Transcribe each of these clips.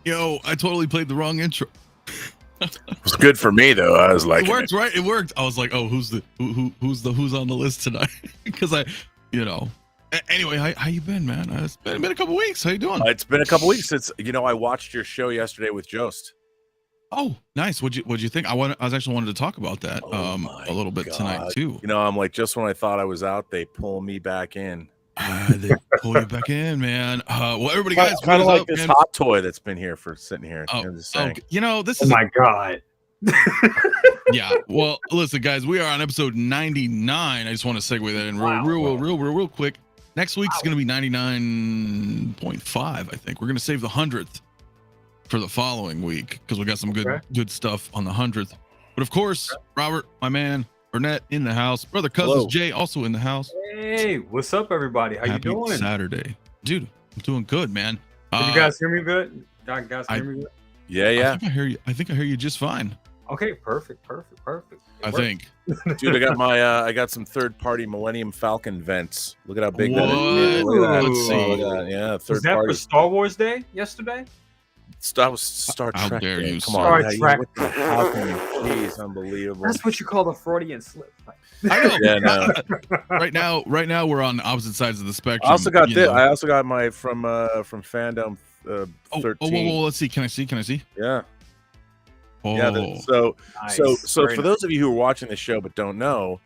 Yo, I totally played the wrong intro. It was good for me though. I was like, it worked, right? It worked. I was like, oh, who's on the list tonight? Because Anyway, how you been, man? It's been a couple weeks. How you doing? It's been a couple weeks since I watched your show yesterday with Jost. Oh, nice. What'd you think? I was actually wanted to talk about that a little bit tonight too. I'm like, just when I thought I was out, they pull me back in. They pull you back in, man. Well, everybody, guys, kind of like this hot toy that's been here for sitting here. This is my god. Yeah. Well, listen, guys, we are on episode 99. I just want to segue that in real quick. Next week's going to be 99.5. I think we're going to save the 100th for the following week because we got some good stuff on the 100th. But of course, Robert, my man, Burnett in the house. Brother Cousins Jay also in the house. Hey, what's up, everybody? How Happy you doing? Saturday, dude. I'm doing good, man. Can you guys hear me good? Guys hear me good? Yeah. I think I hear you just fine. Okay, perfect. I think. Dude, I got some third-party 𝗦𝗢𝗠𝗘 vents. Look at how big that is. Look at that. Let's see. Yeah, third party. Was that for Star Wars Day yesterday? That was Star Trek. How dare you? Come on. How can you? Jeez, unbelievable. That's what you call the Freudian slip. I know. Yeah, no. Right now we're on opposite sides of the spectrum. I also got this. I also got my from Fandom 13. Oh, let's see. Can I see? Yeah. Oh. Yeah. Nice. So for those of you who are watching the show but don't know,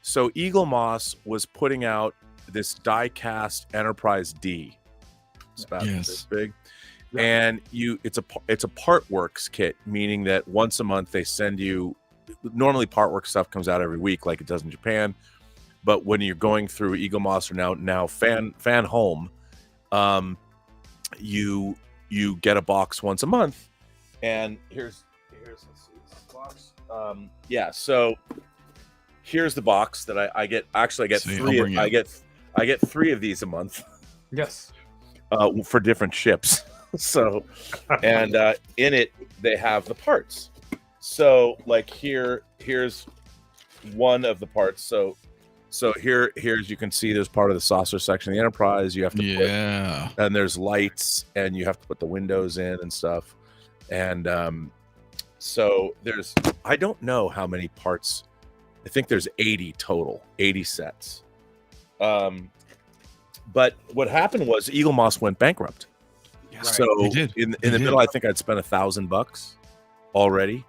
so 𝗕𝗓𝗧 was putting out this die-cast Enterprise D. It's about this big. Yeah. And it's a Partworks kit, meaning that once a month they send you. Normally Partworks stuff comes out every week, like it does in Japan. But when you're going through 𝗕𝗓𝗧 or now fan home, you get a box once a month. And here's let's see this box. So here's the box that I get. Actually, I get three. I get 3 of these a month. Yes. For different ships. So, and in it they have the parts. So, like here's one of the parts. So here's you can see there's part of the saucer section of the Enterprise. You have to put, and there's lights, and you have to put the windows in and stuff. And so I don't know how many parts. I think there's 80 total, 80 sets. But what happened was 𝗕𝗓𝗧 went bankrupt. Right. So in the middle, I think I'd spent $1,000 already,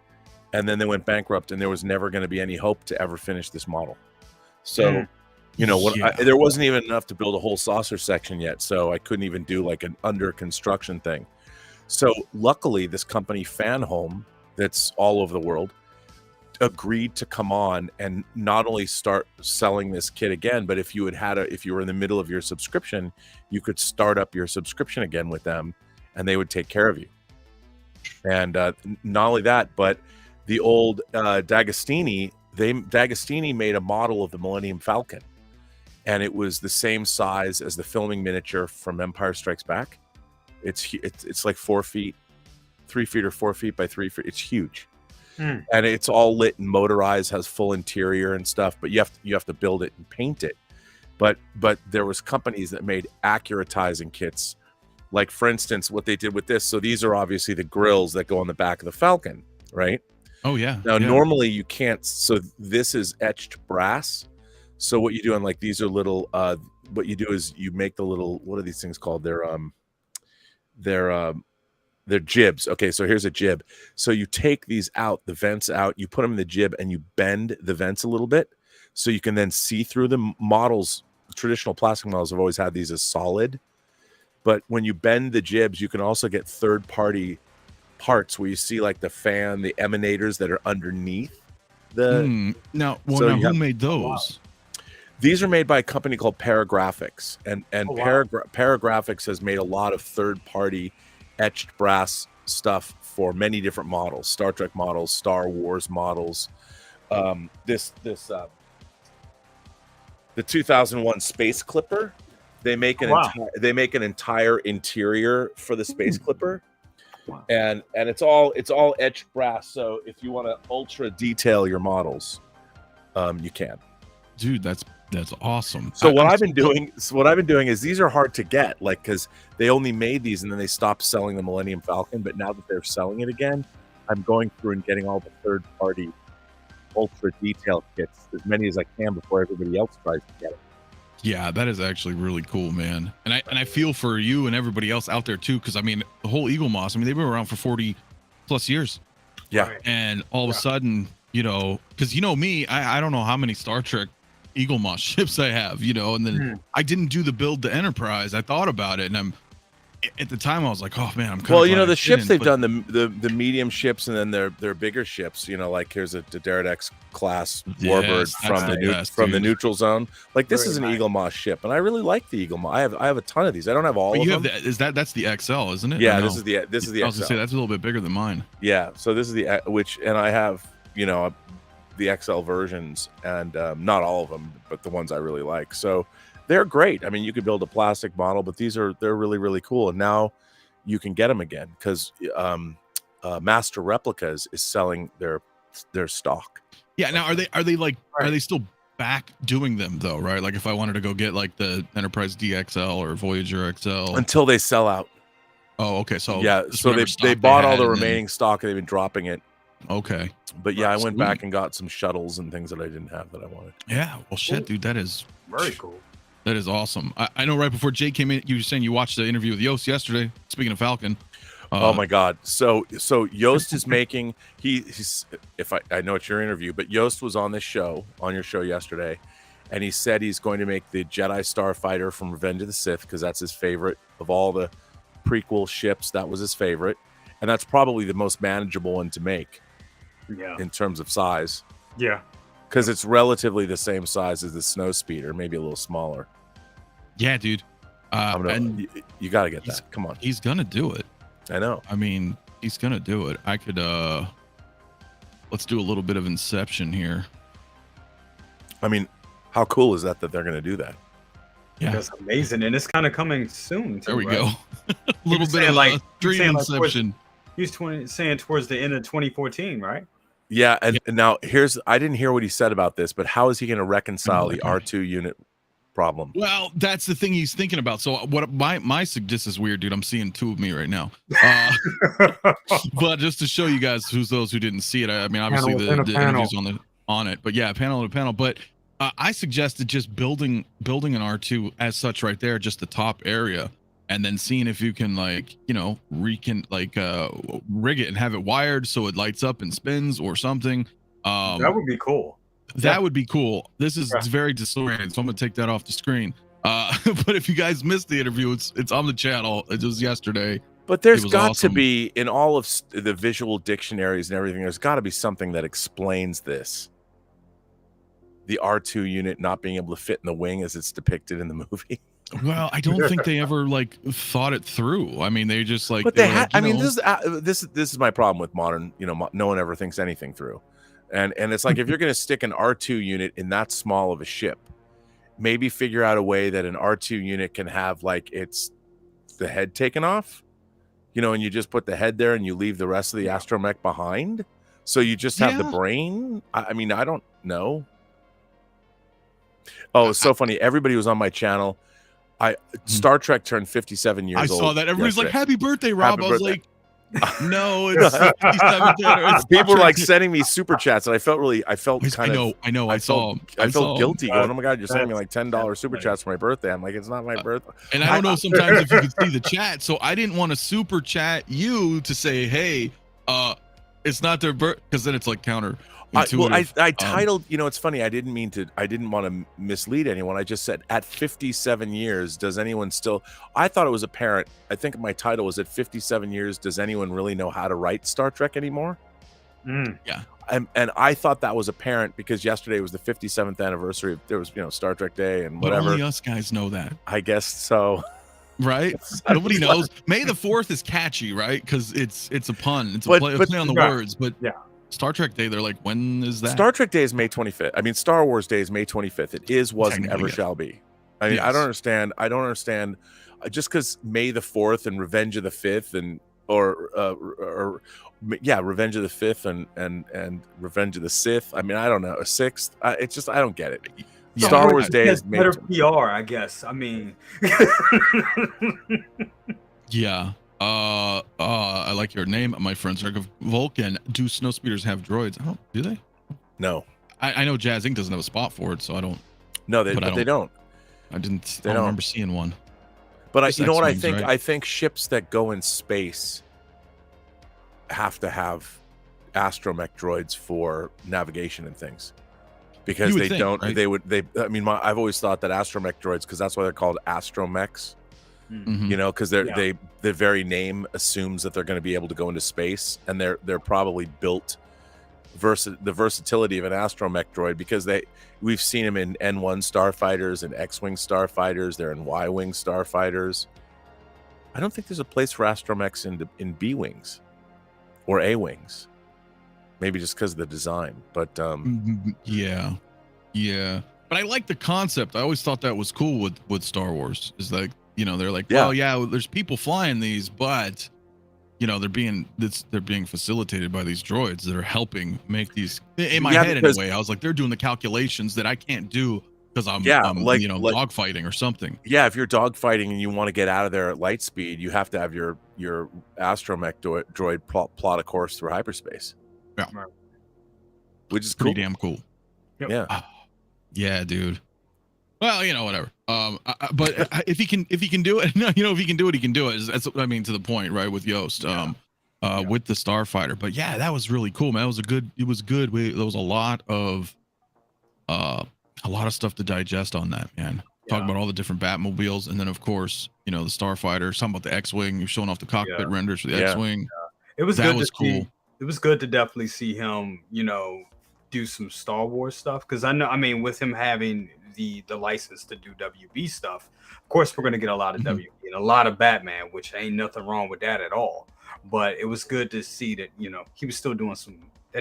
and then they went bankrupt, and there was never going to be any hope to ever finish this model. So, there wasn't even enough to build a whole saucer section yet, so I couldn't even do like an under construction thing. So luckily, this company Fan Home, that's all over the world, agreed to come on and not only start selling this kit again, but if you were in the middle of your subscription, you could start up your subscription again with them, and they would take care of you. And not only that, but the old D'Agostini made a model of the Millennium Falcon, and it was the same size as the filming miniature from Empire Strikes Back. It's like 4 feet, 3 feet or 4 feet by 3 feet. It's huge. And it's all lit and motorized, has full interior and stuff, but you have to build it and paint it. But there was companies that made accuratizing kits, like for instance what they did with this. So these are obviously the grills that go on the back of the Falcon, right? Oh yeah. Now normally you can't. So this is etched brass. So what you do on like these are little. What you do is you make the little. What are these things called? They're jibs. Okay, so here's a jib. So you take these out, the vents out, you put them in the jib, and you bend the vents a little bit, so you can then see through the models. Traditional plastic models have always had these as solid, but when you bend the jibs, you can also get third-party parts where you see like the fan, the emanators that are underneath the. Now who made those? Wow. These are made by a company called Paragraphics, and Paragraphics has made a lot of third-party etched brass stuff for many different models, Star Trek models, Star Wars models. The 2001 Space Clipper, they make an entire interior for the Space Clipper. Wow. And it's all etched brass. So if you want to ultra detail your models, you can. Dude, that's That's awesome. So what I've been doing is these are hard to get, like, because they only made these and then they stopped selling the Millennium Falcon. But now that they're selling it again, I'm going through and getting all the third-party ultra detailed kits, as many as I can before everybody else tries to get it. Yeah, that is actually really cool, man. And I feel for you and everybody else out there too, because I mean, the whole 𝗕𝗓𝗧, I mean, they've been around for 40 plus years. Yeah. And all of a sudden, you know, because you know me, I don't know how many Star Trek 𝗕𝗓𝗧 ships I have, you know, and then I didn't do the build to Enterprise. I thought about it, and at the time I was like, oh man, I'm kind well, you know, the ships they've done, the medium ships, and then their bigger ships, you know, like here's a 𝗕𝗘𝗥𝗖𝗢𝗡 class warbird from the neutral zone. Like this is an 𝗕𝗓𝗧 ship, and I really like the 𝗕𝗓𝗧. I have a ton of these. I don't have all of them. That's the XL, isn't it? Yeah, this is the I was XL. gonna say that's a little bit bigger than mine. Yeah, so this is the and I have, you know, the XL versions, and not all of them, but the ones I really like. So they're great. I mean, you could build a plastic model, but they're really, really cool. And now you can get them again because Master Replicas is selling their stock. Yeah. Now, are they still back doing them though? Right. Like if I wanted to go get like the Enterprise DXL or Voyager XL until they sell out. Oh, okay. So yeah. So they bought all the remaining stock and they've been dropping it. Okay. But yeah, I went back and got some shuttles and things that I didn't have that I wanted. Yeah. Well, shit, dude, that is very cool. That is awesome. I know right before Jay came in, you were saying you watched the interview with Yost yesterday. Speaking of Falcon. Oh my God. So Yost is making, he's if I know it's your interview, but Yost was on your show yesterday, and he said he's going to make the Jedi Starfighter from Revenge of the Sith because that's his favorite of all the prequel ships. That was his favorite. And that's probably the most manageable one to make. Yeah. In terms of size. Yeah. Because it's relatively the same size as the Snow Speeder, maybe a little smaller. Yeah, dude. And you got to get that. Come on. He's gonna do it. I know. I mean, he's gonna do it. I could. Let's do a little bit of Inception here. I mean, how cool is that they're gonna do that? Yeah, that's amazing, and it's kind of coming soon. Too, there we right? go. A little bit of like dream Inception. He's saying towards the end of 2014, right? Yeah, and now I didn't hear what he said about this, but how is he going to reconcile the R2 unit problem? Well, that's the thing he's thinking about. So what my this is weird, dude. I'm seeing two of me right now. But just to show you guys those who didn't see it, I mean, obviously the interviews on it, but yeah, panel to panel. But I suggested just building an R2 as such right there, just the top area. And then seeing if you can rig it and have it wired so it lights up and spins or something. That would be cool. That would be cool. This is it's very disoriented, so I'm gonna take that off the screen. But if you guys missed the interview, it's on the channel. It was yesterday. But there's got to be, in all of the visual dictionaries and everything, there's got to be something that explains this. The R2 unit not being able to fit in the wing as it's depicted in the movie. Well, I don't think they ever thought it through. I mean, they just But they had. I mean, this is my problem with modern. You know, no one ever thinks anything through, and it's like if you're going to stick an R2 unit in that small of a ship, maybe figure out a way that an R2 unit can have the head taken off, you know, and you just put the head there and you leave the rest of the astromech behind, so you just have the brain. I mean, I don't know. Oh, it's so funny. Everybody was on my channel. Star Trek turned 57 years old. I saw that. Everybody's like, "Happy birthday, Rob!" Happy birthday. I was like, "No, it's 57." People were sending me super chats, and I felt kind of. I know. I felt guilty going, "Oh my God, you're sending me like $10 super chats for my birthday." I'm like, "It's not my birthday." And I don't know sometimes if you could see the chat, so I didn't want to super chat you to say, "Hey, it's not their birth," because then it's like counter. I titled, you know, it's funny. I didn't want to mislead anyone. I just said, at 57 years, does anyone still, I thought it was apparent. I think my title was, at 57 years, does anyone really know how to write Star Trek anymore? Yeah. And I thought that was apparent because yesterday was the 57th anniversary. There was, you know, Star Trek Day and whatever. But only us guys know that. I guess so. Right? Nobody knows. May the 4th is catchy, right? Because it's a pun. It's a play on the words. But yeah. Star Trek Day, they're like, when is that? Star Trek Day is May 25th. I mean, Star Wars Day is May 25th. It is, was, and ever shall be. I mean, yes. I don't understand. Just because May the 4th and Revenge of the 5th Revenge of the 5th and Revenge of the Sith. I mean, I don't know, a 6th. It's just, I don't get it. Star Wars Day is better PR, I guess. I mean, yeah. I like your name, my friend Vulcan. Do snowspeeders have droids? Oh, do they? No. I know Jazz Inc. doesn't have a spot for it, so I don't. No, they don't. I don't remember seeing one. But you know what I think? Right? I think ships that go in space have to have astromech droids for navigation and things, because they don't. Right? I mean, I've always thought that astromech droids, because that's why they're called astromechs. Mm-hmm. You know, because the very name assumes that they're going to be able to go into space, and they're probably built the versatility of an astromech droid, because we've seen them in N1 starfighters and X-wing starfighters. They're in Y-wing starfighters. I don't think there's a place for astromechs in B-wings or A-wings. Maybe just because of the design, but yeah. But I like the concept. I always thought that was cool with Star Wars. Is like, you know, they're like, well, yeah, there's people flying these, but you know, they're being facilitated by these droids that are helping make these. In my head, anyway, I was like, they're doing the calculations that I can't do because I'm dogfighting or something. Yeah, if you're dogfighting and you want to get out of there at light speed, you have to have your astromech droid plot a course through hyperspace. Yeah, which is pretty damn cool. Yep. Yeah, yeah, dude. Well, you know, whatever. But if he can do it, you know, if he can do it, he can do it. That's what I mean, to the point, right? With Yost, with the Starfighter. But yeah, that was really cool, man. It was good. There was a lot of stuff to digest on that, man. Talking about all the different Batmobiles, and then of course, you know, the Starfighter. Talking about the X-wing. You're showing off the cockpit renders for the X-wing. It was that good. Was cool. It was good to definitely see him, you know, do some Star Wars stuff, because I know, I mean, with him having the license to do WB stuff, of course we're going to get a lot of WB and a lot of Batman, which ain't nothing wrong with that at all. But it was good to see that, you know, he was still doing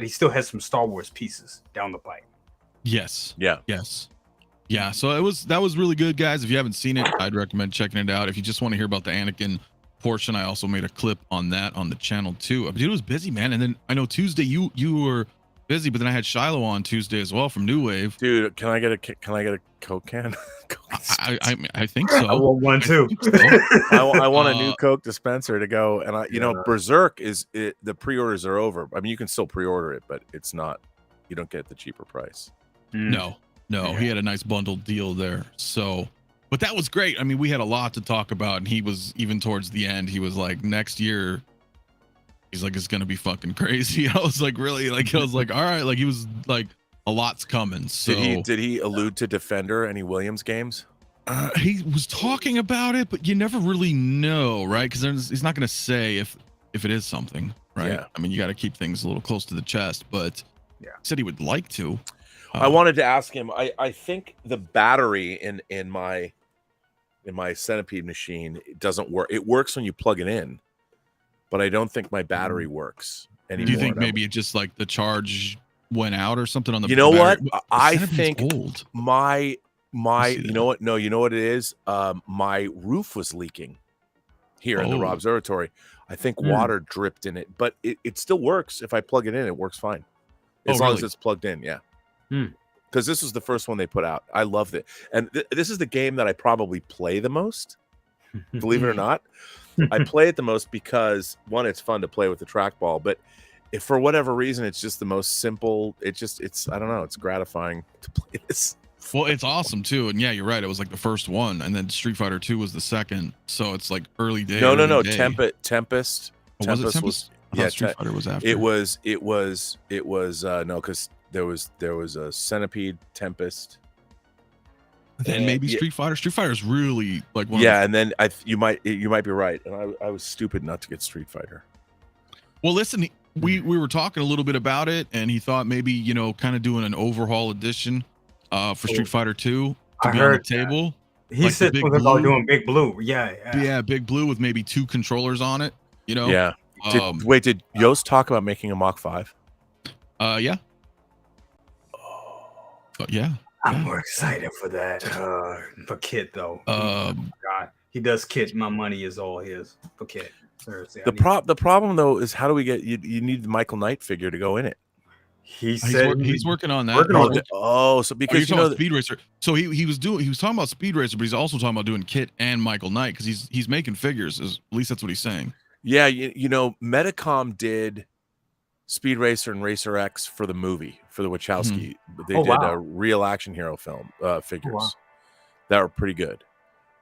he still has some Star Wars pieces down the pipe. Yes. Yeah. Yes. Yeah. So that was really good, guys. If you haven't seen it, I'd recommend checking it out. If you just want to hear about the Anakin portion, I also made a clip on that on the channel too. Dude, it was busy, man. And then I know Tuesday you were busy, but then I had Shiloh on Tuesday as well from New Wave. Dude, can I get a Coke can? I think so. I want one too. I want a new Coke dispenser to go, and you know, Berserk the pre-orders are over. I mean, you can still pre-order it, but it's not. You don't get the cheaper price. No, he had a nice bundled deal there. So. But that was great. I mean, we had a lot to talk about, and he was, even towards the end, he was like, next year, he's like, it's gonna be fucking crazy. I was like, really? Like, I was like, all right. Like, he was like, a lot's coming. So did he allude to Defender, any Williams games? He was talking about it, but you never really know, right? Because he's not gonna say if it is something, right? Yeah. I mean, you got to keep things a little close to the chest, but he said he would like to. I wanted to ask him. I think the battery in my Centipede machine doesn't work. It works when you plug it in, but I don't think my battery works anymore. Do you think maybe it just like the charge went out or something on the? You know battery? what? I think old. my you know what? No, you know what it is? My roof was leaking here in the 𝗕𝗓𝗘𝗓𝗓𝗓𝗓. I think water dripped in it, but it still works. If I plug it in, it works fine. As long as it's plugged in, yeah. Because this was the first one they put out. I loved it. And this is the game that I probably play the most, believe it or not. I play it the most because, one, it's fun to play with the trackball, but if for whatever reason, it's just the most simple. It's I don't know, it's gratifying to play this. Well, it's awesome too. And yeah, you're right. It was like the first one, and then Street Fighter 2 was the second. So it's like early days. No. Tempest. Was it Tempest? Yeah, Street Fighter was after. It was no, because there was a Centipede, Tempest. Then maybe Street Fighter. Street Fighter is really like one. Yeah, and then you might be right, and I was stupid not to get Street Fighter. Well, listen, we were talking a little bit about it, and he thought maybe, you know, kind of doing an overhaul edition for Street Fighter 2 to be on the table. He like said something about doing Big Blue. Yeah, Big Blue with maybe 2 controllers on it. You know. Yeah. Did Yost talk about making a Mach 5? Yeah. Yeah. I'm more excited for that. For Kit though. God, he does Kit. My money is all his for Kit. Seriously. The problem though is, how do we get you? You need the Michael Knight figure to go in it. He said he's working on that. So because you're talking about Speed Racer. So he was talking about Speed Racer, but he's also talking about doing Kit and Michael Knight because he's making figures. At least that's what he's saying. Yeah, you know, Medicom did Speed Racer and Racer X for the movie for the Wachowski. They did a real action hero film figures that were pretty good.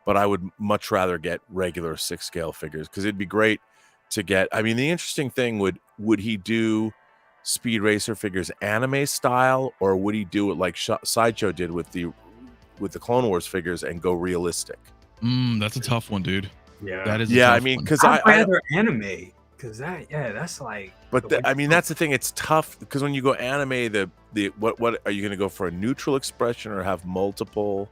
But I would much rather get regular 6-scale figures because it'd be great to get. I mean, the interesting thing would he do Speed Racer figures anime style, or would he do it like Sideshow did with the Clone Wars figures and go realistic? That's a tough one, dude. Yeah, that is. Yeah, I mean, because I'd rather anime because that's like. But I mean, that's the thing. It's tough because when you go anime, what are you going to go for, a neutral expression or have multiple?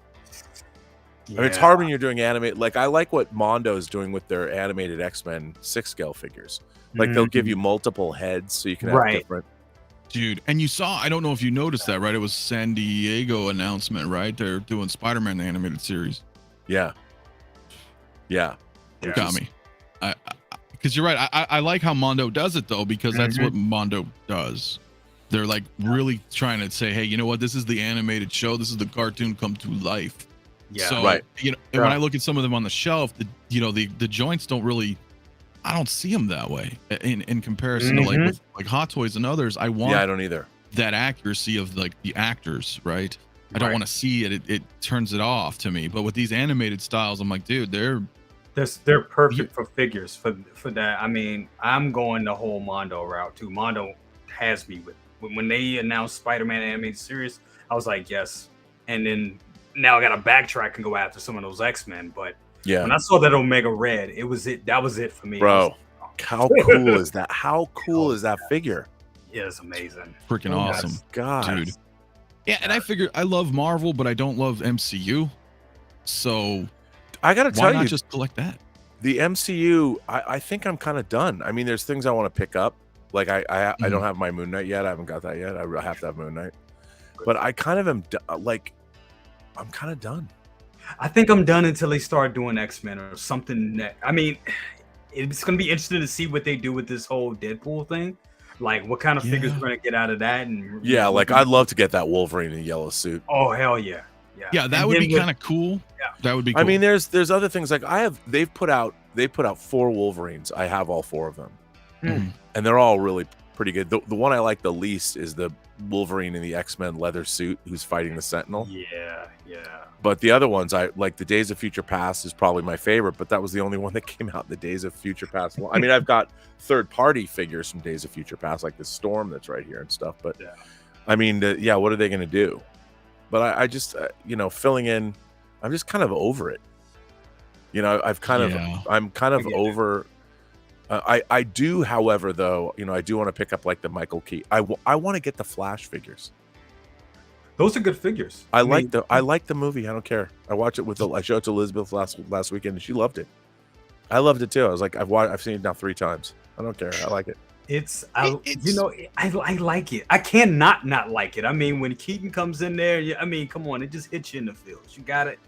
Yeah. I mean, it's hard when you're doing anime. Like, I like what Mondo is doing with their animated X-Men 6-scale figures. Like, they'll give you multiple heads so you can have different. Dude, and you saw, I don't know if you noticed that, right? It was San Diego announcement, right? They're doing Spider-Man the animated series. Yeah. Got me. Because you're right. I like how Mondo does it, though, because that's what Mondo does. They're like really trying to say, hey, you know what? This is the animated show. This is the cartoon come to life. Yeah. So, you know, when I look at some of them on the shelf, the joints don't really, I don't see them that way in comparison to like Hot Toys and others. I don't either. That accuracy of like the actors, right? I don't want to see it. It turns it off to me. But with these animated styles, I'm like, dude, they're perfect for figures for that. I mean, I'm going the whole Mondo route too. Mondo has me with when they announced Spider-Man animated series. I was like, yes. And then now I got to backtrack and go after some of those X-Men. But when I saw that Omega Red, that was it for me. Bro, how cool is that? How cool is that figure? Yeah, it's amazing. Freaking awesome. God. Dude. Yeah, and I figure I love Marvel, but I don't love MCU. So I got to tell you, why not just collect that? The MCU, I think I'm kind of done. I mean, there's things I want to pick up. Like I don't have my Moon Knight yet. I haven't got that yet. I have to have Moon Knight. But I kind of am I'm kind of done. I think I'm done until they start doing X-Men or something. I mean, it's going to be interesting to see what they do with this whole Deadpool thing. Like, what kind of figures we're going to get out of that. And like, I'd love to get that Wolverine in a yellow suit. Oh, hell yeah. Yeah, that would be kind of cool. Yeah. That would be cool. I mean, there's other things. Like, they've put out 4 Wolverines. I have all 4 of them. And they're all really pretty good. The one I like the least is the Wolverine in the X-Men leather suit who's fighting the Sentinel. Yeah. But the other ones, I like. The Days of Future Past is probably my favorite, but that was the only one that came out in the Days of Future Past. I mean, I've got third-party figures from Days of Future Past, like the Storm that's right here and stuff. But I mean, what are they going to do? But I just, filling in, I'm just kind of over it. You know, I'm kind of over. I do, however, though, I do want to pick up like the Michael Keaton. I want to get the Flash figures. Those are good figures. I like the movie. I don't care. I watched it I showed it to Elizabeth last weekend and she loved it. I loved it too. I was like, I've seen it now 3 times. I don't care. I like it. I like it. I cannot not like it. I mean, when Keaton comes in there, I mean, come on, it just hits you in the feels. You got it.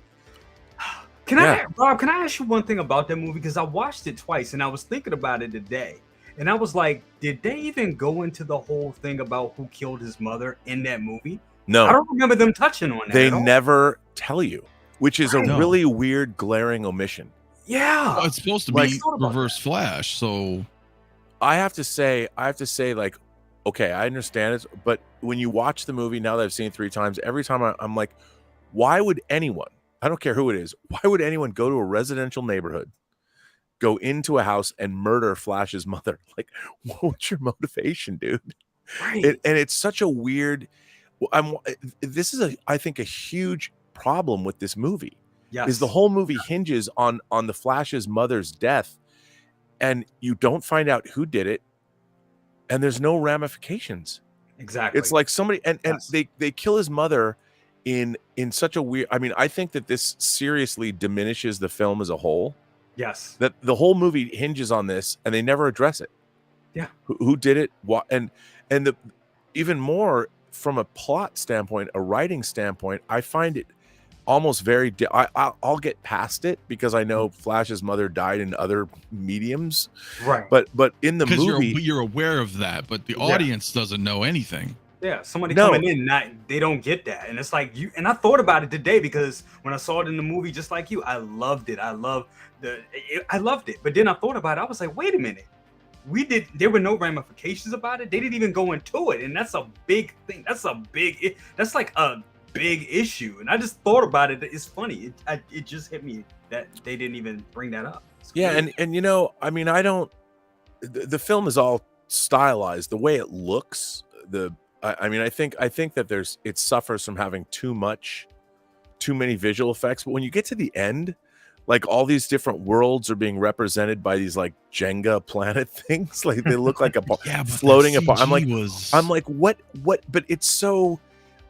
Rob, can I ask you one thing about that movie? Because I watched it twice and I was thinking about it today. And I was like, did they even go into the whole thing about who killed his mother in that movie? No. I don't remember them touching on that. They never tell you, which is a really weird, glaring omission. Yeah. Well, it's supposed to be Reverse Flash, so I have to say, like, okay, I understand it, but when you watch the movie, now that I've seen it 3 times, every time I'm like, why would anyone, I don't care who it is, why would anyone go to a residential neighborhood, go into a house and murder Flash's mother? Like, what's your motivation, dude? Right. And it's such a weird. This is I think a huge problem with this movie. Yes. Is the whole movie hinges on the Flash's mother's death, and you don't find out who did it, and there's no ramifications. Exactly. It's like somebody and they kill his mother in such a weird. I mean, I think that this seriously diminishes the film as a whole. Yes. That the whole movie hinges on this, and they never address it. Yeah. Who did it? What? And even more from a plot standpoint, a writing standpoint, I find it almost very. I'll get past it because I know Flash's mother died in other mediums. Right. But in the movie, you're aware of that, but the audience doesn't know anything. Yeah, somebody No. coming in, they don't get that, and it's like you. And I thought about it today because when I saw it in the movie, just like you, I loved it. I loved it. But then I thought about it. I was like, wait a minute, there were no ramifications about it. They didn't even go into it, and that's a big thing. That's like a big issue. And I just thought about it. It's funny. It just hit me that they didn't even bring that up. Yeah, and you know, I mean, I don't. The film is all stylized. The way it looks, I mean, I think that it suffers from having too many visual effects. But when you get to the end, like all these different worlds are being represented by these like Jenga planet things. Like they look like floating apart. I'm like, what? But it's so.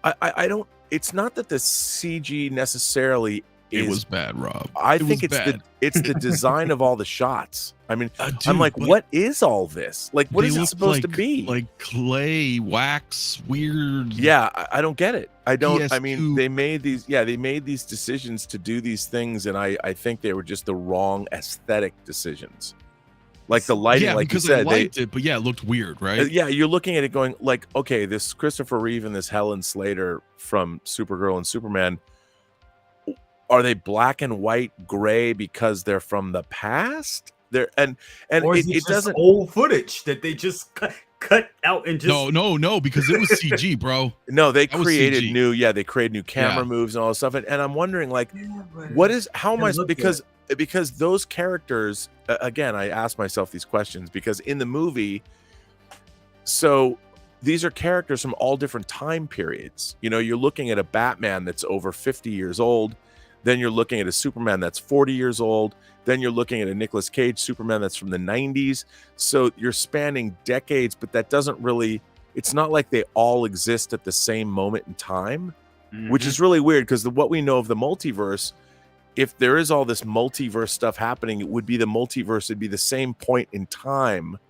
I don't. It's not that the CG necessarily. It was bad, Rob. I think it's the design of all the shots. I mean, dude, I'm like, what is all this? Like, what is it supposed to be? Like clay, wax, weird. Yeah, I don't get it. I don't. PS2. I mean, they made these decisions to do these things, and I think they were just the wrong aesthetic decisions. Like the lighting, like you said, they liked it, but yeah, it looked weird, right? Yeah, you're looking at it going like, okay, this Christopher Reeve and this Helen Slater from Supergirl and Superman. Are they black and white gray because they're from the past? And or is it doesn't old footage that they just cut out and just no because it was CG, bro. No, they created new camera moves and all this stuff. And I'm wondering like, how am I because those characters again, I ask myself these questions because in the movie, so these are characters from all different time periods. You know, you're looking at a Batman that's over 50 years old. Then you're looking at a Superman that's 40 years old. Then you're looking at a Nicolas Cage Superman that's from the 90s. So you're spanning decades, but that doesn't really, it's not like they all exist at the same moment in time, which is really weird because what we know of the multiverse, if there is all this multiverse stuff happening, it would be the multiverse. It'd be the same point in time.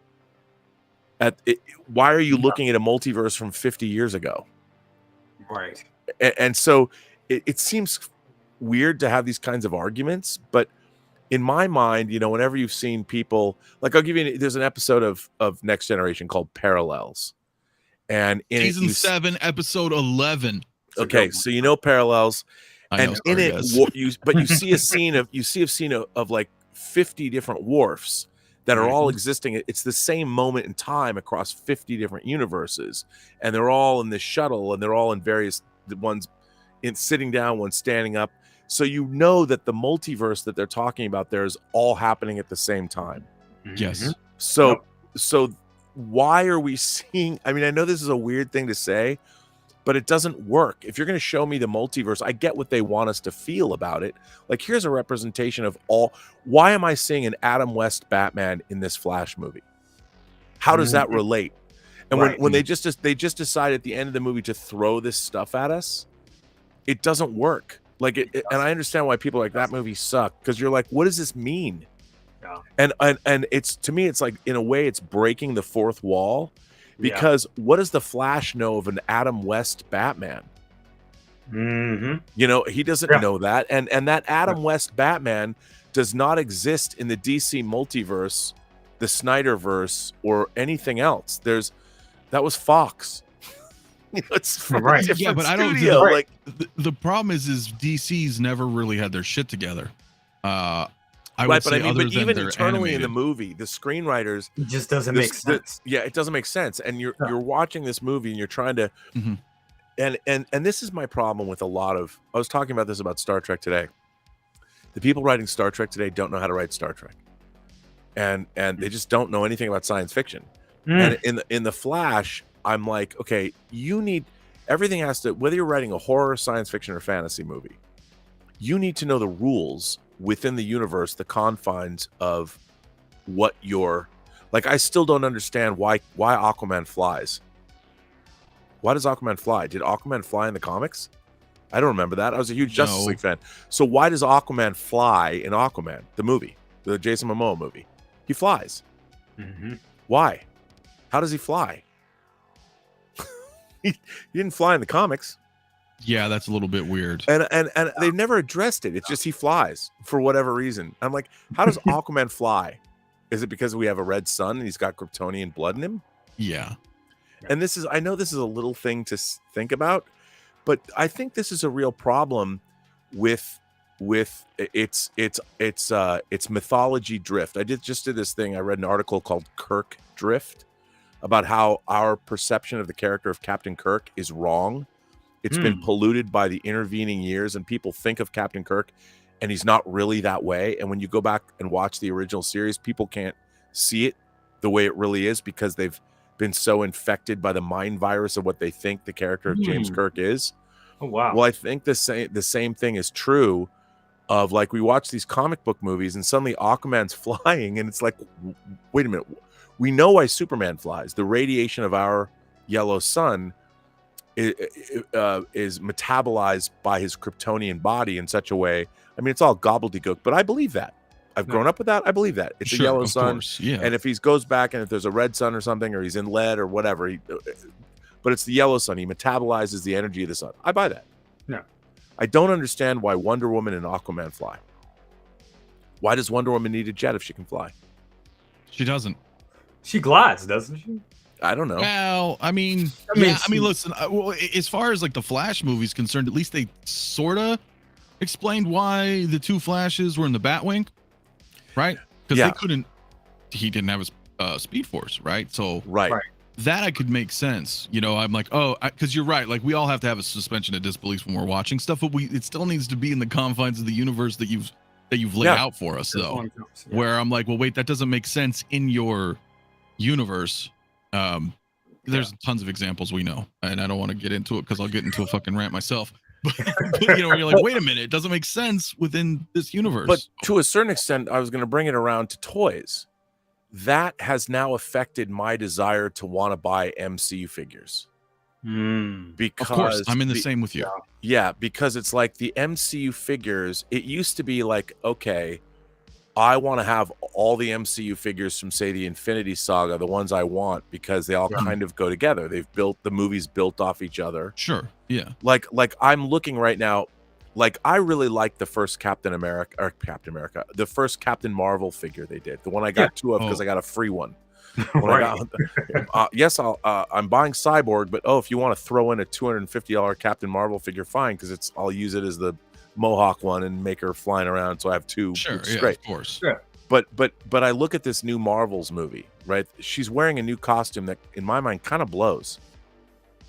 Why are you looking at a multiverse from 50 years ago? Right. And so it seems weird to have these kinds of arguments, but in my mind, you know, whenever you've seen people like, I'll give you there's an episode of Next Generation called Parallels, and in season 7 episode 11. Okay, so you know Parallels, and in it you see a scene of like 50 different wharfs that are all existing. It's the same moment in time across 50 different universes, and they're all in this shuttle, and they're all in various ones in sitting down, one standing up. So you know that the multiverse that they're talking about there is all happening at the same time. Yes. So why are we seeing? I mean, I know this is a weird thing to say, but it doesn't work. If you're going to show me the multiverse, I get what they want us to feel about it. Like, here's a representation of all. Why am I seeing an Adam West Batman in this Flash movie? How does that relate? And when they just decide at the end of the movie to throw this stuff at us, it doesn't work. Like and I understand why people are like that movie sucked, because you're like, what does this mean? Yeah. And it's, to me, it's like, in a way, it's breaking the fourth wall, because what does the Flash know of an Adam West Batman? You know, he doesn't know that, and that Adam West Batman does not exist in the DC multiverse, the Snyderverse, or anything else. That was Fox. It's from a different but I don't studio. Like the problem is DC's never really had their shit together. I would but say, I mean, other but than even they're internally animated. in the movie, the screenwriters, it just doesn't make sense. It doesn't make sense. And you're watching this movie and you're trying to, and this is my problem with a lot of. I was talking about this about Star Trek today. The people writing Star Trek today don't know how to write Star Trek, and they just don't know anything about science fiction. And in the Flash, I'm like, okay, you need, everything has to, whether you're writing a horror, science fiction, or fantasy movie, you need to know the rules within the universe, the confines of what you're, like, I still don't understand why Aquaman flies. Why does Aquaman fly? Did Aquaman fly in the comics? I don't remember that. I was a huge Justice League fan. So why does Aquaman fly in Aquaman, the movie, the Jason Momoa movie? He flies. Why? How does he fly? He didn't fly in the comics. Yeah, that's a little bit weird. And they've never addressed it. It's just he flies for whatever reason. I'm like, how does Aquaman fly? Is it because we have a red sun and he's got Kryptonian blood in him? Yeah. And this is, I know this is a little thing to think about, but I think this is a real problem with its mythology drift. I just did this thing. I read an article called Kirk Drift about how our perception of the character of Captain Kirk is wrong. It's been polluted by the intervening years, and people think of Captain Kirk and he's not really that way. And when you go back and watch the original series, people can't see it the way it really is because they've been so infected by the mind virus of what they think the character of James Kirk is. Oh wow. Well, I think the same thing is true of, like, we watch these comic book movies and suddenly Aquaman's flying and it's like, wait a minute, we know why Superman flies. The radiation of our yellow sun is metabolized by his Kryptonian body in such a way. I mean, it's all gobbledygook, but I believe that. I've grown up with that. I believe that. It's a yellow sun. Yeah. And if he goes back and if there's a red sun or something, or he's in lead or whatever, but it's the yellow sun. He metabolizes the energy of the sun. I buy that. Yeah. I don't understand why Wonder Woman and Aquaman fly. Why does Wonder Woman need a jet if she can fly? She doesn't. She glides, doesn't she? I don't know. Well, I mean, listen, well, as far as like the Flash movie's concerned, at least they sort of explained why the two Flashes were in the Batwing, right? Because he didn't have a Speed Force, right? So right. That I could make sense. You know, I'm like, because you're right. Like, we all have to have a suspension of disbelief when we're watching stuff, but it still needs to be in the confines of the universe that you've laid out for us, though. Yeah. Where I'm like, well, wait, that doesn't make sense in your universe. There's tons of examples we know, and I don't want to get into it because I'll get into a fucking rant myself. But you know, you're like, wait a minute, it doesn't make sense within this universe. But to a certain extent, I was going to bring it around to toys. That has now affected my desire to want to buy MCU figures. Because of course, I'm in the same with you. Yeah, because it's like the MCU figures, it used to be like, okay, I want to have all the MCU figures from, say, the Infinity Saga, the ones I want, because they all kind of go together. The movies built off each other. Sure. Yeah. Like I'm looking right now, like, I really like the first Captain America, the first Captain Marvel figure they did. The one I got two of because I got a free one. Yes, I'm buying Cyborg, but if you want to throw in a $250 Captain Marvel figure, fine, because I'll use it as the Mohawk one and make her flying around, so I have two. Sure, yeah, great. Of course. Yeah. But I look at this new Marvels movie, right? She's wearing a new costume that, in my mind, kind of blows.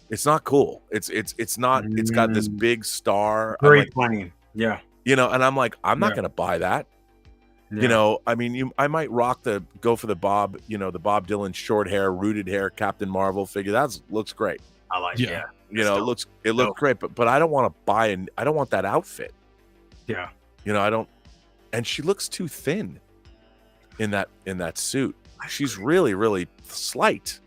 It's not cool. It's not. It's got this big star. Very plain. Yeah. You know, and I'm like, I'm not gonna buy that. Yeah. You know, I mean, I might go for the Bob Dylan short hair, rooted hair Captain Marvel figure. That looks great. I like it. Yeah. You know, it looks great, but I don't want to buy I don't want that outfit. Yeah. You know, I don't, and she looks too thin in that suit. She's really, really slight.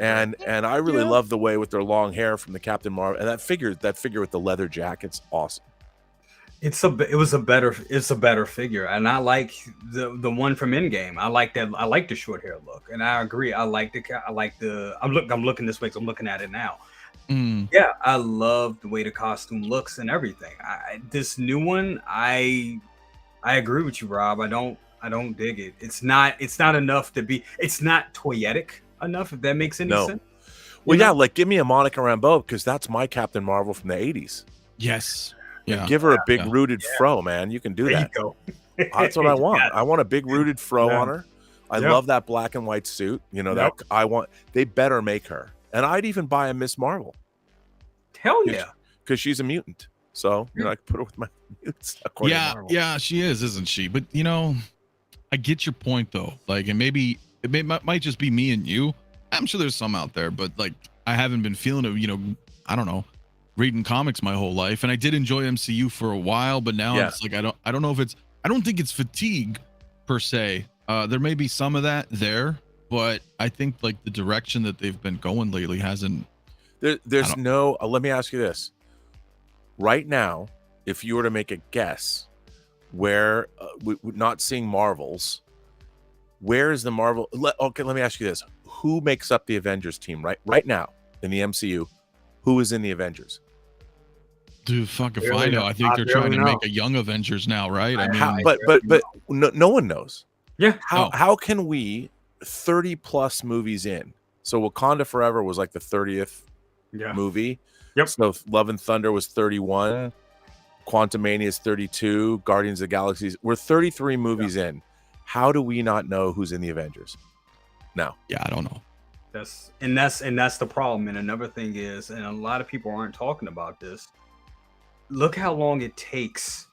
And I really love the way with their long hair from the Captain Marvel, and that figure with the leather jacket's awesome. It's a better figure, and I like the one from Endgame. I like that. I like the short hair look, and I agree. I'm looking this way, so I'm looking at it now. Yeah, I love the way the costume looks and everything. This new one, I agree with you, Rob. I don't dig it. It's not enough to be. It's not toyetic enough, if that makes any sense. Well, yeah, like, give me a Monica Rambeau, because that's my Captain Marvel from the 80s. Yes. Yeah. Give her a big rooted fro, man. You can do that. You go. That's what I want. I want a big rooted fro on her. I love that black and white suit. You know, that I want. They better make her. And I'd even buy a Miss Marvel. Hell yeah. Because she's a mutant. So, you know, I can put her with my mutants. Yeah, she is, isn't she? But, you know, I get your point, though. Like, and maybe it might just be me and you. I'm sure there's some out there, but, like, I haven't been feeling it, you know, I don't know, reading comics my whole life. And I did enjoy MCU for a while, but now it's like, I don't know if I don't think it's fatigue per se. There may be some of that there, but I think, like, the direction that they've been going lately hasn't. There's no. Let me ask you this. Right now, if you were to make a guess, where not seeing Marvels, where is the Marvel? Okay, let me ask you this: who makes up the Avengers team right now in the MCU? Who is in the Avengers? Dude, fuck if I know. I think they're trying to make a young Avengers now, right? I mean, but no one knows. Yeah. How can we 30 plus movies in So Wakanda Forever was like the 30th movie. Yep. So Love and Thunder was 31. Quantumania is 32. Guardians of the Galaxies. We're 33 movies in. How do we not know who's in the Avengers? No. Yeah, I don't know. That's the problem. And another thing is, and a lot of people aren't talking about this. Look how long it takes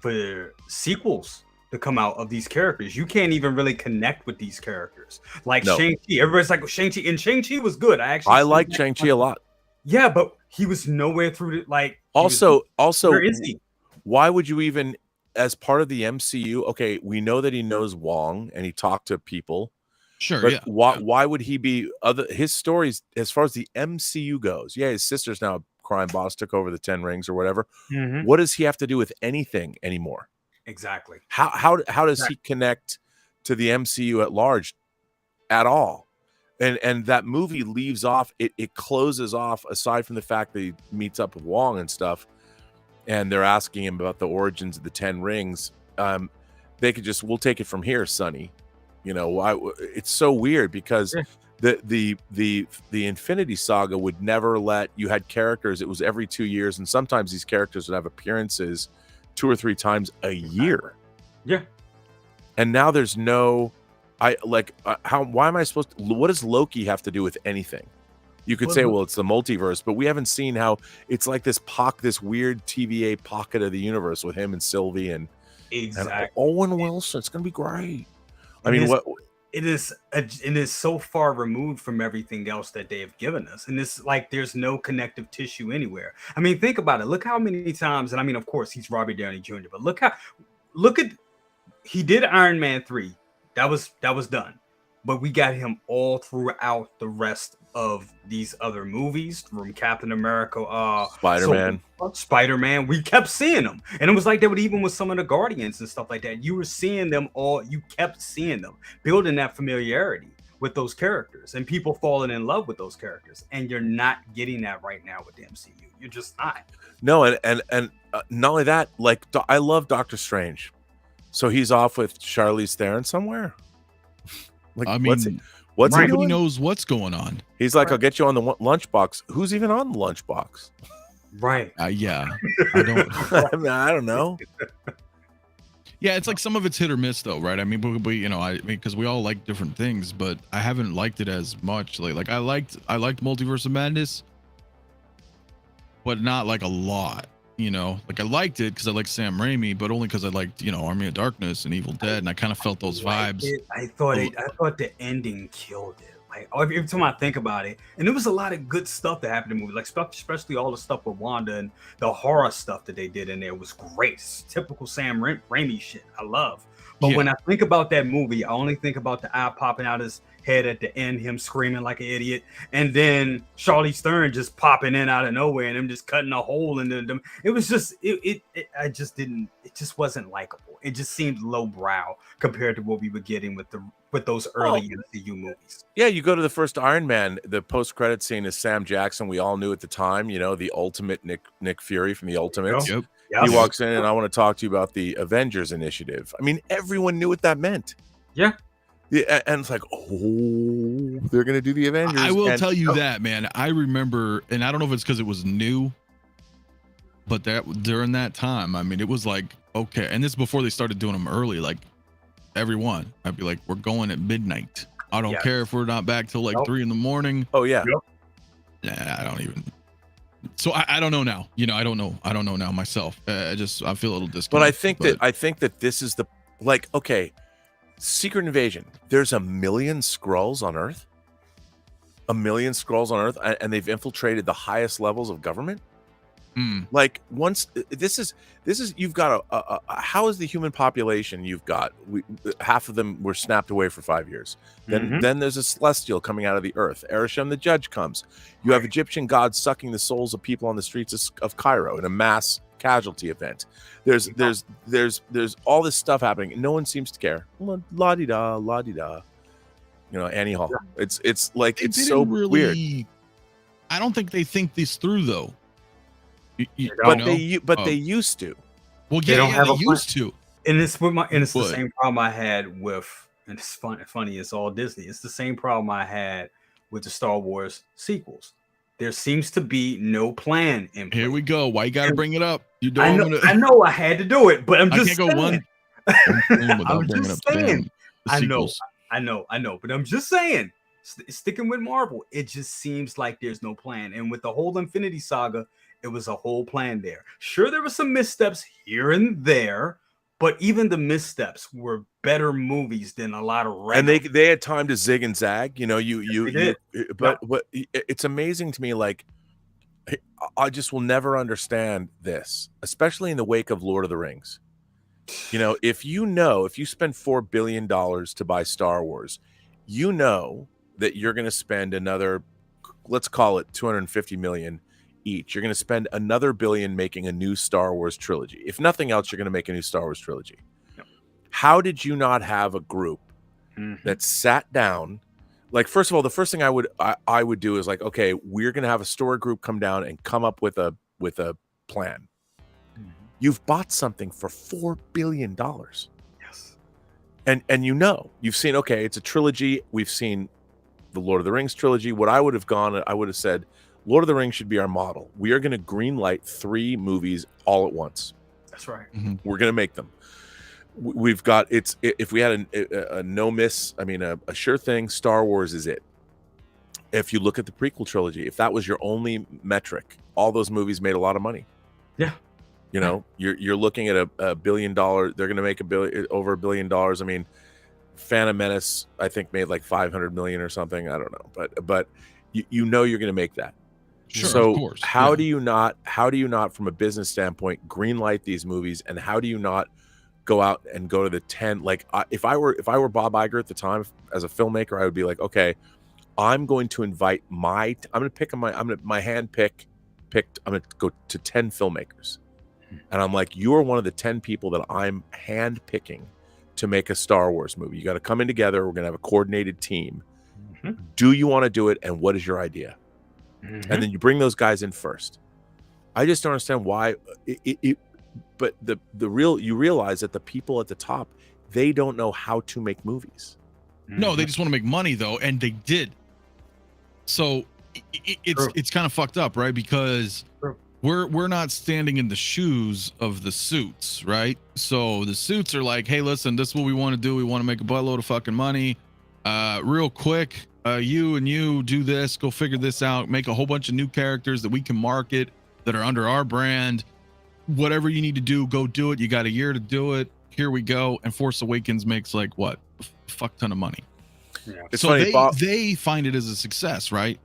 for sequels to come out of these characters. You can't even really connect with these characters. Like Shang-Chi. Everybody's like, Shang-Chi. And Shang-Chi was good. I like Shang-Chi a lot. Yeah, but he was nowhere through the, like. Also, where is he? Why would you even, as part of the MCU? Okay, we know that he knows Wong and he talked to people. Sure, but yeah. Why would he be his stories as far as the MCU goes? Yeah, his sister's now a crime boss, took over the 10 rings or whatever. What does he have to do with anything anymore? Exactly. How does he connect to the MCU at large at all? And that movie leaves off, it closes off, aside from the fact that he meets up with Wong and stuff, and they're asking him about the origins of the 10 rings. They could just, we'll take it from here, Sonny. You know, it's so weird because the Infinity Saga would never let you had characters. It was every 2 years, and sometimes these characters would have appearances 2 or 3 times a year. Yeah. And now there's no, why am I supposed to, what does Loki have to do with anything? You could say, well, it's the multiverse, but we haven't seen how it's like this weird TVA pocket of the universe with him and Sylvie and Owen Wilson. It's going to be great. It is so far removed from everything else that they have given us, and it's like there's no connective tissue anywhere. I mean, think about it. Look how many times, and I mean, of course, he's Robert Downey Jr., but look at he did Iron Man 3. That was done, but we got him all throughout the rest of these other movies, from Captain America, Spider-Man. We kept seeing them, and it was like that with even with some of the Guardians and stuff like that. You were seeing them all. You kept seeing them, building that familiarity with those characters, and people falling in love with those characters. And you're not getting that right now with the MCU. You're just not. No, and not only that, like I love Doctor Strange, so he's off with Charlize Theron somewhere. Like, I mean, nobody knows what's going on. He's like, I'll get you on the lunchbox. Who's even on the lunchbox? Right. Yeah. I don't. I don't know. Yeah, it's like some of it's hit or miss, though, right? I mean, because we all like different things, but I haven't liked it as much. Like I liked Multiverse of Madness, but not like a lot. You know, like I liked it because I like Sam Raimi, but only because I liked, Army of Darkness and Evil Dead, and I kind of felt those vibes. I thought the ending killed it. Like every time I think about it, and there was a lot of good stuff that happened in the movie, like especially all the stuff with Wanda and the horror stuff that they did in there was great. It's typical Sam Raimi shit. I love. But when I think about that movie, I only think about the eye popping out his head at the end, him screaming like an idiot, and then Charlize Theron just popping in out of nowhere and him just cutting a hole in them. It was just it just wasn't likable. It just seemed lowbrow compared to what we were getting with those early MCU movies. Yeah, you go to the first Iron Man, the post-credit scene is Sam Jackson. We all knew at the time, the ultimate Nick Fury from the Ultimates. Yep. He walks in, and I want to talk to you about the Avengers Initiative. I mean, everyone knew what that meant. Yeah. Yeah, and it's like, oh, they're going to do the Avengers. I will tell you that, man. I remember, and I don't know if it's because it was new, but during that time, I mean, it was like, okay. And this is before they started doing them early, like everyone. I'd be like, we're going at midnight. I don't care if we're not back till like 3 a.m. Oh, yeah. Nah, I don't even. So I don't know now. I don't know. I don't know now myself. I feel a little disconnected. But I think that this is the, like, okay, Secret Invasion. There's 1 million Skrulls on Earth. 1 million Skrulls on Earth, and they've infiltrated the highest levels of government. Like once this is you've got how is the human population you've got? Half of them were snapped away for 5 years. Then there's a celestial coming out of the earth. Arishem the judge comes. You have Egyptian gods sucking the souls of people on the streets of Cairo in a mass casualty event. There's all this stuff happening. No one seems to care. La di da, la di da. Annie Hall. It's like it's so weird. I don't think they think this through though. They used to. Well, yeah, they used to. And it's the same problem I had with, and it's funny. It's all Disney. It's the same problem I had with the Star Wars sequels. There seems to be no plan in place. Here we go. Why you got to bring it up? You know, I know I had to do it, but I'm just I can't go one thing without I'm bringing up just saying. the I sequels. know, but I'm just saying, sticking with Marvel, it just seems like there's no plan. And with the whole Infinity Saga, it was a whole plan there. Sure, there were some missteps here and there, but even the missteps were better movies than a lot of regular. And they had time to zig and zag, you know. But it's amazing to me. Like, I just will never understand this, especially in the wake of Lord of the Rings. You know, if you spend $4 billion to buy Star Wars, you know that you're going to spend another, let's call it 250 million each. You're going to spend another billion making a new Star Wars trilogy. If nothing else, you're going to make a new Star Wars trilogy. Yep. How did you not have a group that sat down? Like, first of all, the first thing I would do is like, okay, we're going to have a story group come down and come up with a plan. You've bought something for $4 billion. Yes. And you've seen, okay, it's a trilogy. We've seen the Lord of the Rings trilogy. What I would have said, Lord of the Rings should be our model. We are going to greenlight 3 movies all at once. That's right. We're going to make them. We've got, if we had a no miss, I mean, a sure thing, Star Wars is it. If you look at the prequel trilogy, if that was your only metric, all those movies made a lot of money. Yeah. You know, you're looking at a $1 billion. They're going to make over $1 billion. I mean, Phantom Menace, I think, made like 500 million or something. I don't know, but you know you're going to make that. Sure, so of course. How do you not, from a business standpoint, greenlight these movies, and how do you not go out and go to the 10? Like, if I were Bob Iger at the time as a filmmaker, I would be like, okay, I'm going to invite my hand picked. I'm going to go to 10 filmmakers. And I'm like, you are one of the 10 people that I'm hand picking to make a Star Wars movie. You got to come in together. We're going to have a coordinated team. Do you want to do it? And what is your idea? And then you bring those guys in first. I just don't understand why. But you realize that the people at the top, they don't know how to make movies. No, they just want to make money though, and they did. So it's kind of fucked up, right? Because we're not standing in the shoes of the suits, right? So the suits are like, hey, listen, this is what we want to do. We want to make a buttload of fucking money, real quick. You do this, go figure this out, make a whole bunch of new characters that we can market that are under our brand. Whatever you need to do, go do it. You got a year to do it. Here we go. And Force Awakens makes like what, a fuck ton of money. Yeah. So funny, they find it as a success, right?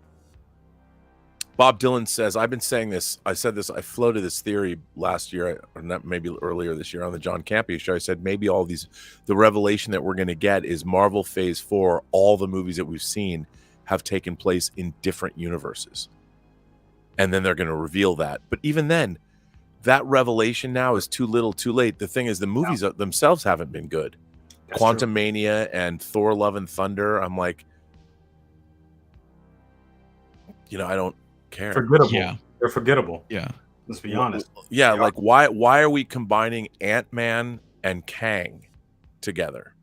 Bob Dylan says, I've been saying this. I I floated this theory last year, or not, maybe earlier this year on the John Campea show. I said, maybe the revelation that we're going to get is Marvel Phase 4, all the movies that we've seen have taken place in different universes. And then they're going to reveal that. But even then, that revelation now is too little, too late. The thing is, the movies themselves haven't been good. That's Quantum Mania and Thor Love and Thunder. I'm like, I don't care. Forgettable. Yeah. They're forgettable. Yeah. Let's be honest. Yeah, like why are we combining Ant-Man and Kang together?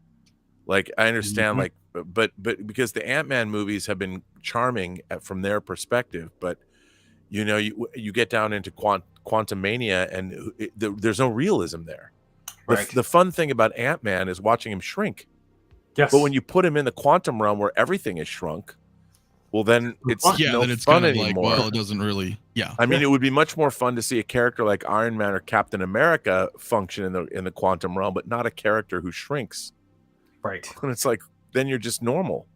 Like, I understand, like, but because the Ant-Man movies have been charming from their perspective, but you get down into Quantum Mania and there's no realism there. Right. The fun thing about Ant-Man is watching him shrink. Yes. But when you put him in the quantum realm where everything is shrunk, well, then it's no fun kind of anymore. Like, well, it doesn't really. Yeah. I mean, it would be much more fun to see a character like Iron Man or Captain America function in the quantum realm, but not a character who shrinks. Right. And it's like, then you're just normal.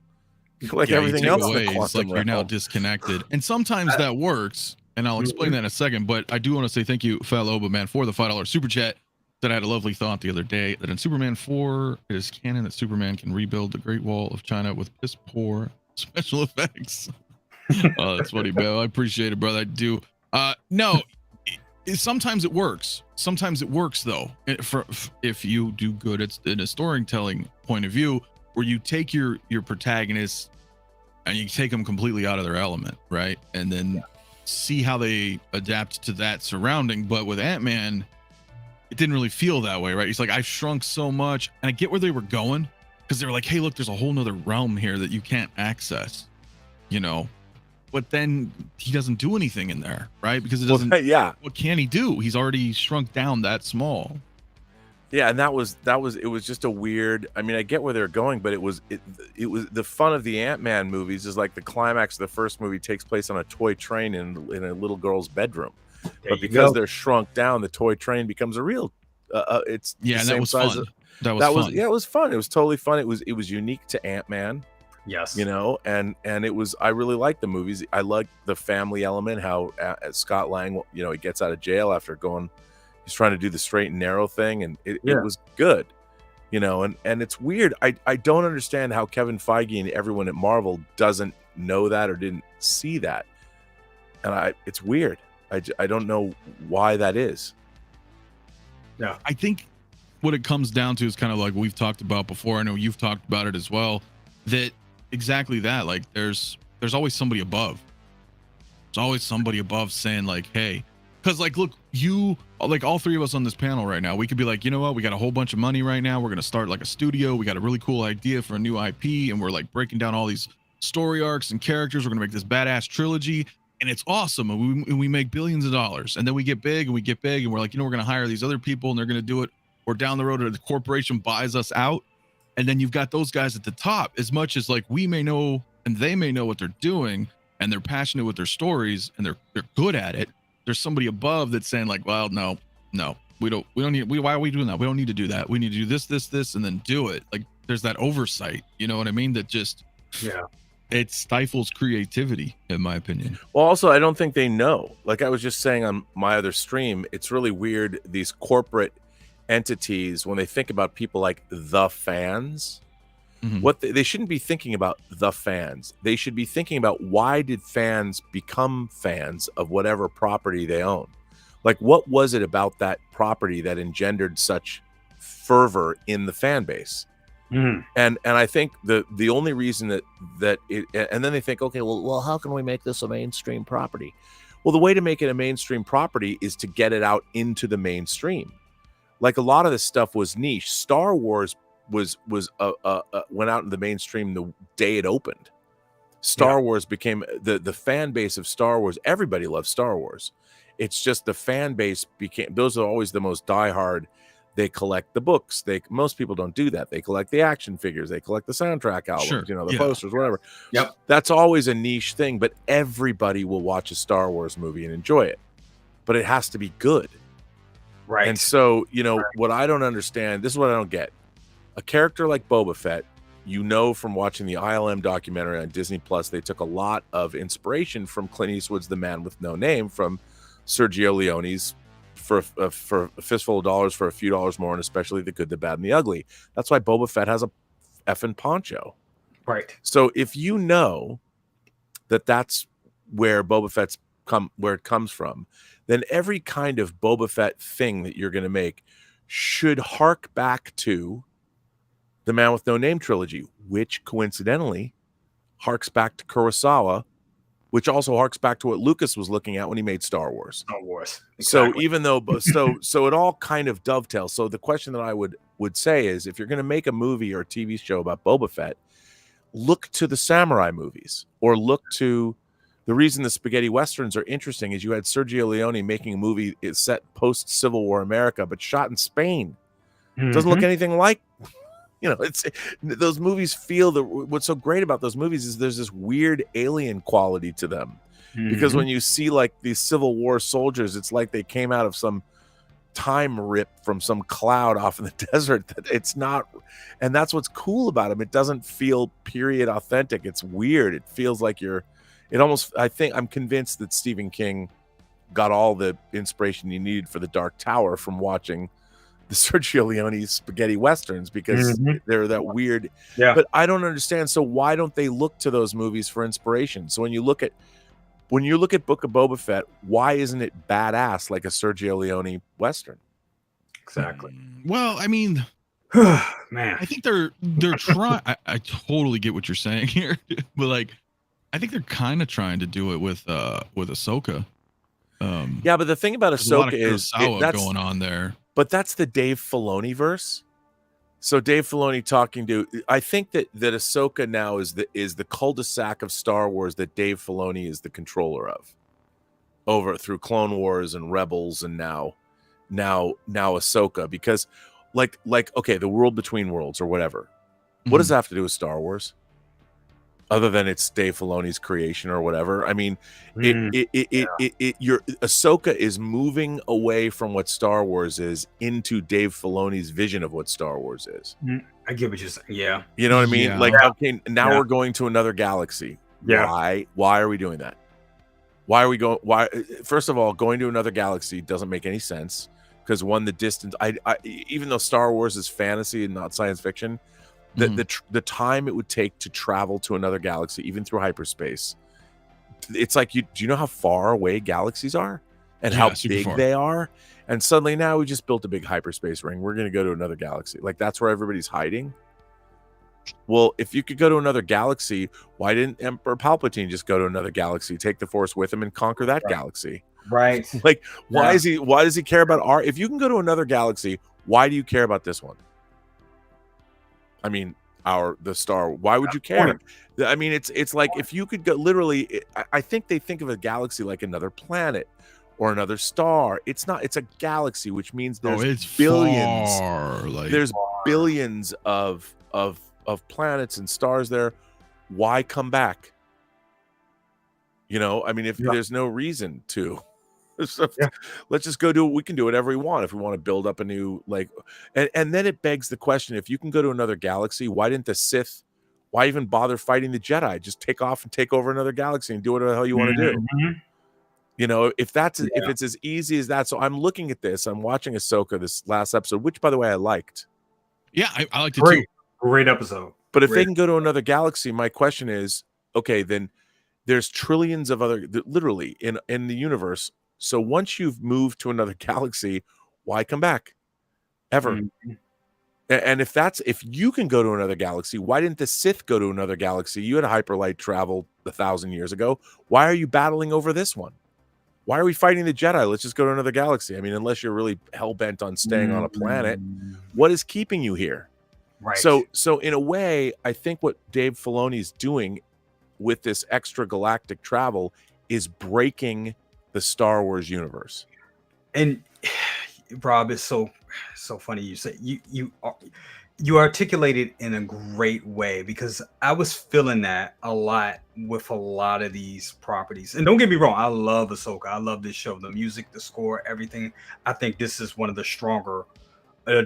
Like everything else in the quantum it's like realm. You're now disconnected. And sometimes that works, and I'll explain that in a second, but I do want to say thank you, 𝗕𝗘𝗢𝗢 man, for the $5 super chat. That I had a lovely thought the other day that in Superman 4, it is canon that Superman can rebuild the Great Wall of China with piss poor special effects. Oh, that's funny, Bill. I appreciate it, brother. I do. No, sometimes it works. Sometimes it works, though, if you do good in a storytelling point of view, where you take your protagonist and you take them completely out of their element, right? And then see how they adapt to that surrounding. But with Ant-Man, it didn't really feel that way, right? He's like, I've shrunk so much, and I get where they were going, because they were like, hey, look, there's a whole nother realm here that you can't access. you know, but then he doesn't do anything in there, right? Because it doesn't. Yeah. What can he do? He's already shrunk down that small. Yeah, and it was just a weird. I mean, I get where they're going, but it was the fun of the Ant-Man movies is like the climax of the first movie takes place on a toy train in a little girl's bedroom, but because they're shrunk down, the toy train becomes a real. It's the and same that was size fun. Of, that was fun. Yeah, it was fun. It was totally fun. It was unique to Ant-Man. Yes, you know, and it was. I really liked the movies. I liked the family element. How Scott Lang, you know, he gets out of jail after going. He's trying to do the straight and narrow thing, and it was good, you know. And it's weird. I don't understand how Kevin Feige and everyone at Marvel doesn't know that or didn't see that. And it's weird. I don't know why that is. Yeah, I think what it comes down to is kind of like we've talked about before. I know you've talked about it as well. That exactly that. Like there's always somebody above. There's always somebody above saying like, hey. Because, like, look, like all three of us on this panel right now, we could be like, you know what? We got a whole bunch of money right now. We're going to start like a studio. We got a really cool idea for a new IP. And we're like breaking down all these story arcs and characters. We're going to make this badass trilogy. And it's awesome. And we make billions of dollars. And then we get big and we get big. And we're like, you know, we're going to hire these other people and they're going to do it. Or down the road, the corporation buys us out. And then you've got those guys at the top, as much as like we may know and they may know what they're doing. And they're passionate with their stories and they're good at it. There's somebody above that's saying like, well, no, we don't need, why are we doing that? We don't need to do that. We need to do this, and then do it. Like there's that oversight, you know what I mean? That just, it stifles creativity in my opinion. Well, also, I don't think they know, like I was just saying on my other stream, it's really weird. These corporate entities, when they think about people like the fans, what they shouldn't be thinking about the fans. They should be thinking about why did fans become fans of whatever property they own? Like, what was it about that property that engendered such fervor in the fan base? And I think the only reason that it, and then they think, okay, well, how can we make this a mainstream property? Well, the way to make it a mainstream property is to get it out into the mainstream. Like a lot of this stuff was niche. Star Wars went out in the mainstream the day it opened. Star Wars became the fan base of Star Wars. Everybody loves Star Wars. It's just the fan base became, those are always the most diehard. They collect the books. Most people don't do that. They collect the action figures. They collect the soundtrack albums, you know, the posters, whatever. Yep. That's always a niche thing, but everybody will watch a Star Wars movie and enjoy it. But it has to be good. Right. And so, you know, what I don't understand, this is what I don't get. A character like Boba Fett, you know, from watching the ILM documentary on Disney Plus, they took a lot of inspiration from Clint Eastwood's The Man with No Name, from Sergio Leone's for a fistful of dollars for a few dollars more, and especially the good, the bad, and the ugly. That's why Boba Fett has a effing poncho. Right. So if you know that that's where Boba Fett's where it comes from, then every kind of Boba Fett thing that you're going to make should hark back to the Man with No Name trilogy, which coincidentally harks back to Kurosawa, which also harks back to what Lucas was looking at when he made Star Wars. Star Wars. Exactly. So even though, so it all kind of dovetails. So the question that I would say is, if you're going to make a movie or a TV show about Boba Fett, look to the samurai movies, or look to the reason the spaghetti westerns are interesting is you had Sergio Leone making a movie set post Civil War America, but shot in Spain. Doesn't look anything like. You know, it's those movies feel that what's so great about those movies is there's this weird alien quality to them, because when you see like these Civil War soldiers, it's like they came out of some time rip from some cloud off in the desert. It's not, and that's what's cool about them. It doesn't feel period authentic. It's weird. It feels like I'm convinced that Stephen King got all the inspiration he needed for The Dark Tower from watching the Sergio Leone spaghetti westerns, because they're that weird. Yeah. But I don't understand. So why don't they look to those movies for inspiration? So when you look at Book of Boba Fett, why isn't it badass like a Sergio Leone western? Exactly. Well, I mean, man, I think they're trying. I totally get what you're saying here, but like, I think they're kind of trying to do it with Ahsoka. Yeah, but the thing about Ahsoka is that's going on there. But that's the Dave Filoni verse. So Dave Filoni talking to, I think that Ahsoka now is the cul-de-sac of Star Wars that Dave Filoni is the controller of, over through Clone Wars and Rebels and now Ahsoka, because like okay, the world between worlds or whatever. What does that have to do with Star Wars? Other than it's Dave Filoni's creation or whatever. I mean, your Ahsoka is moving away from what Star Wars is into Dave Filoni's vision of what Star Wars is. I get what you're saying. Yeah. You know what I mean? Yeah. Like, okay, now we're going to another galaxy. Yeah. Why are we doing that? Why are we going? Why? First of all, going to another galaxy doesn't make any sense, because one, the distance. I even though Star Wars is fantasy and not science fiction, the time it would take to travel to another galaxy, even through hyperspace, it's like, do you know how far away galaxies are and how big they are? And suddenly now we just built a big hyperspace ring. We're going to go to another galaxy. Like, that's where everybody's hiding. Well, if you could go to another galaxy, why didn't Emperor Palpatine just go to another galaxy, take the Force with him, and conquer that galaxy? Right. Like, why does he care about if you can go to another galaxy, why do you care about this one? I mean, the star. Why would you care? I mean, it's like, if you could go literally. I think they think of a galaxy like another planet or another star. It's not. It's a galaxy, which means there's billions. There's billions of planets and stars there. Why come back? You know, I mean, if there's no reason to. So let's just go do it. We can do whatever we want if we want to build up a new, like, and then it begs the question: if you can go to another galaxy, why didn't the Sith? Why even bother fighting the Jedi? Just take off and take over another galaxy and do whatever the hell you want to do. You know, if it's as easy as that. So I'm looking at this. I'm watching Ahsoka, this last episode, which, by the way, I liked. Yeah, I liked it too. Great episode. But if they can go to another galaxy, my question is, okay, then there's trillions of other, literally in the universe. So once you've moved to another galaxy, why come back ever? And if you can go to another galaxy, why didn't the Sith go to another galaxy? You had a hyperlight travel 1,000 years ago. Why are you battling over this one? Why are we fighting the Jedi? Let's just go to another galaxy. I mean, unless you're really hell-bent on staying on a planet, what is keeping you here? Right. So in a way, I think what Dave Filoni is doing with this extra galactic travel is breaking the Star Wars universe. And Rob, it's so funny you say you articulated in a great way, because I was feeling that a lot with a lot of these properties. And don't get me wrong, I love Ahsoka. I love this show, the music, the score, everything. I think this is one of the stronger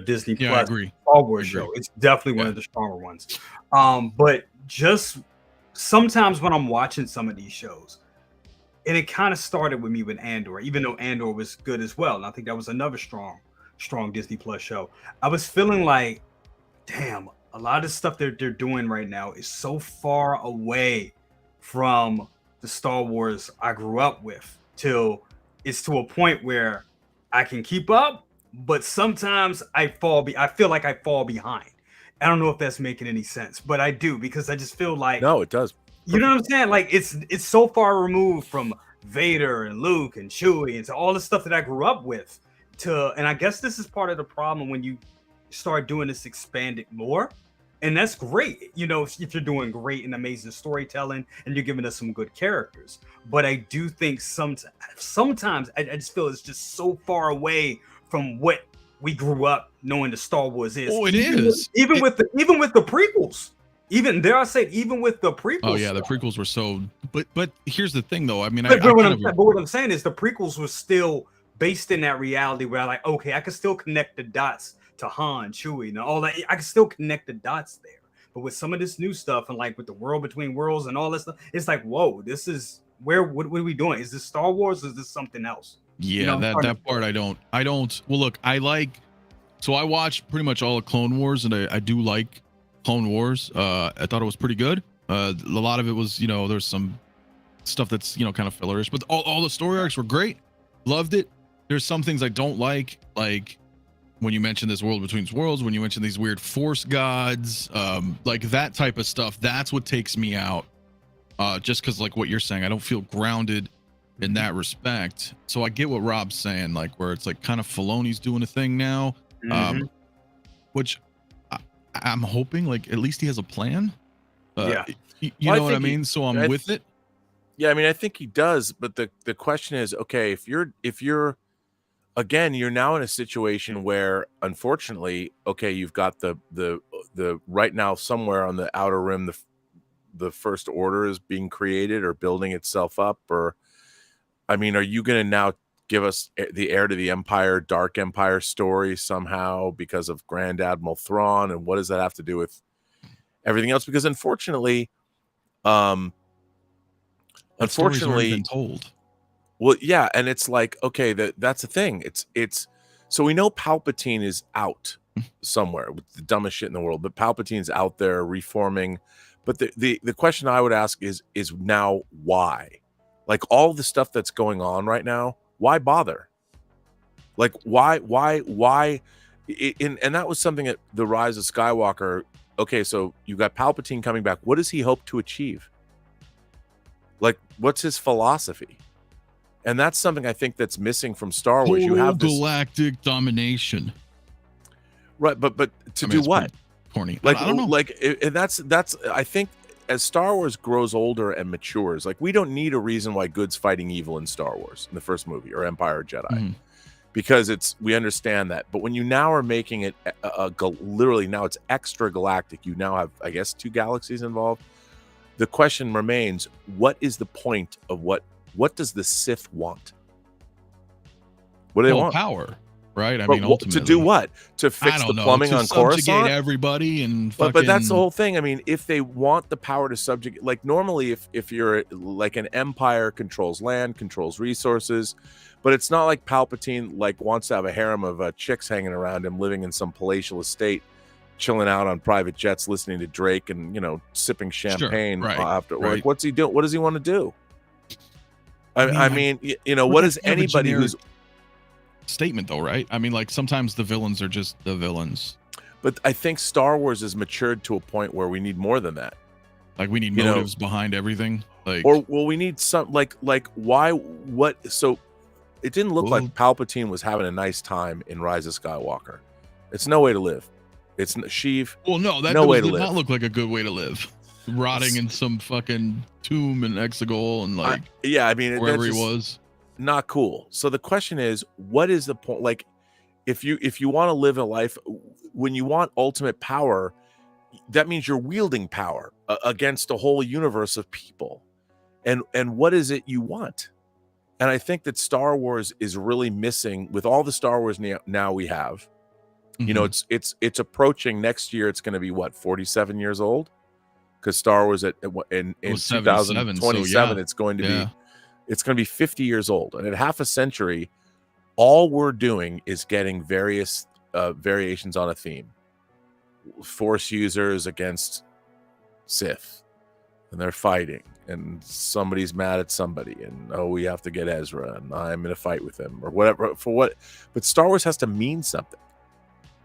Disney Plus Star Wars show. It's definitely one of the stronger ones. But just sometimes when I'm watching some of these shows, and it kind of started with me with Andor, even though Andor was good as well. And I think that was another strong Disney Plus show. I was feeling like, damn, a lot of the stuff they're doing right now is so far away from the Star Wars I grew up with, till it's to a point where I can keep up, but sometimes I feel like I fall behind. I don't know if that's making any sense, but I do, because I just feel like, no, it does. You know what I'm saying? Like, it's so far removed from Vader and Luke and Chewie and all the stuff that I grew up with. And I guess this is part of the problem when you start doing this expanded more. And that's great, you know, if you're doing great and amazing storytelling and you're giving us some good characters. But I do think sometimes I just feel it's just so far away from what we grew up knowing the Star Wars is. Oh, it is. Even with the prequels. Even there, I say, even with the prequels. Oh yeah, the prequels were so. But here's the thing, though. I mean, but what I'm saying is the prequels were still based in that reality where, like, okay, I can still connect the dots to Han, Chewie, and all that. I can still connect the dots there. But with some of this new stuff, and like with the world between worlds and all that stuff, it's like, whoa, this is what are we doing? Is this Star Wars? Or is this something else? Yeah, you know, that part I don't. Well, look, I watched pretty much all of Clone Wars, and I do like Clone Wars. I thought it was pretty good. A lot of it was, you know, there's some stuff that's, you know, kind of fillerish, but all the story arcs were great. Loved it. There's some things I don't like when you mention this world between worlds, when you mention these weird Force gods, like that type of stuff. That's what takes me out. Just because, like what you're saying, I don't feel grounded in that respect. So I get what Rob's saying, like where it's like kind of Filoni's doing a thing now, which I'm hoping like at least he has a plan. Yeah. You know what I mean? So I'm with it. Yeah, I mean, I think he does, but the question is, okay, if you're again, you're now in a situation where, unfortunately, okay, you've got the right now somewhere on the outer rim, the First Order is being created or building itself up, or, I mean, are you going to now give us the heir to the Empire, Dark Empire story somehow because of Grand Admiral Thrawn, and what does that have to do with everything else? Because unfortunately, been told. Well, yeah, and it's like, okay, that's the thing. It's so we know Palpatine is out somewhere with the dumbest shit in the world, but Palpatine's out there reforming. But the question I would ask is now why? Like all the stuff that's going on right now, why bother? Like why? And that was something at the Rise of Skywalker. Okay, so you got Palpatine coming back. What does he hope to achieve? Like, what's his philosophy? And that's something I think that's missing from Star Wars. You have this galactic domination, right? But to do what? Corny. Like, I don't know. Like, and that's. I think as Star Wars grows older and matures, like we don't need a reason why good's fighting evil in Star Wars in the first movie or Empire or Jedi, because we understand that. But when you now are making it literally now it's extra galactic. You now have, I guess, 2 galaxies involved. The question remains: what is the point of what does the Sith want? What do they want? Power, right? I mean, to ultimately, do what? To fix the plumbing on Coruscant? Subjugate everybody and but that's the whole thing. I mean, if they want the power to subjugate, like normally, if you're like an empire controls land, controls resources, but it's not like Palpatine like wants to have a harem of chicks hanging around him, living in some palatial estate, chilling out on private jets, listening to Drake, and sipping champagne after. Right. Like, what's he doing? What does he want to do? I mean, what is anybody who's statement though, right? I mean, like sometimes the villains are just the villains. But I think Star Wars has matured to a point where we need more than that. Like we need motives behind everything. Like, we need some like why? What? So it didn't look like Palpatine was having a nice time in Rise of Skywalker. It's no way to live. It's Sheev. Well, no, that did not look like a good way to live. Rotting in some fucking tomb in Exegol and like I mean wherever he was, not cool. So the question is, what is the point? Like, if you want to live a life, when you want ultimate power, that means you're wielding power against a whole universe of people. And what is it you want? And I think that Star Wars is really missing with all the Star Wars now we have. It's approaching next year. It's going to be what, 47 years old? Because Star Wars in 2027, it's going to be 50 years old, and at half a century, all we're doing is getting various variations on a theme. Force users against Sith, and they're fighting, and somebody's mad at somebody, and we have to get Ezra, and I'm in a fight with him, or whatever. For what? But Star Wars has to mean something.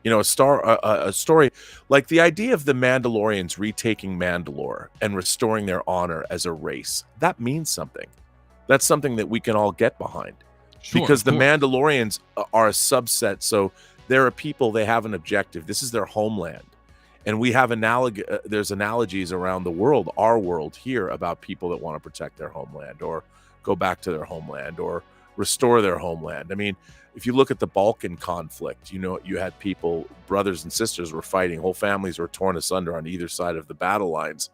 A story like the idea of the Mandalorians retaking Mandalore and restoring their honor as a race. That means something. That's something that we can all get behind, because the Mandalorians are a subset. So there are people, they have an objective. This is their homeland. And we have there's analogies around the world, our world here, about people that want to protect their homeland or go back to their homeland or restore their homeland. I mean, if you look at the Balkan conflict, you had people, brothers and sisters were fighting, whole families were torn asunder on either side of the battle lines.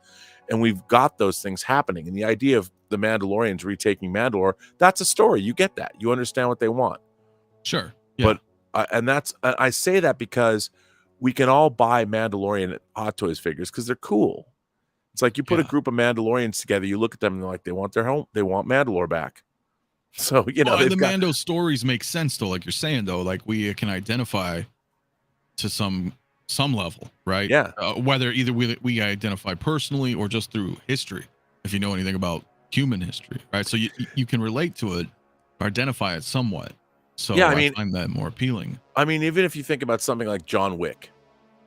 And we've got those things happening. And the idea of the Mandalorians retaking Mandalore, that's a story. You get that. You understand what they want. Sure. Yeah. But I say that because we can all buy Mandalorian Hot Toys figures because they're cool. It's like you put a group of Mandalorians together, you look at them and they're like, they want their home, they want Mandalore back. So, the Mando stories make sense though, like you're saying though, like we can identify to some level, right? Yeah. Whether either we identify personally or just through history, if you know anything about human history, right? So you can relate to it, identify it somewhat. So yeah, I find that more appealing. I mean, even if you think about something like John Wick,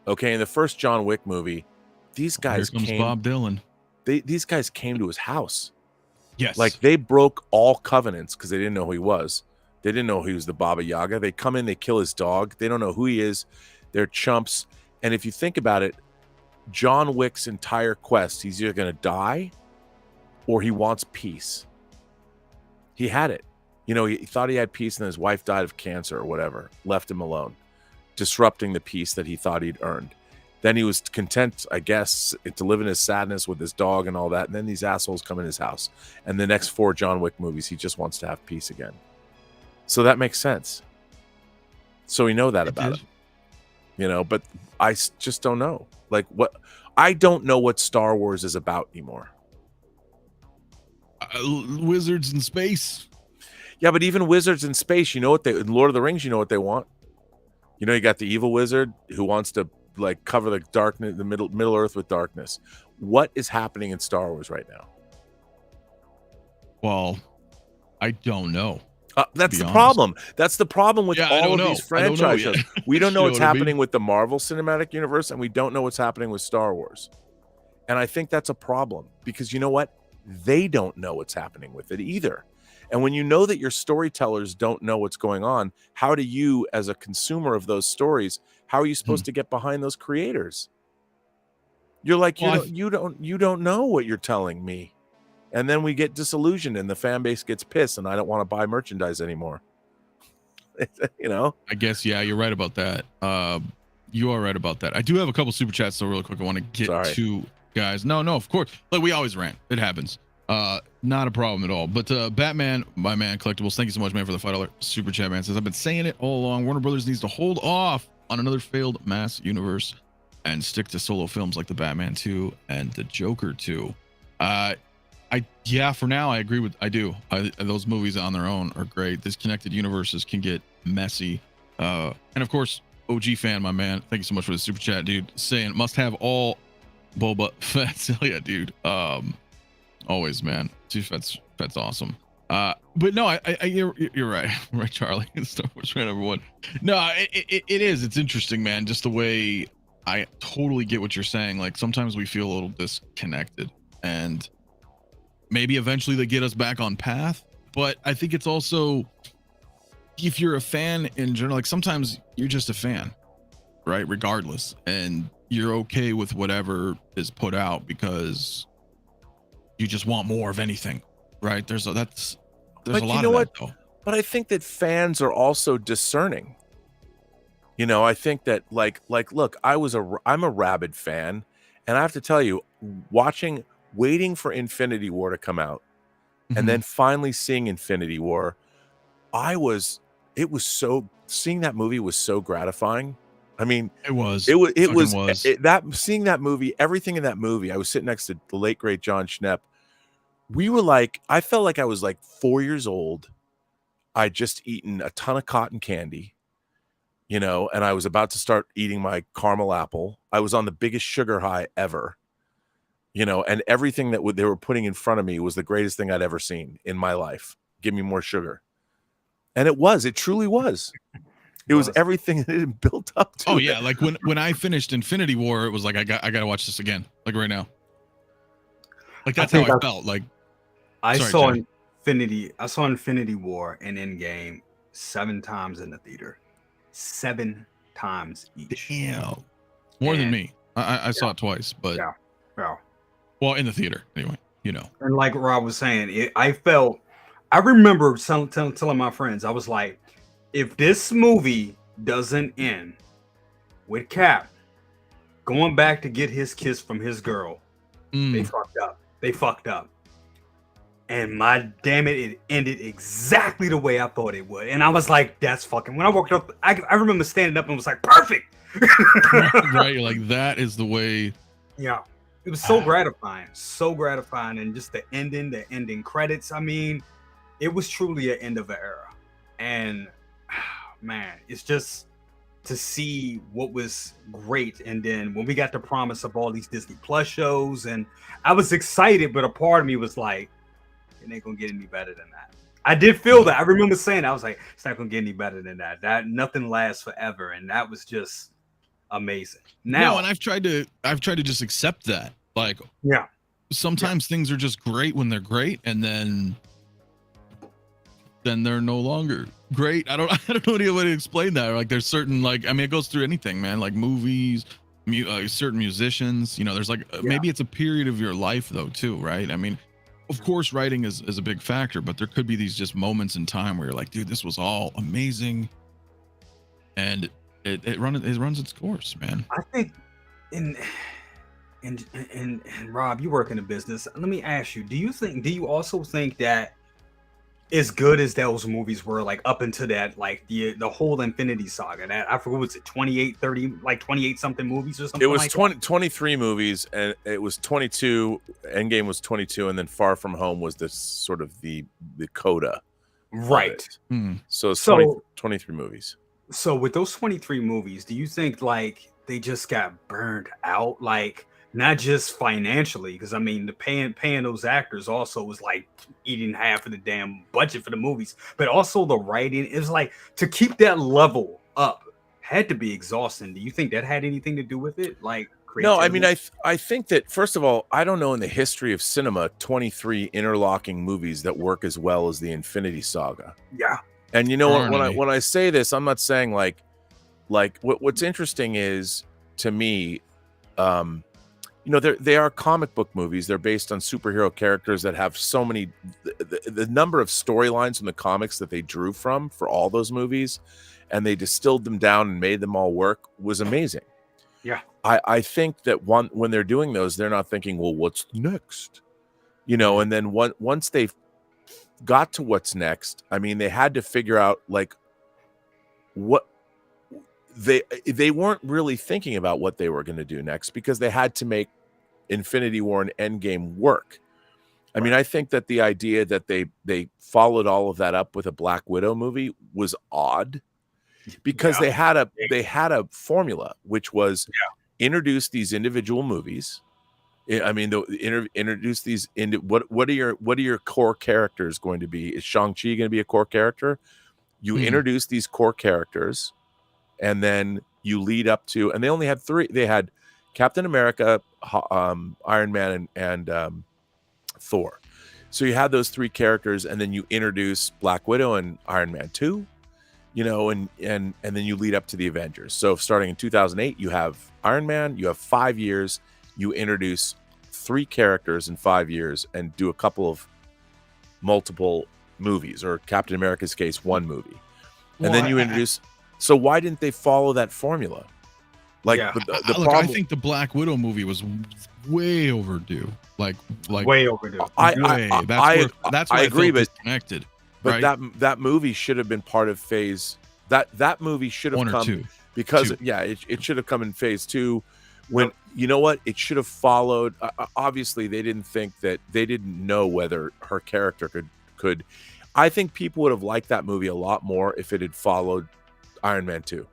okay, in the first John Wick movie, these guys Here comes Bob Dylan. These guys came to his house. Yes. Like they broke all covenants because they didn't know who he was. They didn't know he was the Baba Yaga. They come in, they kill his dog. They don't know who he is. They're chumps. And if you think about it, John Wick's entire quest, he's either going to die or he wants peace. He had it. You know, he thought he had peace and his wife died of cancer or whatever, left him alone, disrupting the peace that he thought he'd earned. Then he was content, I guess, to live in his sadness with his dog and all that. And then these assholes come in his house. And the next 4 John Wick movies, he just wants to have peace again. So that makes sense. So we know that about him. You know, but I just don't know. Like, what? I don't know what Star Wars is about anymore. Wizards in space. Yeah, but even wizards in space, you know what in Lord of the Rings, you know what they want. You know, you got the evil wizard who wants to like cover the darkness, the Middle Earth with darkness. What is happening in Star Wars right now? Well, I don't know. That's the problem. That's the problem with all of these franchises. We don't know what's happening with the Marvel Cinematic Universe, and we don't know what's happening with Star Wars. And I think that's a problem because you know what? They don't know what's happening with it either. And when you know that your storytellers don't know what's going on, how do you, as a consumer of those stories, how are you supposed to get behind those creators? You're like, you don't know what you're telling me. And then we get disillusioned and the fan base gets pissed and I don't want to buy merchandise anymore. You know? I guess, yeah, you're right about that. You are right about that. I do have a couple super chats, so real quick, I want to get to guys. No, of course. Like, we always rant. It happens. Not a problem at all. But Batman, my man, Collectibles, thank you so much, man, for the $5 super chat, man. Says, I've been saying it all along. Warner Brothers needs to hold off on another failed mass universe and stick to solo films like the Batman 2 and the Joker 2. Yeah, for now, I agree with, those movies on their own are great. Disconnected universes can get messy. And of course, OG fan, my man, thank you so much for the super chat, dude. Saying must have all Boba Fett. Hell yeah, dude. Always, man. That's awesome. But no, you're right. Right, Charlie. Star Wars fan number 1. No, it is. It's interesting, man. Just the way I totally get what you're saying. Like, sometimes we feel a little disconnected and maybe eventually they get us back on path. But I think it's also, if you're a fan in general, like sometimes you're just a fan, right? Regardless. And you're okay with whatever is put out because you just want more of anything, right? There's a lot of that, though. But I think that fans are also discerning. You know, I think that like, look, I'm a rabid fan, and I have to tell you, waiting for Infinity War to come out, and then finally seeing Infinity War, seeing that movie was so gratifying. I mean, seeing that movie, everything in that movie. I was sitting next to the late great John Schnepp. I felt like I was like 4 years old. I'd just eaten a ton of cotton candy, you know, and I was about to start eating my caramel apple. I was on the biggest sugar high ever, you know, and everything that they were putting in front of me was the greatest thing I'd ever seen in my life. Give me more sugar. And it truly was. It was everything that it built up to. Oh yeah, like when I finished Infinity War, it was like I got to watch this again, like right now. Like that's how I felt. Like I saw Infinity War and Endgame 7 times in the theater, 7 times each. Damn, more than me. I saw it twice, but well, in the theater anyway. You know, and like Rob was saying, I remember telling my friends, I was like, if this movie doesn't end with Cap going back to get his kiss from his girl, they fucked up. And my damn it ended exactly the way I thought it would. And I was like, that's fucking, when I woke up, I remember standing up and was like, perfect. Right, you're like, that is the way. Yeah. It was so gratifying. And just the ending credits. I mean, it was truly an end of an era. And man, it's just to see what was great. And then when we got the promise of all these Disney Plus shows, and I was excited, but a part of me was like, it ain't gonna get any better than that. I did feel that. I remember saying, I was like, it's not gonna get any better than that. That nothing lasts forever. And that was just amazing. Now, and I've tried to just accept that. Like, yeah, sometimes things are just great when they're great, and then they're no longer great. I don't know any way to explain that. Like, there's certain, like, I mean, it goes through anything, man. Like movies, certain musicians. You know, there's like maybe it's a period of your life though too, right? I mean, of course, writing is a big factor, but there could be these just moments in time where you're like, dude, this was all amazing, and it runs its course, man. I think, and Rob, you work in a business. Let me ask you: do you also think that, as good as those movies were, like up into that, like the whole Infinity Saga, that I forget, was it 28, 30, like 28 something movies or something? It was like 23 movies, and it was 22. Endgame was 22, and then Far From Home was this sort of the coda. Right. So it's 23 movies. So with those 23 movies, do you think like they just got burned out? Like, not just financially, because I mean, the paying those actors also was like eating half of the damn budget for the movies, but also the writing is like, to keep that level up had to be exhausting. Do you think that had anything to do with it? Like, no, I mean, I think that, first of all, I don't know in the history of cinema 23 interlocking movies that work as well as the Infinity Saga. Yeah. And you know what, when I say this, I'm not saying like what's interesting is, to me, you know, they are comic book movies. They're based on superhero characters that have so many, the number of storylines from the comics that they drew from for all those movies, and they distilled them down and made them all work, was amazing. Yeah. I think that when they're doing those, they're not thinking, well, what's next? You know, and then once they've got to what's next, I mean, they had to figure out like what they weren't really thinking about what they were going to do next, because they had to make Infinity War and Endgame work. I mean, I think that the idea that they followed all of that up with a Black Widow movie was odd, because they had a formula, which was introduce these individual movies. I mean, introduce these into what are your core characters going to be? Is Shang-Chi going to be a core character? You introduce these core characters, and then you lead up to, and they only had 3. They had Captain America, Iron Man, and Thor. So you had those 3 characters, and then you introduce Black Widow and Iron Man 2, you know, and then you lead up to the Avengers. So starting in 2008, you have Iron Man, you have 5 years, you introduce 3 characters in 5 years, and do a couple of multiple movies, or Captain America's case, 1 movie. And then you introduce. So why didn't they follow that formula? Like the problem, I think the Black Widow movie was way overdue. Like way overdue. That's where I agree, but disconnected. But right? that movie should have been part of phase. That movie should have 1 or come 2. Because it should have come in phase 2. When you know what, it should have followed. Obviously, they didn't know whether her character could. I think people would have liked that movie a lot more if it had followed Iron Man 2.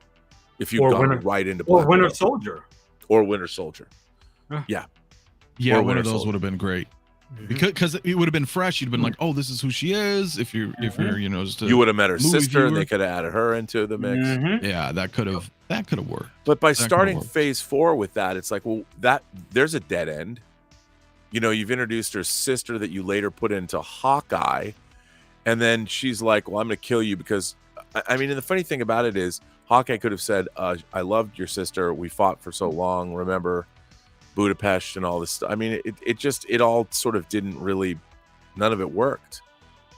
If you'd gone right into Black Winter Widow. Soldier. Or Winter Soldier. Yeah, one of those would have been great. Because it would have been fresh. You'd have been like, oh, this is who she is. If you're you know, just you would have met her sister, viewer. and they could have added her into the mix. Yeah, that could have worked. But by starting phase 4 with that, it's like, well, there's a dead end. You know, you've introduced her sister that you later put into Hawkeye, and then she's like, well, I'm going to kill you because, I mean, and the funny thing about it is, Hawkeye could have said, I loved your sister. We fought for so long. Remember Budapest and all this stuff. I mean, it all sort of didn't really, none of it worked.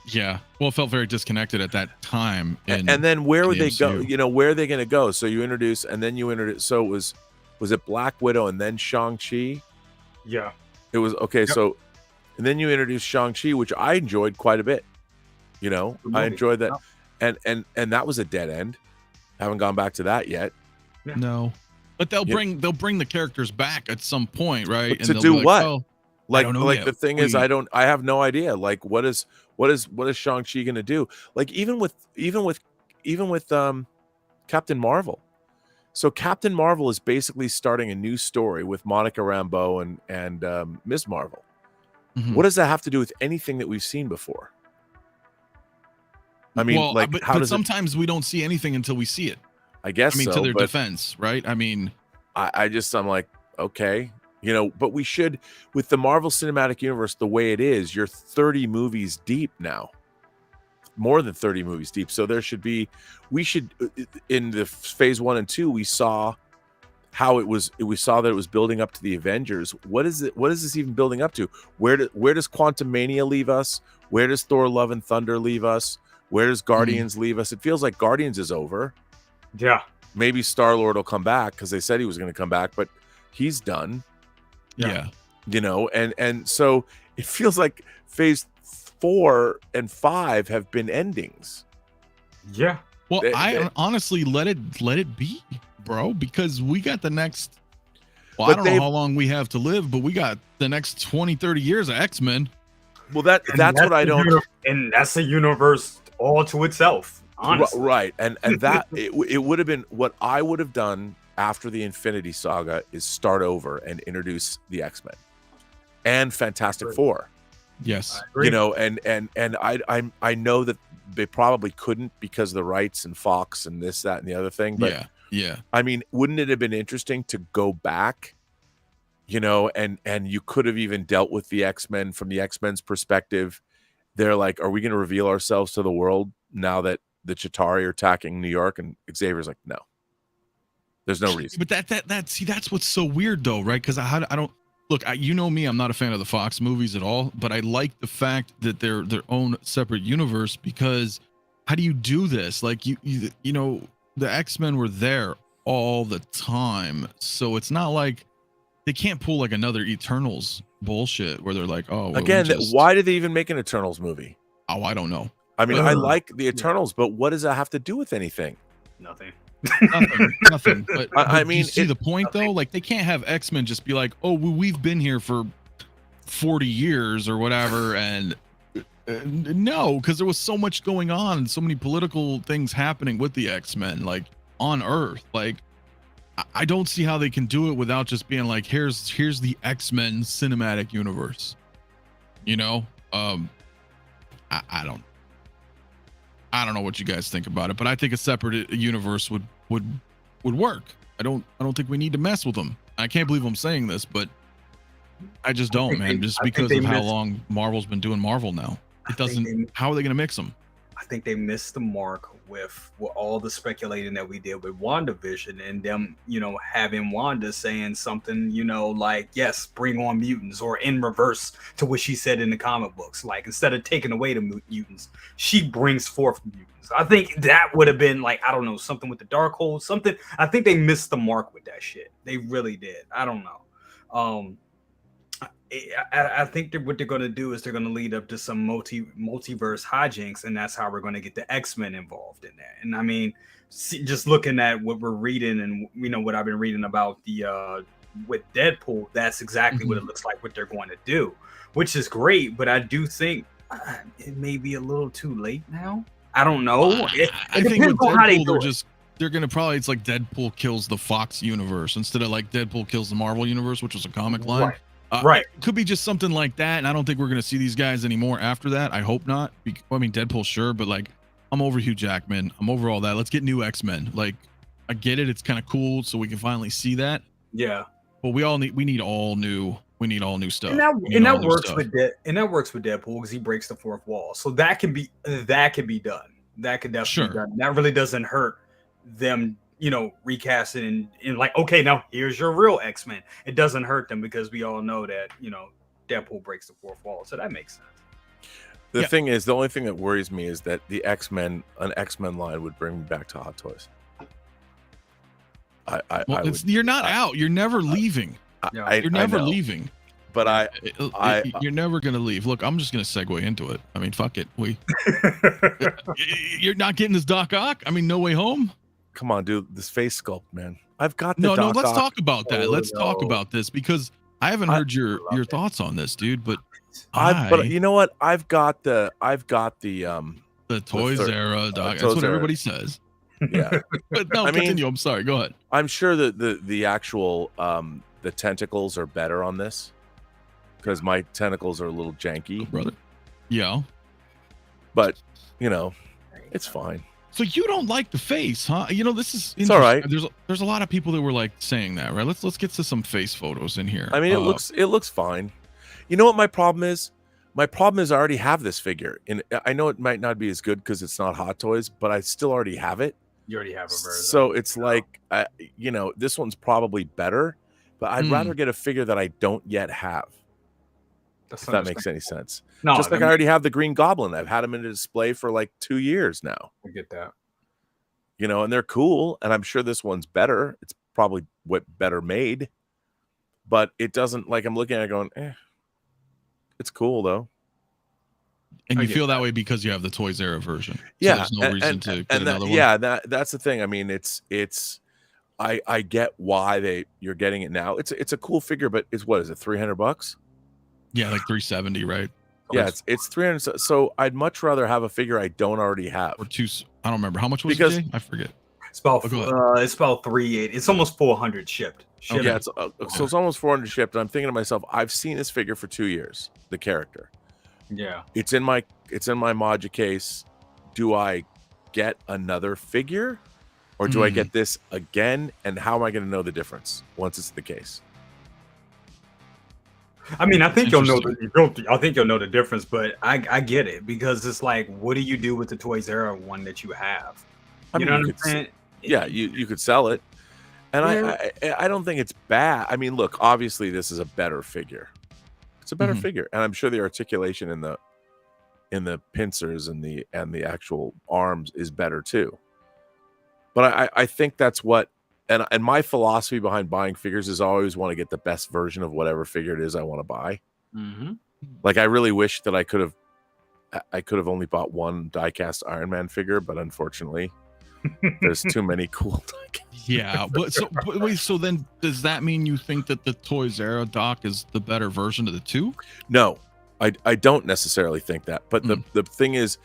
Yeah. Well, it felt very disconnected at that time. And then where would they go? You know, where are they going to go? So you introduce, and then you introduce, so was it Black Widow and then Shang-Chi? Yeah. It was, okay. Yep. So, and then you introduced Shang-Chi, which I enjoyed quite a bit. You know, I enjoyed that. Yeah. And that was a dead end. Haven't gone back to that yet. Yeah. No. But they'll bring the characters back at some point, right? And to do like, what? Well, like the thing is, I have no idea. Like, what is Shang-Chi gonna do? Like, even with Captain Marvel. So Captain Marvel is basically starting a new story with Monica Rambeau and Ms. Marvel. What does that have to do with anything that we've seen before? I mean, like, but sometimes we don't see anything until we see it. I guess. I mean, so, to their defense, right? I mean, I'm like, okay, you know, but we should, with the Marvel Cinematic Universe the way it is, you're 30 movies deep now, more than 30 movies deep. So we should, in the phase 1 and 2, we saw how we saw that it was building up to the Avengers. What is this even building up to? Where does Quantumania leave us? Where does Thor Love and Thunder leave us? Where does Guardians leave us? It feels like Guardians is over. Yeah. Maybe Star-Lord will come back because they said he was going to come back, but he's done. Yeah. You know, and so it feels like phase 4 and 5 have been endings. Yeah. Well, I honestly let it be, bro, because we got the next, well, I don't know how long we have to live, but we got the next 20, 30 years of X-Men. Well, that's what I don't. And that's a universe all to itself, honestly. Right. And that it would have been what I would have done after the Infinity Saga is start over and introduce the X-Men and Fantastic Four. Yes. You know, and I know that they probably couldn't because of the rights and Fox and this, that, and the other thing. But yeah. I mean, wouldn't it have been interesting to go back, you know, and you could have even dealt with the X-Men from the X-Men's perspective. They're like, are we going to reveal ourselves to the world now that the Chitauri are attacking New York? And Xavier's like, no, there's no reason. But that's what's so weird though, right? Because I don't. Look, you know me, I'm not a fan of the Fox movies at all, but I like the fact that they're their own separate universe, because how do you do this? Like you know, the X-Men were there all the time. So it's not like they can't pull like another Eternals bullshit where they're like, oh, again, why did they even make an Eternals movie? Oh, I don't know. I mean, I like the Eternals, but what does that have to do with anything? Nothing. Nothing. But I mean, you see the point though? Like they can't have X-Men just be like, oh, we've been here for 40 years or whatever, and no, because there was so much going on and so many political things happening with the X-Men, like on Earth. Like I don't see how they can do it without just being like, here's the X-Men cinematic universe. You know, I don't know what you guys think about it, but I think a separate universe would work. I don't think we need to mess with them. I can't believe I'm saying this, but I just don't, man. Just because of how long Marvel's been doing Marvel now, it doesn't. How are they going to mix them? I think they missed the mark with all the speculating that we did with WandaVision and them, you know, having Wanda saying something, you know, like, yes, bring on mutants, or in reverse to what she said in the comic books. Like, instead of taking away the mutants, she brings forth mutants. I think that would have been like, I don't know, something with the Darkhold, something. I think they missed the mark with that shit. They really did. I don't know. I think that what they're going to do is they're going to lead up to some multiverse hijinks, and that's how we're going to get the X-Men involved in that. And I mean, just looking at what we're reading, and you know what I've been reading about the with Deadpool, that's exactly what it looks like what they're going to do, which is great. But I do think it may be a little too late now. I don't know. I think with Deadpool, they're gonna probably, it's like Deadpool kills the Fox universe instead of like Deadpool kills the Marvel universe, which was a comic line. Right. It could be just something like that, and I don't think we're gonna see these guys anymore after that. I hope not. I mean, Deadpool, sure, but like, I'm over Hugh Jackman. I'm over all that. Let's get new X-Men. Like, I get it. It's kind of cool, so we can finally see that. Yeah. But we need all new stuff. And that works with Deadpool because he breaks the fourth wall. So that can be done. That could definitely be done. That really doesn't hurt them, you know, recasting and like, okay, now here's your real X-Men. It doesn't hurt them because we all know that, you know, Deadpool breaks the fourth wall. So that makes sense. The thing is, the only thing that worries me is that an X-Men line would bring me back to Hot Toys. You're not out. You're never leaving. You're never leaving. But you're never gonna leave. Look, I'm just gonna segue into it. I mean, fuck it. You're not getting this Doc Ock. I mean, No Way Home. Come on, dude. This face sculpt, man. I've got the no. Doc Let's Ock. talk about that. Let's talk about this because I haven't heard your thoughts on this, dude. But but you know what? I've got the Toys era Doc. That's what everybody says. Yeah. But no, continue. I'm sorry. Go ahead. I'm sure that the actual the tentacles are better on this because my tentacles are a little janky, brother. Yeah. But you know, it's fine. So you don't like the face, huh? You know, this is it's all right. There's a lot of people that were like saying that, right? Let's get to some face photos in here. I mean, it looks fine. You know what my problem is? My problem is I already have this figure, and I know it might not be as good because it's not Hot Toys, but I still already have it. You already have a version. So it's like, you know, this one's probably better, but I'd rather get a figure that I don't yet have. If that makes any sense. No, just like I already have the Green Goblin. I've had them in a display for like 2 years now. I get that. You know, and they're cool, and I'm sure this one's better. It's probably better made, but it doesn't, like, I'm looking at it going, it's cool though. And you feel that way because you have the 𝗠𝗘𝗥𝗖𝗛 version. So yeah, there's no reason to get another one. Yeah, that's the thing. I mean, I get why you're getting it now. It's a cool figure, but is it $300? Yeah, like 370, right? Yeah, it's 300. So I'd much rather have a figure I don't already have. Or two. I don't remember how much was it. I forget. It's about 380. It's almost 400 shipped. Okay. Yeah, so it's almost 400 shipped. And I'm thinking to myself, I've seen this figure for 2 years. The character. Yeah. It's in my 𝗦𝗔𝗩 case. Do I get another figure, or do I get this again? And how am I going to know the difference once it's the case? I mean, I think you'll know. I think you'll know the difference, but I get it, because it's like, what do you do with the 𝗠𝗘𝗥𝗖𝗓 one that you have? You know what I'm saying? Yeah, you could sell it, and I don't think it's bad. I mean, look, obviously this is a better figure. It's a better figure, and I'm sure the articulation in the pincers and the actual arms is better too. But I think that's what. And my philosophy behind buying figures is I always want to get the best version of whatever figure it is I want to buy. Like, I really wish that I could have only bought one die-cast Iron Man figure, but unfortunately, there's too many cool die-casts. Yeah, but wait, so then does that mean you think that the 𝗠𝗘𝗥𝗖𝗓 doc is the better version of the two? No, I don't necessarily think that. But the thing is,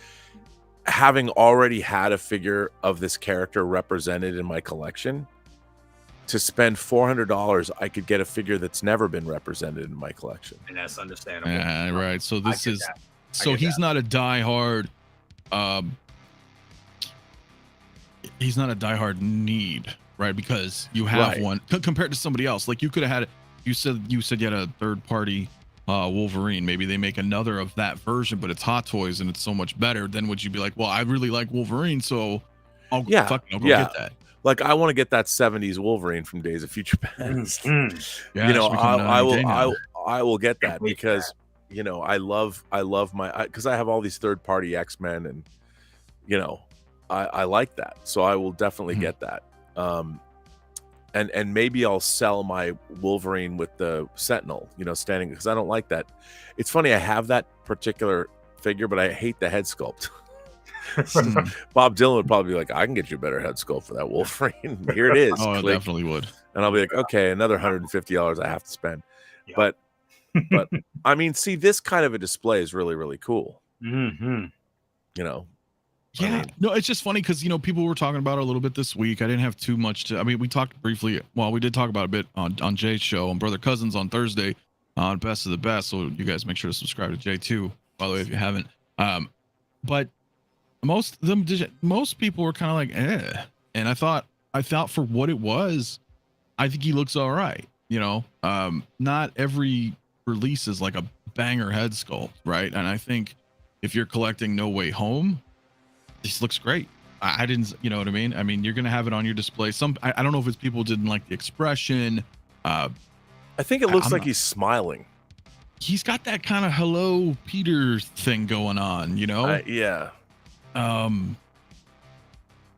having already had a figure of this character represented in my collection, to spend $400, I could get a figure that's never been represented in my collection, and that's understandable. Yeah, right. So this is he's not a diehard. He's not a diehard need, right? Because you have one compared to somebody else. Like, you could have had. You said you had a third-party Wolverine. Maybe they make another of that version, but it's Hot Toys and it's so much better. Then would you be like, well, I really like Wolverine, so I'll go get that. Like, I want to get that 70s Wolverine from Days of Future Past. Yeah, you know, I will get that, because you know, I love because I have all these third-party X-Men, and you know, I like that, so I will definitely get that. And maybe I'll sell my Wolverine with the Sentinel, you know, standing, because I don't like that. It's funny, I have that particular figure, but I hate the head sculpt. Bob Dylan would probably be like, I can get you a better head sculpt for that Wolverine. Here it is. Oh, I definitely would. And I'll be like, okay, another $150 I have to spend. Yeah. But I mean, see, this kind of a display is really, really cool. You know. Yeah. I mean, no, it's just funny because, you know, people were talking about it a little bit this week. I didn't have too much to. I mean, we talked briefly. Well, we did talk about a bit on Jay's show on Brother Cousins on Thursday on Best of the Best. So you guys make sure to subscribe to Jay too, by the way, if you haven't. But most people were kind of like, and I thought for what it was, I think he looks all right. You know, not every release is like a banger head sculpt, right? And I think if you're collecting No Way Home, this looks great. I didn't, you know what I mean? I mean, you're gonna have it on your display. I don't know if it's people didn't like the expression. I think it looks like he's smiling. He's got that kind of Hello Peter thing going on, you know? Yeah.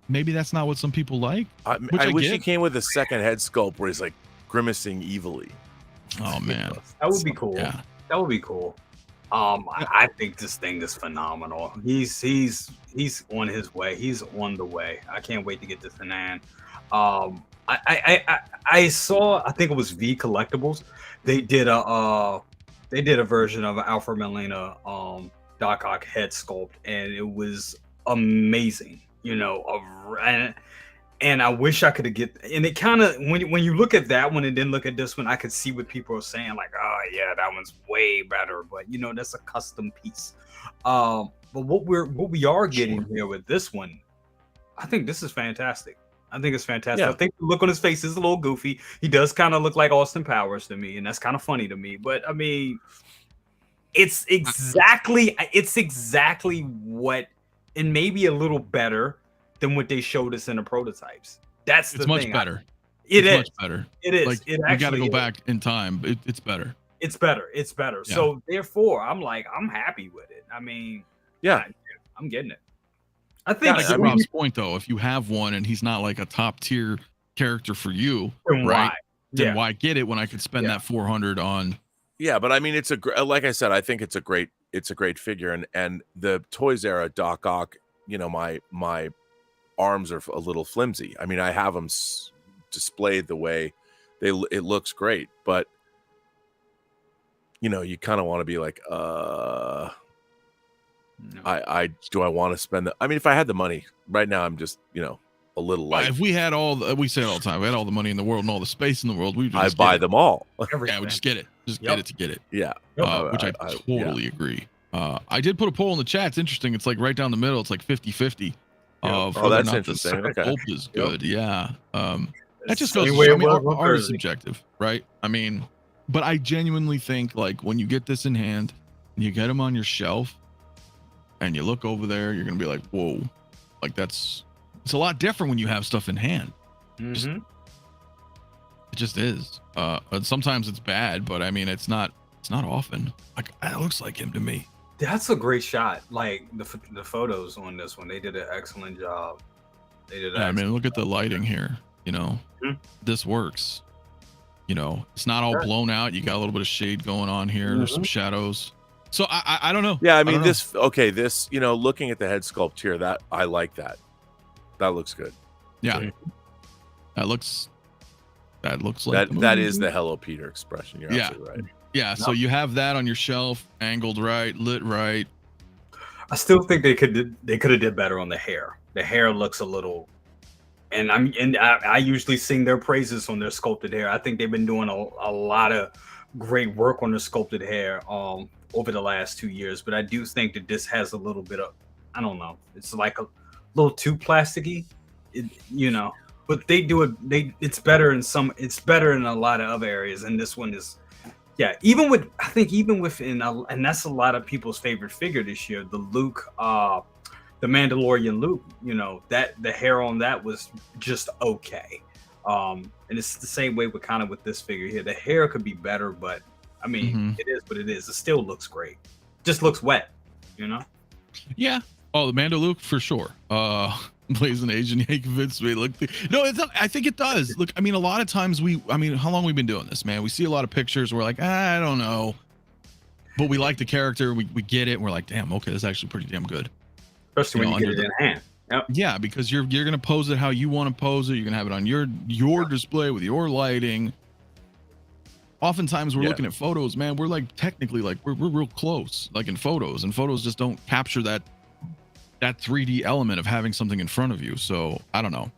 Maybe that's not what some people like. I wish he came with a second head sculpt where he's like grimacing evilly. Oh man, that would be cool. Yeah, that would be cool. I think this thing is phenomenal. He's on his way. He's on the way. I can't wait to get this in hand. I saw, I think it was V Collectibles. They did a version of Alfred Molina Doc Ock head sculpt, and it was amazing. You know, and I wish I could get. And it kind of, when you look at that one and then look at this one, I could see what people are saying, like, oh yeah, that one's way better. But you know, that's a custom piece. But what we are getting here with this one, I think this is fantastic. I think it's fantastic. Yeah. I think the look on his face is a little goofy. He does kind of look like Austin Powers to me, and that's kind of funny to me. But I mean, it's exactly what, and maybe a little better than what they showed us in the prototypes. That's the it's thing. Much better. It's much better. It is. Like, it you got to go back in time. It's better. It's better. It's better. Yeah. So therefore, I'm happy with it. I mean, yeah, I'm getting it. I think to Rob's point though, if you have one and he's not like a top tier character for you, right? Then why get it when I could spend that 400 on? Yeah, but I mean, it's like I said, I think it's a great figure, and the Toys era Doc Ock. You know, my arms are a little flimsy. I mean, I have them displayed the way it looks great, but you know, you kind of want to be like, no. Do I want to spend I mean, if I had the money right now, I'm just, you know, a little light. If we had we say it all the time, we had all the money in the world and all the space in the world, we I'd buy them all. Yeah, we just get it. Just get it to get it. Yeah. Which I totally agree. I did put a poll in the chat. It's interesting. It's like right down the middle. It's like 50-50. That's interesting. The scope is good. Yeah. That just goes. Art is subjective, right? I mean, but I genuinely think like when you get this in hand, and you get them on your shelf, and you look over there, you're gonna be like, whoa, like it's a lot different when you have stuff in hand. Mm-hmm. It just is. And sometimes it's bad, but I mean, it's not often. Like, it looks like him to me. That's a great shot. Like the photos on this one, they did an excellent job. They did. I mean, look at the lighting here. You know, this works. You know, it's not all blown out. You got a little bit of shade going on here. There's some shadows. So I don't know. Yeah, I mean, this, you know, looking at the head sculpt here, that I like that. That looks good. Yeah. That looks like that is the Hello Peter expression. You're absolutely right. Yeah, so you have that on your shelf, angled right, lit right. I still think they could have did better on the hair. The hair looks a little, and I usually sing their praises on their sculpted hair. I think they've been doing a lot of great work on their sculpted hair over the last 2 years. But I do think that this has a little bit of, I don't know, it's like a little too plasticky, you know. But they do it. It's better in some. It's better in a lot of other areas, and this one is. Yeah, even within, and that's a lot of people's favorite figure this year, the Luke, the Mandalorian Luke, you know, that the hair on that was just okay. And it's the same way with this figure here. The hair could be better, but I mean, it is what it is. It still looks great. Just looks wet, you know? Yeah. Oh, the Mando Luke for sure. Plays an Asian convinced me. Look, no, I think it does. Look, I mean, a lot of times how long we've been doing this, man? We see a lot of pictures. We're like, I don't know, but we like the character. We get it. And we're like, damn, okay, that's actually pretty damn good. Especially when you get it in hand. Yep. Yeah, because you're gonna pose it how you want to pose it. You're gonna have it on your display with your lighting. Oftentimes we're looking at photos, man. We're like technically like we're real close, like in photos, and photos just don't capture that 3D element of having something in front of you. So I don't know.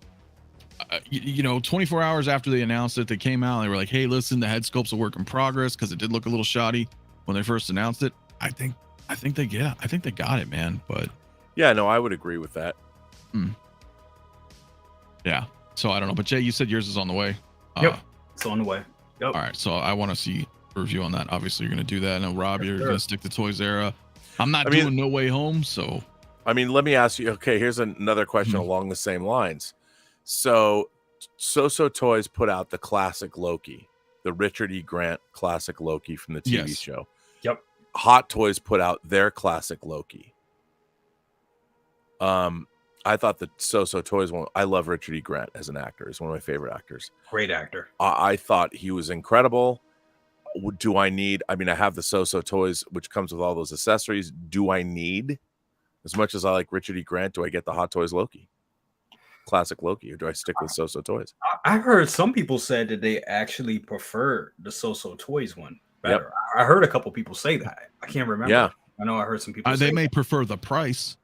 You know, 24 hours after they announced it, they came out and they were like, hey, listen, the head sculpt's a work in progress, because it did look a little shoddy when they first announced it. I think they got it, man. But yeah, no, I would agree with that. Yeah. So I don't know. But Jay, you said yours is on the way. Yep. It's on the way. Yep. All right. So I want to see a review on that. Obviously, you're going to do that. And Rob, you're going to stick to Toys era. I'm not doing No Way Home. So I mean, let me ask you. Okay, here's another question along the same lines. So Toys put out the classic Loki, the Richard E. Grant classic Loki from the TV show. Yep. Hot Toys put out their classic Loki. I thought the Toys one. I love Richard E. Grant as an actor. He's one of my favorite actors. Great actor. I thought he was incredible. Do I need? I mean, I have the Toys, which comes with all those accessories. Do I need? As much as I like Richard E. Grant, do I get the Hot Toys Loki? Classic Loki, or do I stick with Toys? I heard some people said that they actually prefer the Toys one better. Yep. I heard a couple people say that. I can't remember. Yeah. I know I heard some people say they may prefer the price.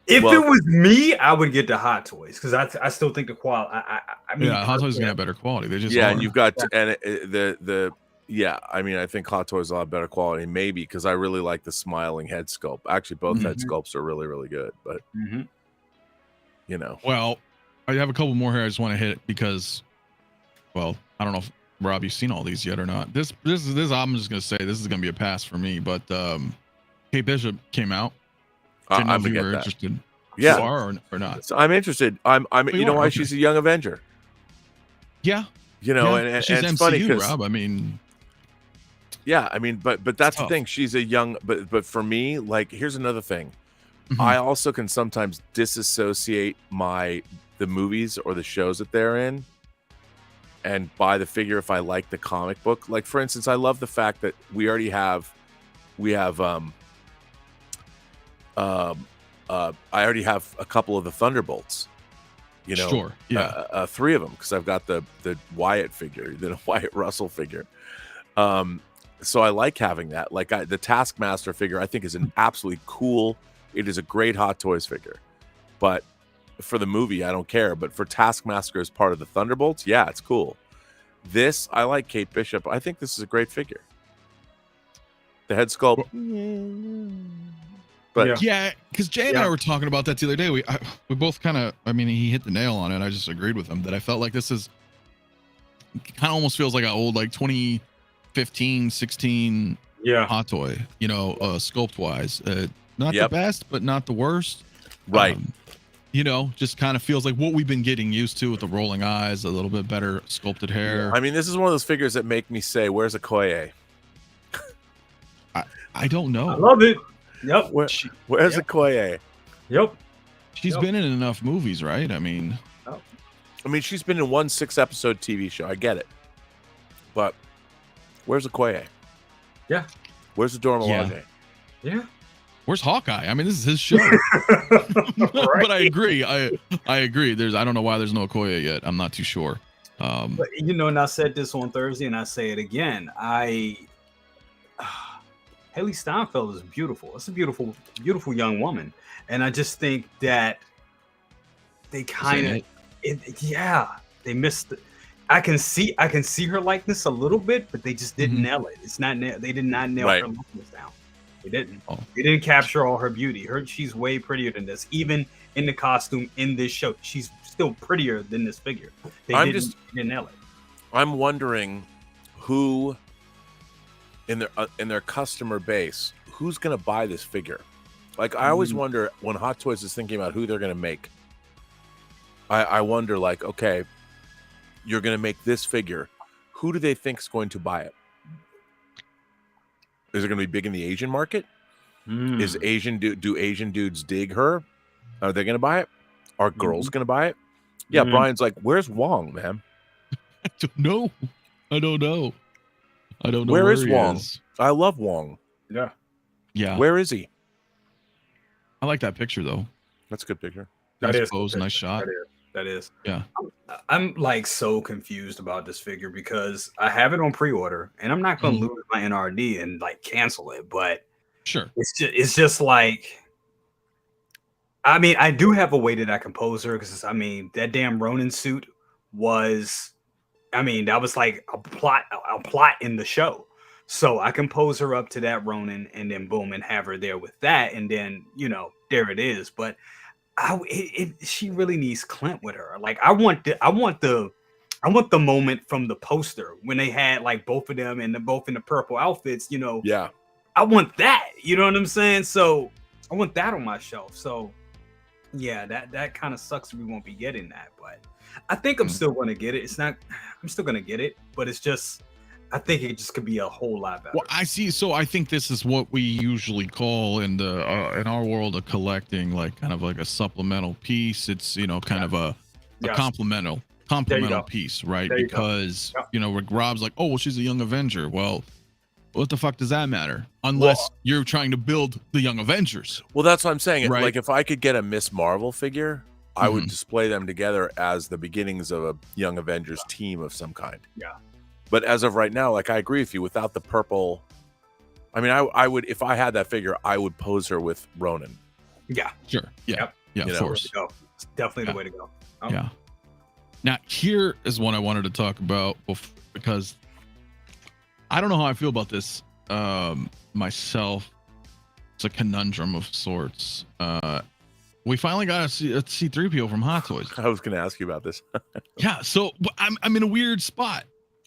If it was me, I would get the Hot Toys, because I still think the quality. I mean, Hot Toys is gonna have better quality. They just and you've got I mean, I think Hot Toys is a lot better quality, maybe because I really like the smiling head sculpt. Actually, both head sculpts are really, really good. But you know, well, I have a couple more here. I just want to hit because, well, I don't know if Rob, you've seen all these yet or not. This I'm just gonna say this is gonna be a pass for me. But Kate Bishop came out. I'm gonna get that. Interested. Yeah. You are or not? So I'm interested. I'm you know why okay. she's a young Avenger. Yeah. You know, yeah. and She's it's MCU, funny because Rob. I mean, yeah, I mean, but that's the tough. thing. She's a young, but for me, like, here's another thing. Mhm. I also can sometimes disassociate the movies or the shows that they're in and buy the figure if I like the comic book. Like, for instance, I love the fact that we I already have a couple of the Thunderbolts. You know, Sure. Yeah. 3 of them because I've got the Wyatt figure, the Wyatt Russell figure. So I like having that. Like the Taskmaster figure, I think is an absolutely cool. It is a great Hot Toys figure, but for the movie, I don't care. But for Taskmaster as part of the Thunderbolts, yeah, it's cool. This, I like Kate Bishop. I think this is a great figure. The head sculpt. But yeah, because Jay and I were talking about that the other day. We both kind of, I mean, he hit the nail on it. I just agreed with him that I felt like this is kind of almost feels like an old, like 2015, 16 Hot Toy, you know, sculpt wise. Not the best, but not the worst. Right. You know, just kind of feels like what we've been getting used to with the rolling eyes, a little bit better sculpted hair. I mean, this is one of those figures that make me say, where's Okoye? I don't know. I love it. Yep. Where's Okoye? Yep. She's been in enough movies, right? I mean, she's been in one 6-episode TV show. I get it. But where's Okoye? Yeah. Where's the 𝗕𝗓𝗏? Yeah. Where's Hawkeye? I mean, this is his show. But I agree. I agree. I don't know why there's no Okoye yet. I'm not too sure. But you know, and I said this on Thursday, and I say it again. Hailee Steinfeld is beautiful. It's a beautiful, beautiful young woman, and I just think that they kind of, they missed. I can see her likeness a little bit, but they just didn't nail it. It's not. They did not nail her likeness down. They didn't. They didn't capture all her beauty. She's way prettier than this. Even in the costume in this show, she's still prettier than this figure. They didn't nail it. I'm wondering who in their customer base, who's going to buy this figure? Like, I always wonder when Hot Toys is thinking about who they're going to make. I wonder, like, okay, you're going to make this figure. Who do they think is going to buy it? Is it going to be big in the Asian market? Is do Asian dudes dig her? Are they going to buy it? Are girls going to buy it? Yeah, Brian's like, where's Wong, man? I don't know. I don't know. Where is Wong? I love Wong. Yeah. Where is he? I like that picture though. That's a good picture. Nice pose, nice shot. That is. Yeah. I'm like so confused about this figure because I have it on pre-order and I'm not going to lose my NRD and like cancel it, but sure. It's just like, I mean, I do have a way that I can pose her because I mean, that damn Ronin suit was, I mean, that was like a plot in the show. So I can pose her up to that Ronin and then boom and have her there with that. And then, you know, there it is. But she really needs Clint with her. Like I want the moment from the poster when they had like both of them and both in the purple outfits, you know. Yeah. I want that. You know what I'm saying? So I want that on my shelf. So yeah, that kind of sucks we won't be getting that, but I think I'm still going to get it. I'm still going to get it, but it's just, I think it just could be a whole lot better. Well, I see. So I think this is what we usually call in our world of collecting, like kind of like a supplemental piece. It's, you know, kind of a complemental piece, right? Because, you know, Rob's like, oh, well, she's a young Avenger. Well, what the fuck does that matter? Unless you're trying to build the Young Avengers. Well, that's what I'm saying. Right? Like if I could get a Miss Marvel figure, I would display them together as the beginnings of a Young Avengers team of some kind. Yeah. But as of right now, like I agree with you, without the purple, I mean, I would, if I had that figure, I would pose her with Ronin. Yeah. Sure. Yeah. Yep. Yeah, of course. It's definitely the way to go. Yeah. Now, here is one I wanted to talk about because I don't know how I feel about this myself. It's a conundrum of sorts. We finally got a C3PO from Hot Toys. I was going to ask you about this. Yeah, so I'm in a weird spot.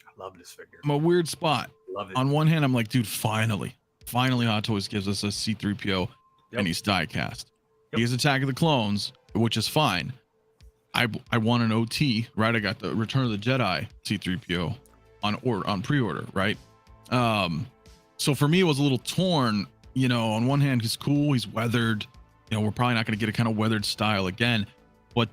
I love this figure. I'm a weird spot. Love it. On one hand, I'm like, dude, finally Hot Toys gives us a C3PO and he's die cast. He has Attack of the Clones, which is fine. I want an OT, right? I got the Return of the Jedi C3PO on pre-order, right? So for me, it was a little torn. You know, on one hand, he's cool, he's weathered. You know, we're probably not going to get a kind of weathered style again, but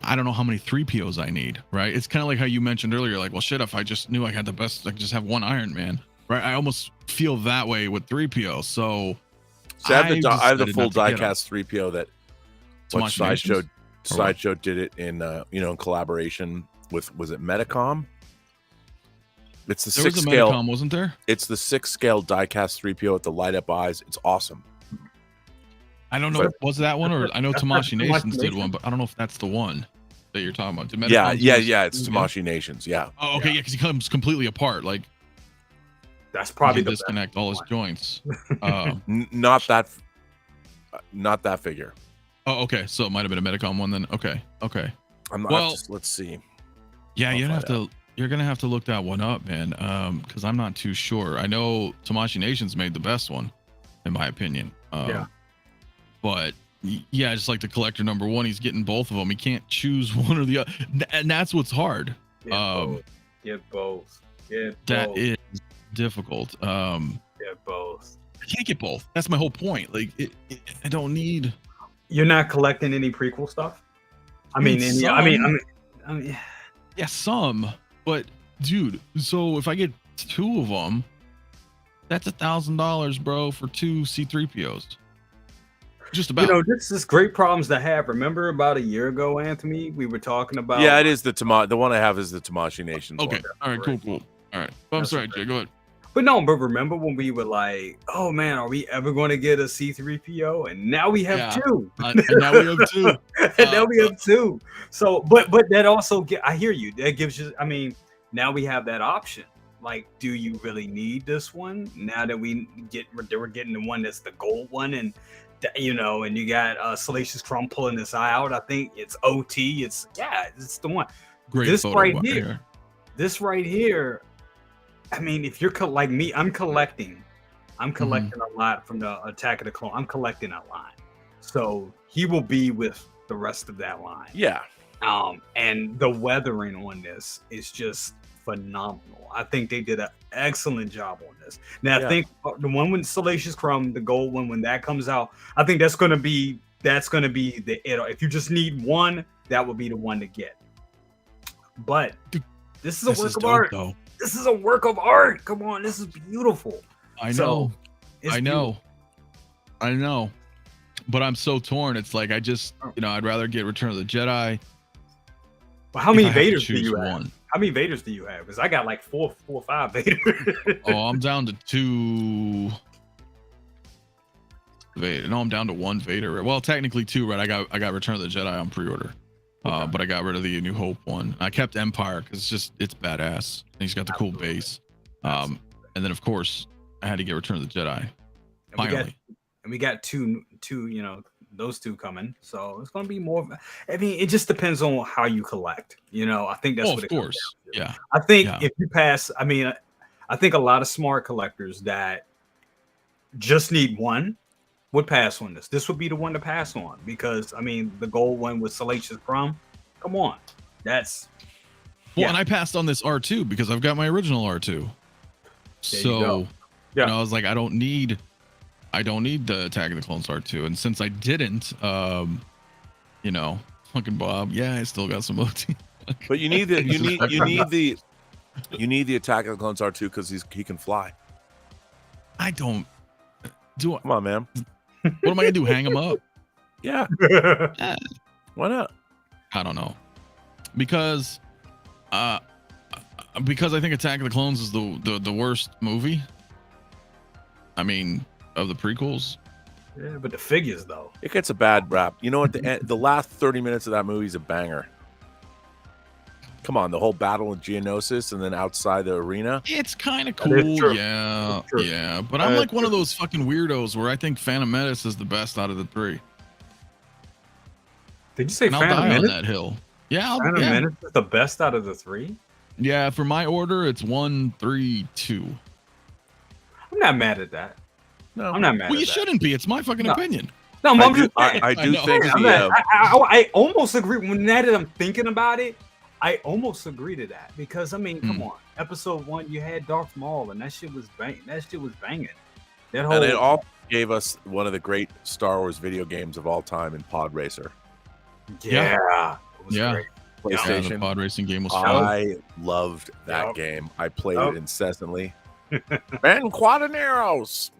I don't know how many 3POs I need, right? It's kind of like how you mentioned earlier, like, well, shit, if I just knew I had the best, I could just have one Iron Man, right? I almost feel that way with 3PO. So I have the full diecast 3PO that Sideshow did it in, you know, in collaboration with, was it Medicom? It's the 6 scale. Medicom, wasn't there? It's the 6 scale diecast 3PO with the light up eyes. It's awesome. I don't know. Was that one, or I know Tamashii Nations did one, but I don't know if that's the one that you're talking about. Yeah. It's Tamashii Nations. Yeah. Oh, okay. Yeah, because he comes completely apart. Like that's probably the disconnect all his joints. Not that figure. Oh, okay. So it might have been a Medicom one then. Okay. I'm not. Let's see. Yeah, you're gonna have to look that one up, man. Because I'm not too sure. I know Tamashii Nations made the best one, in my opinion. But yeah, just like the collector number one, he's getting both of them. He can't choose one or the other, and that's what's hard. Get both. That is difficult. Get both. I can't get both. That's my whole point. Like, I don't need. You're not collecting any prequel stuff. I mean, yeah, some. But dude, so if I get 2 of them, that's $1,000, bro, for 2 C3POs. Just about. You know, this is great problems to have. Remember about a year ago, Anthony, we were talking about. Yeah, it is the one I have is the Tamashii Nations. Okay, one. all right, cool. All right, I'm sorry, Jay. Go ahead. But remember when we were like, "Oh man, are we ever going to get a C3PO?" And now we have 2. And now we have 2. And now we have 2. So, but that also I hear you. That gives you. I mean, now we have that option. Like, do you really need this one? Now that we're getting the one that's the gold one, and you know, and you got Salacious Crumb pulling this out. I think it's OT. It's the one. Great. This right here. I mean, if you're like me, I'm collecting a lot from the Attack of the Clone. I'm collecting a line, so he will be with the rest of that line. Yeah. And the weathering on this is just phenomenal. I think they did an excellent job on this. Now, I think the one with Salacious Crumb, the gold one, when that comes out, I think that's going to be the if you just need one, that would be the one to get. But this is a work of art. Though. This is a work of art. Come on, this is beautiful. I know. But I'm so torn. It's like I just, you know, I'd rather get Return of the Jedi. Well, how many Vaders do you have? How many Vaders do you have? Because I got like four or five Vaders. Oh, I'm down to 2 Vader. No, I'm down to 1 Vader. Well, technically 2, right? I got Return of the Jedi on pre-order. But I got rid of the New Hope one. I kept Empire because it's badass. And he's got the cool base. And then of course I had to get Return of the Jedi. Finally. We got two, you know, those 2 coming. So it's gonna be more. I mean, it just depends on how you collect. You know, I think that's what it comes down to. Yeah. I think if you pass, I mean, I think a lot of smart collectors that just need one would pass on this. This would be the one to pass on because I mean the gold one with Salacious Crumb. Come on, that's and I passed on this R2 because I've got my original R2. So you know, I was like, I don't need the Attack of the Clones R2, and since I didn't, you know, fucking Bob, I still got some OT. But you need the Attack of the Clones R2 because he can fly. I don't. Come on, man. What am I gonna do? Hang him up? Yeah. Why not? I don't know. Because I think Attack of the Clones is the worst movie. I mean, of the prequels. Yeah, but the figures though. It gets a bad rap. You know what? The last 30 minutes of that movie is a banger. Come on, the whole battle in Geonosis and then outside the arena. It's kind of cool, yeah. But I'm like one of those fucking weirdos where I think Phantom Menace is the best out of the 3. Did you say Phantom Menace? On that hill. Yeah, Phantom Menace is the best out of the 3. Yeah, for my order, it's 1, 3, 2. I'm not mad at that. No, I'm not mad. Well, you shouldn't be. It's my fucking opinion. No, I I'm do, just saying. I do know. think I, mean, the I almost agree. Now that I'm thinking about it, I almost agree to that because I mean, come on, episode 1, you had Darth Maul, and that shit was banging. That whole and it all gave us one of the great Star Wars video games of all time in Pod Racer. yeah, it was Yeah. great. Yeah, the PlayStation. pod racing game was fun. I loved that game. I played it incessantly. Ben Quadaneros.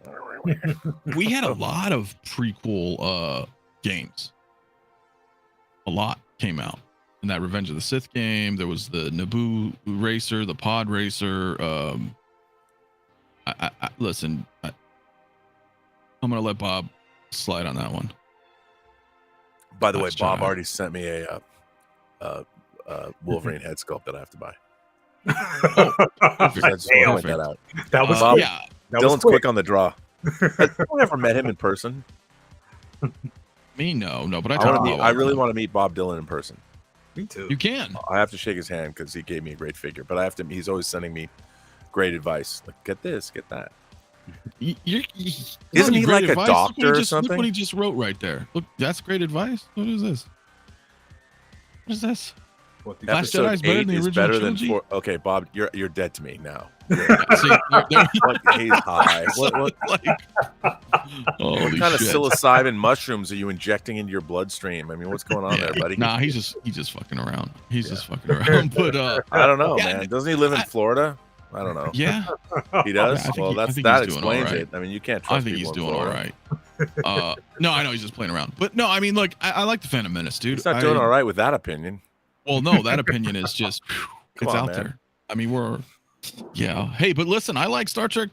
We had a lot of prequel games. A lot came out. In that Revenge of the Sith game, there was the Naboo Racer, the Pod Racer. Listen, I'm gonna let Bob slide on that one. By the way, Nice Bob try. already sent me a Wolverine head sculpt that I have to buy. I just want to point that out. That was Bob, yeah. That was Dylan's quick on the draw. I've never met him in person. Me no, but I I really want to meet Bob Dylan in person. Me too. You can. I have to shake his hand because he gave me a great figure, but I have to. He's always sending me great advice. Like, get this, get that. Isn't he like a doctor or something? Look what he just wrote right there. Look, that's great advice. What is this? What is this? Last Episode Jedi's better than 8 the is original better than trilogy? 4. Okay, Bob, you're dead to me now. See, He's high. What holy kind of shit. psilocybin mushrooms are you injecting into your bloodstream? I mean, what's going on there, buddy? Nah, he's just fucking around. He's just fucking around. But I don't know, yeah, man. Doesn't he live in Florida? I don't know. yeah, He does. I think Well, I think that he's doing all explains right. it. I mean, you can't trust I think he's people in doing all Florida. right. No, I know he's just playing around. But no, I mean, look, I like the Phantom Menace, dude. He's not doing all right with that opinion. Well, no, that opinion is just it's on, out man. there. I mean, yeah. Hey, but listen, I like Star Trek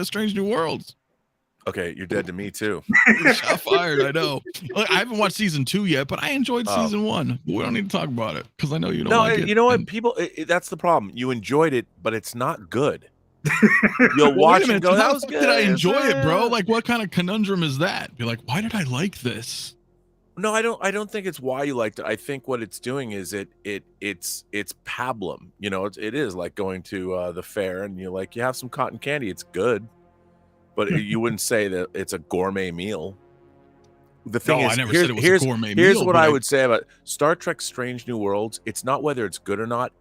Strange New Worlds. Okay, you're dead to me too. Shot fired, I know. Look, I haven't watched season 2 yet, but I enjoyed season 1. But we don't need to talk about it because I know you don't like it. You know what? And- People, that's the problem. You enjoyed it, but it's not good. You'll watch and go, that was good. Did I enjoy it, bro? Like, what kind of conundrum is that? Be like, why did I like this? No, I don't think it's why you liked it. I think what it's doing is it's pablum. You know, it is like going to the fair and you have some cotton candy. It's good, but you wouldn't say that it's a gourmet meal. The thing is, I never said it was a gourmet here's meal. what I would say about Star Trek: Strange New Worlds. It's not whether it's good or not.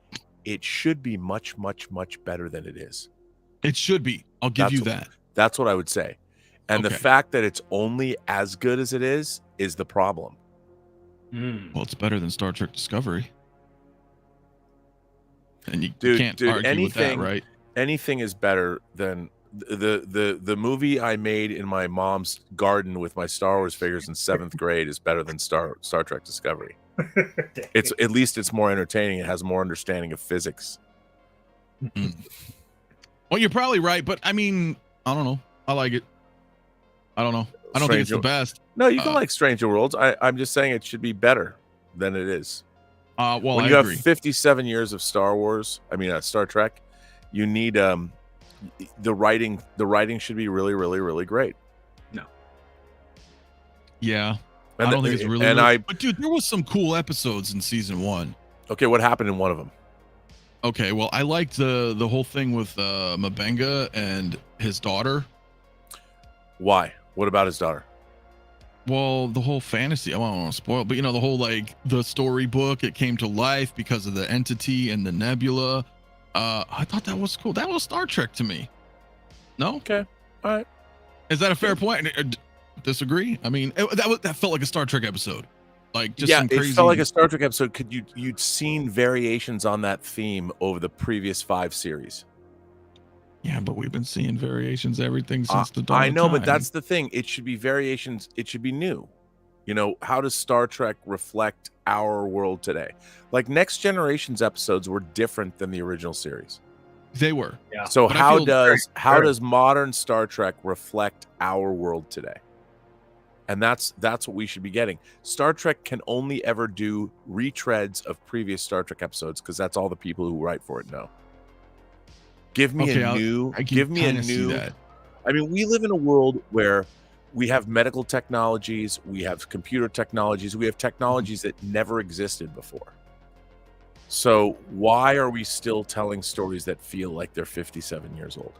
It should be much, much, much better than it is. It should be. I'll give you that. That's what I would say. And the fact that it's only as good as it is the problem. Well, it's better than Star Trek Discovery. And you can't argue anything, with that, right? Anything is better than the movie I made in my mom's garden with my Star Wars figures in 7th grade is better than Star Trek Discovery. It's at least it's more entertaining. It has more understanding of physics. Well, you're probably right, but I mean, I don't know. I like it. I don't know. I don't think it's the best. No, you can like Stranger Worlds. I'm just saying it should be better than it is. Well, when you have 57 years of Star Trek, you need the writing should be really, really, really great. No. Yeah. I don't think it's really. But dude, there was some cool episodes in season 1. Okay, what happened in one of them? Okay, well, I liked the whole thing with M'Benga and his daughter. Why? What about his daughter? Well, the whole fantasy, I don't want to spoil, but the whole the storybook, it came to life because of the entity and the nebula. I thought that was cool. That was Star Trek to me. No? Okay. All right. Is that a fair point? Disagree? I mean, that felt like a Star Trek episode. Like just some crazy... it felt like a Star Trek episode. You'd seen variations on that theme over the previous 5 series. Yeah, but we've been seeing variations everything since the dawn. I know, of time. but that's the thing. It should be variations. It should be new. How does Star Trek reflect our world today? Like Next Generation's episodes were different than the original series. They were. Yeah. So how does modern Star Trek reflect our world today? And that's what we should be getting. Star Trek can only ever do retreads of previous Star Trek episodes because that's all the people who write for it know. Give me a new. I mean, we live in a world where we have medical technologies, we have computer technologies, we have technologies that never existed before. So why are we still telling stories that feel like they're 57 years old?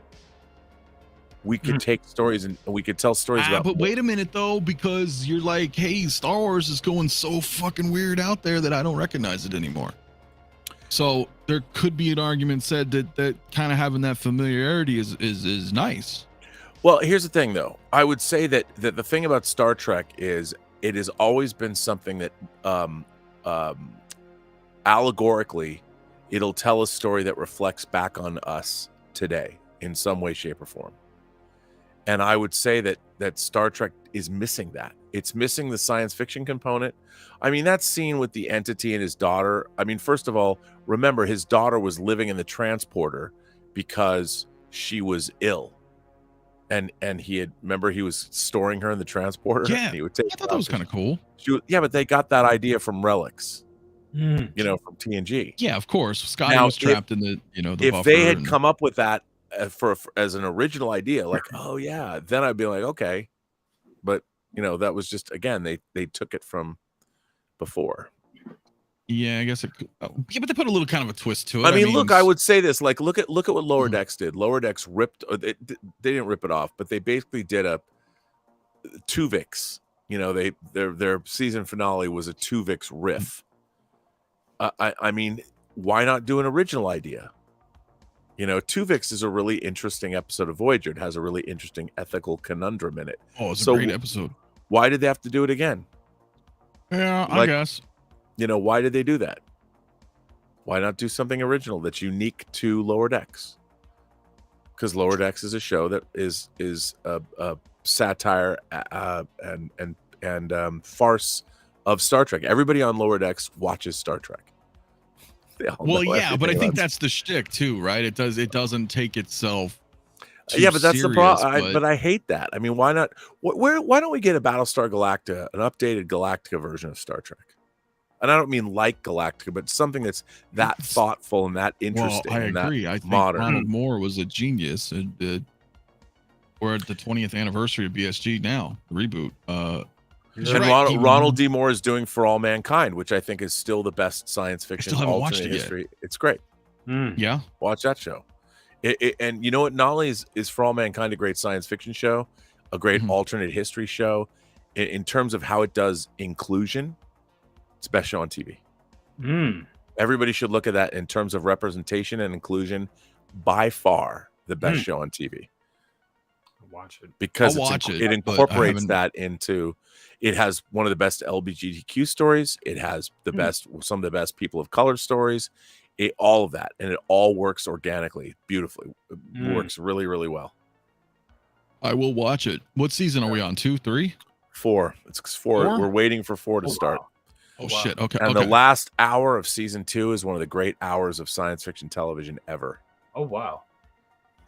we could take stories and we could tell stories about. But wait a minute though, because you're like, hey, Star Wars is going so fucking weird out there that I don't recognize it anymore. So there could be an argument said that kind of having that familiarity is nice. Well, here's the thing though. I would say that the thing about Star Trek is it has always been something that allegorically it'll tell a story that reflects back on us today in some way, shape, or form. And I would say that Star Trek is missing that. It's missing the science fiction component. I mean, that scene with the entity and his daughter. I mean, first of all, remember his daughter was living in the transporter because she was ill. And he was storing her in the transporter. Yeah, and he would take I thought that was kind of cool. But they got that idea from relics, from TNG. Yeah, of course. Scotty was trapped in the the if buffer. They had come up with that as an original idea, like, oh yeah, then I'd be like, okay. But that was just, again, they took it from before. Yeah, I guess it could. But they put a little kind of a twist to it. I mean, look, I would say this, like, look at what Lower Decks did. Lower Decks ripped, they didn't rip it off, but they basically did a Tuvix. Their season finale was a Tuvix riff. I mean, why not do an original idea? Tuvix is a really interesting episode of Voyager. It has a really interesting ethical conundrum in it. Oh, it's a great episode. Why did they have to do it again? Yeah, I guess. Why did they do that? Why not do something original that's unique to Lower Decks? Because Lower Decks is a show that is a satire and farce of Star Trek. Everybody on Lower Decks watches Star Trek. Well, yeah, but I think that's the shtick too, right? It doesn't take itself. But that's serious, the problem. But I hate that. I mean, why not? Why don't we get a Battlestar Galactica, an updated Galactica version of Star Trek? And I don't mean like Galactica, but something that's that thoughtful and that interesting. Well, I agree. I think modern. Ronald Moore was a genius. We're at the 20th anniversary of BSG now, reboot. And Ronald D. Moore is doing For All Mankind, which I think is still the best science fiction alternate history. It's great. Yeah, watch that show. And you know what? Not only is For All Mankind a great science fiction show, a great alternate history show, in terms of how it does inclusion, it's the best show on TV. Everybody should look at that in terms of representation and inclusion. By far, the best show on TV. Watch it because it incorporates that into. It has one of the best LGBTQ stories. It has the best, some of the best people of color stories. All of that, and it all works organically, beautifully. It works really, really well. I will watch it. What season are we on? 2, 3, 4? It's 4. We're waiting for 4 to start. Wow. Oh shit! Okay. And the last hour of season 2 is one of the great hours of science fiction television ever. Oh wow!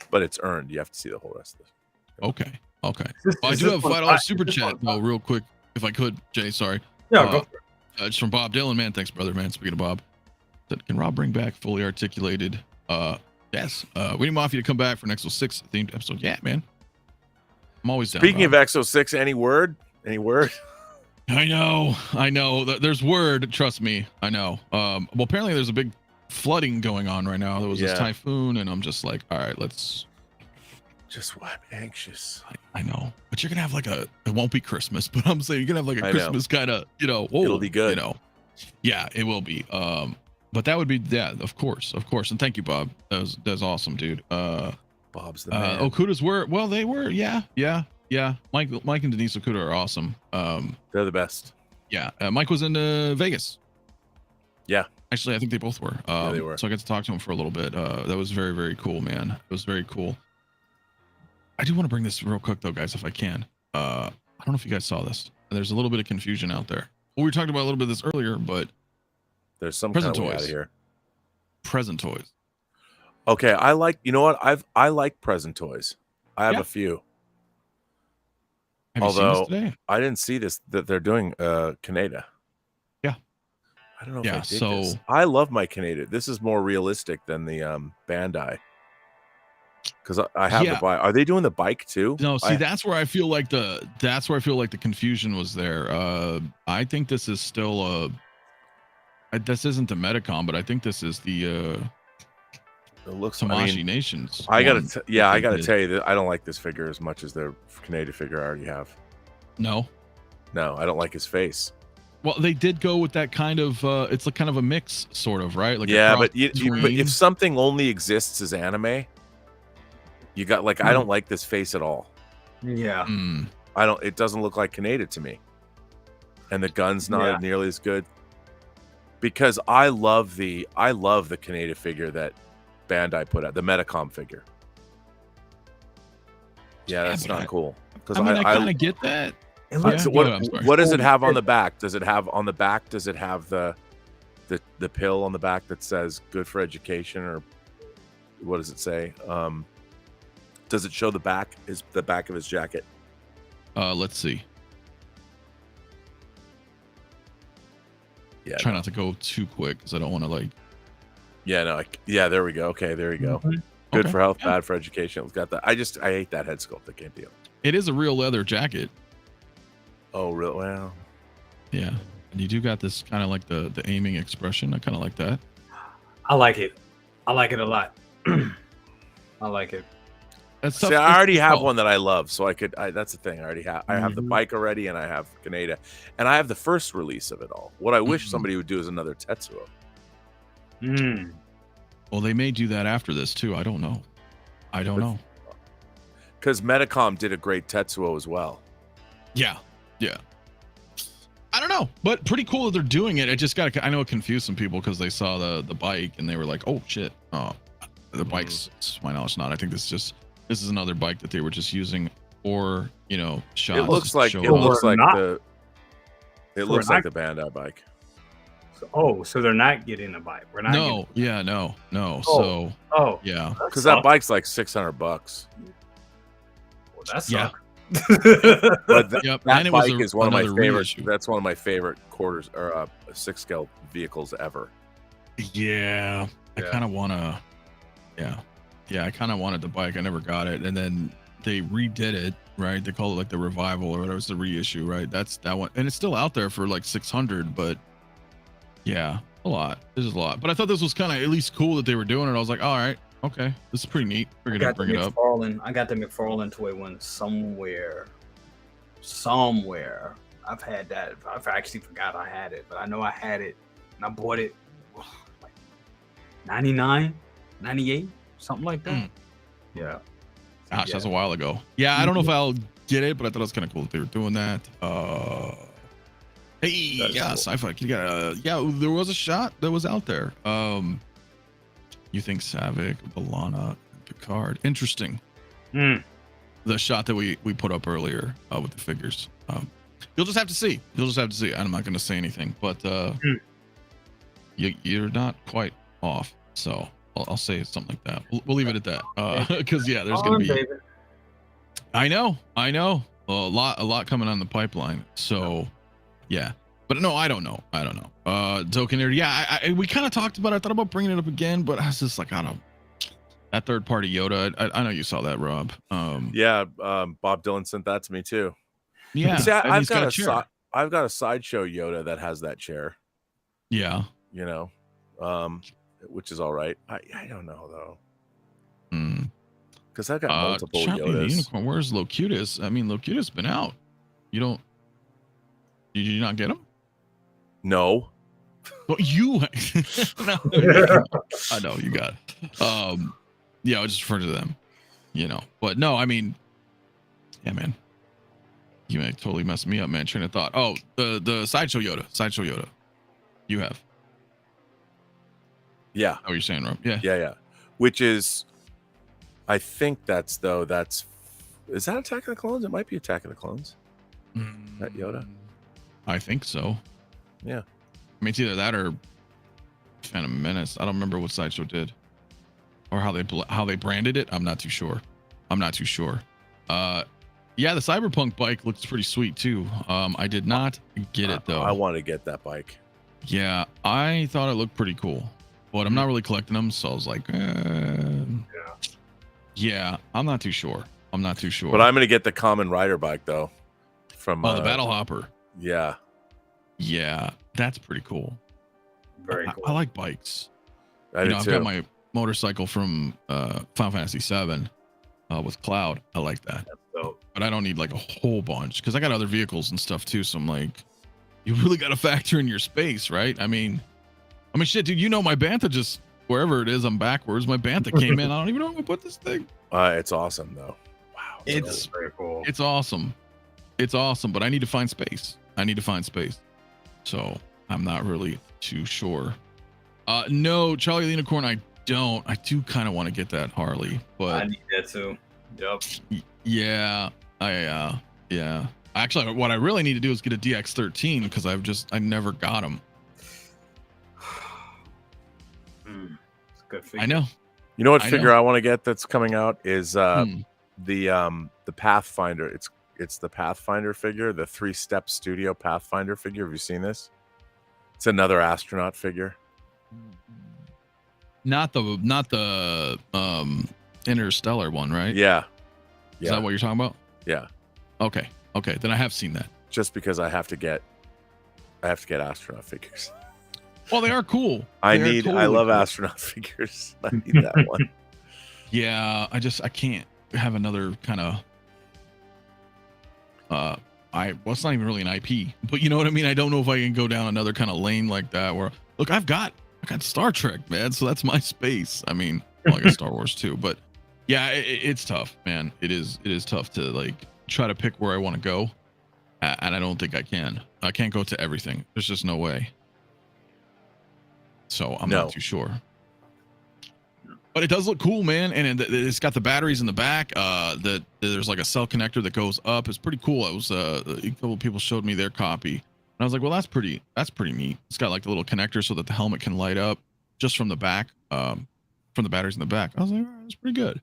But it's earned. You have to see the whole rest of this. Okay. Well, I do have a $5 super chat though, real quick, if I could, Jay. Sorry. Yeah, go for it. It's from Bob Dylan, man. Thanks, brother, man. Speaking of Bob, can Rob bring back fully articulated? Yes. We need Mafia to come back for an XO6 themed episode. Yeah, man. I'm always down. Speaking of XO6, any word? I know. There's word. Trust me. I know. Well, apparently there's a big flooding going on right now. There was this typhoon, and I'm just like, all right, let's. I'm anxious. I know, but you're gonna have it won't be Christmas, but I'm saying you're gonna have a Christmas kind of, it'll be good. Yeah, it will be. But that would be of course, and thank you, Bob. That's awesome, dude. Bob's the man. Okuda's were they were, yeah. Mike and Denise Okuda are awesome. They're the best. Yeah, Mike was in Vegas. Yeah, actually, I think they both were. Yeah, they were. So I got to talk to him for a little bit. That was very, very cool, man. It was very cool. I do want to bring this real quick though, guys, if I can. I don't know if you guys saw this. There's a little bit of confusion out there. Well, we talked about a little bit of this earlier, but there's some present kind of toys way out of here. Present toys. Okay, I like. You know what? I like present toys. I have a few. Have you seen this today? I didn't see this that they're doing 𝗕𝗘𝗢𝗓. Yeah. I don't know if I dig this. I love my 𝗕𝗘𝗢𝗓. This is more realistic than the Bandai. Because I have the bike. Are they doing the bike too? No, see, that's where I feel like the confusion was there. I think this is still this isn't the Medicom, but I think this is the It looks. Tamashii Nations. I gotta tell you that I don't like this figure as much as the Canadian figure I already have. No, I don't like his face. Well, they did go with that kind of. It's like kind of a mix, sort of, right? Like but if something only exists as anime, you got like I don't like this face at all. Yeah, I don't. It doesn't look like 𝗕𝗘𝗢𝗔 to me, and the gun's not nearly as good. Because I love the 𝗕𝗘𝗢𝗔 figure that Bandai put out, the Metacom figure. Yeah, that's not cool. Because I kind of get that. What does it have on the back? Does it have on the back? Does it have the pill on the back that says "good for education" or what does it say? Does it show the back? Is the back of his jacket? Let's see. Yeah. Try not to go too quick because I don't want to like. Yeah. No. There we go. Okay. There you go. Good for health, bad for education. It's got that. I hate that head sculpt. I can't deal. It is a real leather jacket. Oh, real? Well. Yeah, and you do got this kind of like the aiming expression. I kind of like that. I like it. I like it a lot. I like it. See, I already have one that I love, so I could. That's the thing. I already have. I have the bike already, and I have 𝗕𝗘𝗢𝗔𝗓, and I have the first release of it all. What I wish somebody would do is another Tetsuo. Well, they may do that after this too. I don't know. Because Metacom did a great Tetsuo as well. Yeah. I don't know, but pretty cool that they're doing it. I know it confused some people because they saw the bike and they were like, "Oh shit!" The bike's, to my knowledge, not. I think this is another bike that they were just using for shots. It looks like the Bandai bike. So they're not getting a bike. We're not. No. So yeah, because that bike's like $600. Well, that's But that bike is one of my favorite. Reissue. That's one of my favorite quarters or 6 scale vehicles ever. Yeah, I kind of want to. Yeah, I kind of wanted the bike. I never got it, and then they redid it. Right, they call it like the revival or whatever. It's the reissue, right? That's that one, and it's still out there for like 600. But yeah, a lot. This is a lot. But I thought this was kind of at least cool that they were doing it. I was like, all right, okay, this is pretty neat. We're gonna bring it up. I got the McFarlane toy one somewhere. I've had that. I've actually forgot I had it, but I know I had it, and I bought it like 99, 98, something like that. Yeah. Gosh, that's a while ago. Yeah, I don't know if I'll get it, but I thought it was kind of cool that they were doing that. Hey, yeah, cool. Sci-fi. You got there was a shot that was out there. You think Savick, Balana, Picard? Interesting. The shot that we put up earlier with the figures. You'll just have to see. I'm not going to say anything, but you're not quite off. So I'll say something like that. We'll leave it at that. Because there's going to be. David. I know. A lot coming on the pipeline. So yeah, but no, I don't know. Token there. Yeah, we kind of talked about it. I thought about bringing it up again, but I was just like, I don't know. That third party Yoda. I know you saw that, Rob. Bob Dylan sent that to me too. Yeah. See, I've got a sideshow Yoda that has that chair. Yeah. Which is all right. I don't know though. Because I've got multiple Yodas. Unicorn. Where's Locutus? I mean, Locutus been out. Did you not get him? No. Well, you. No, I know you got. I was just referring to them. But no, I mean, yeah, man. You may totally mess me up, man. Train of thought. Oh, the sideshow Yoda. You have. Yeah. Oh, you're saying, Rob? Yeah. Yeah. Which is, I think is that Attack of the Clones? It might be Attack of the Clones. That Yoda? I think so. Yeah. I mean, it's either that or Phantom Menace. I don't remember what Sideshow did or how they branded it. I'm not too sure. Yeah, the Cyberpunk bike looks pretty sweet too. I did not get it though. I want to get that bike. Yeah, I thought it looked pretty cool, but I'm not really collecting them, so I was like, yeah, I'm not too sure. But I'm gonna get the Common Rider bike though. From the Battle Hopper. Yeah, that's pretty cool. Very cool. I like bikes. I do I've too. got my motorcycle from Final Fantasy VII with Cloud. I like that. So But I don't need like a whole bunch because I got other vehicles and stuff too. So I'm like, you really got to factor in your space, right? I mean, shit, dude. You know, my Bantha just wherever it is, I'm backwards. My Bantha came in. I don't even know where to put this thing. It's awesome though. Wow, It's very cool. It's awesome. It's awesome, but I need to find space. So I'm not really too sure. No, Charlie the Unicorn, I don't. I do kind of want to get that Harley, but I need that too. Yep. Yeah. Yeah. Actually, what I really need to do is get a DX13 because I never got them. It's a good figure. I know. You know what figure I want to get that's coming out is the Pathfinder. It's the Pathfinder figure, the 3-step studio Pathfinder figure. Have you seen this? It's another astronaut figure. Not the Interstellar one, right? Yeah. Is that what you're talking about? Yeah. Okay. Then I have seen that. Just because I have to get astronaut figures. Well, they are cool. I love astronaut figures. I need that one. Yeah, I can't have another kind of it's not even really an IP, but you know what I mean? I don't know if I can go down another kind of lane like that where look, I got Star Trek, man, so that's my space. I mean, well, I got Star Wars too, but yeah, it's tough, man. It is tough to like try to pick where I want to go. And I don't think I can. I can't go to everything. There's just no way. So I'm not too sure. But it does look cool, man. And it's got the batteries in the back. There's like a cell connector that goes up. It's pretty cool. It was a couple of people showed me their copy. And I was like, well, that's pretty neat. It's got like the little connector so that the helmet can light up just from the back, from the batteries in the back. I was like, all right, that's pretty good.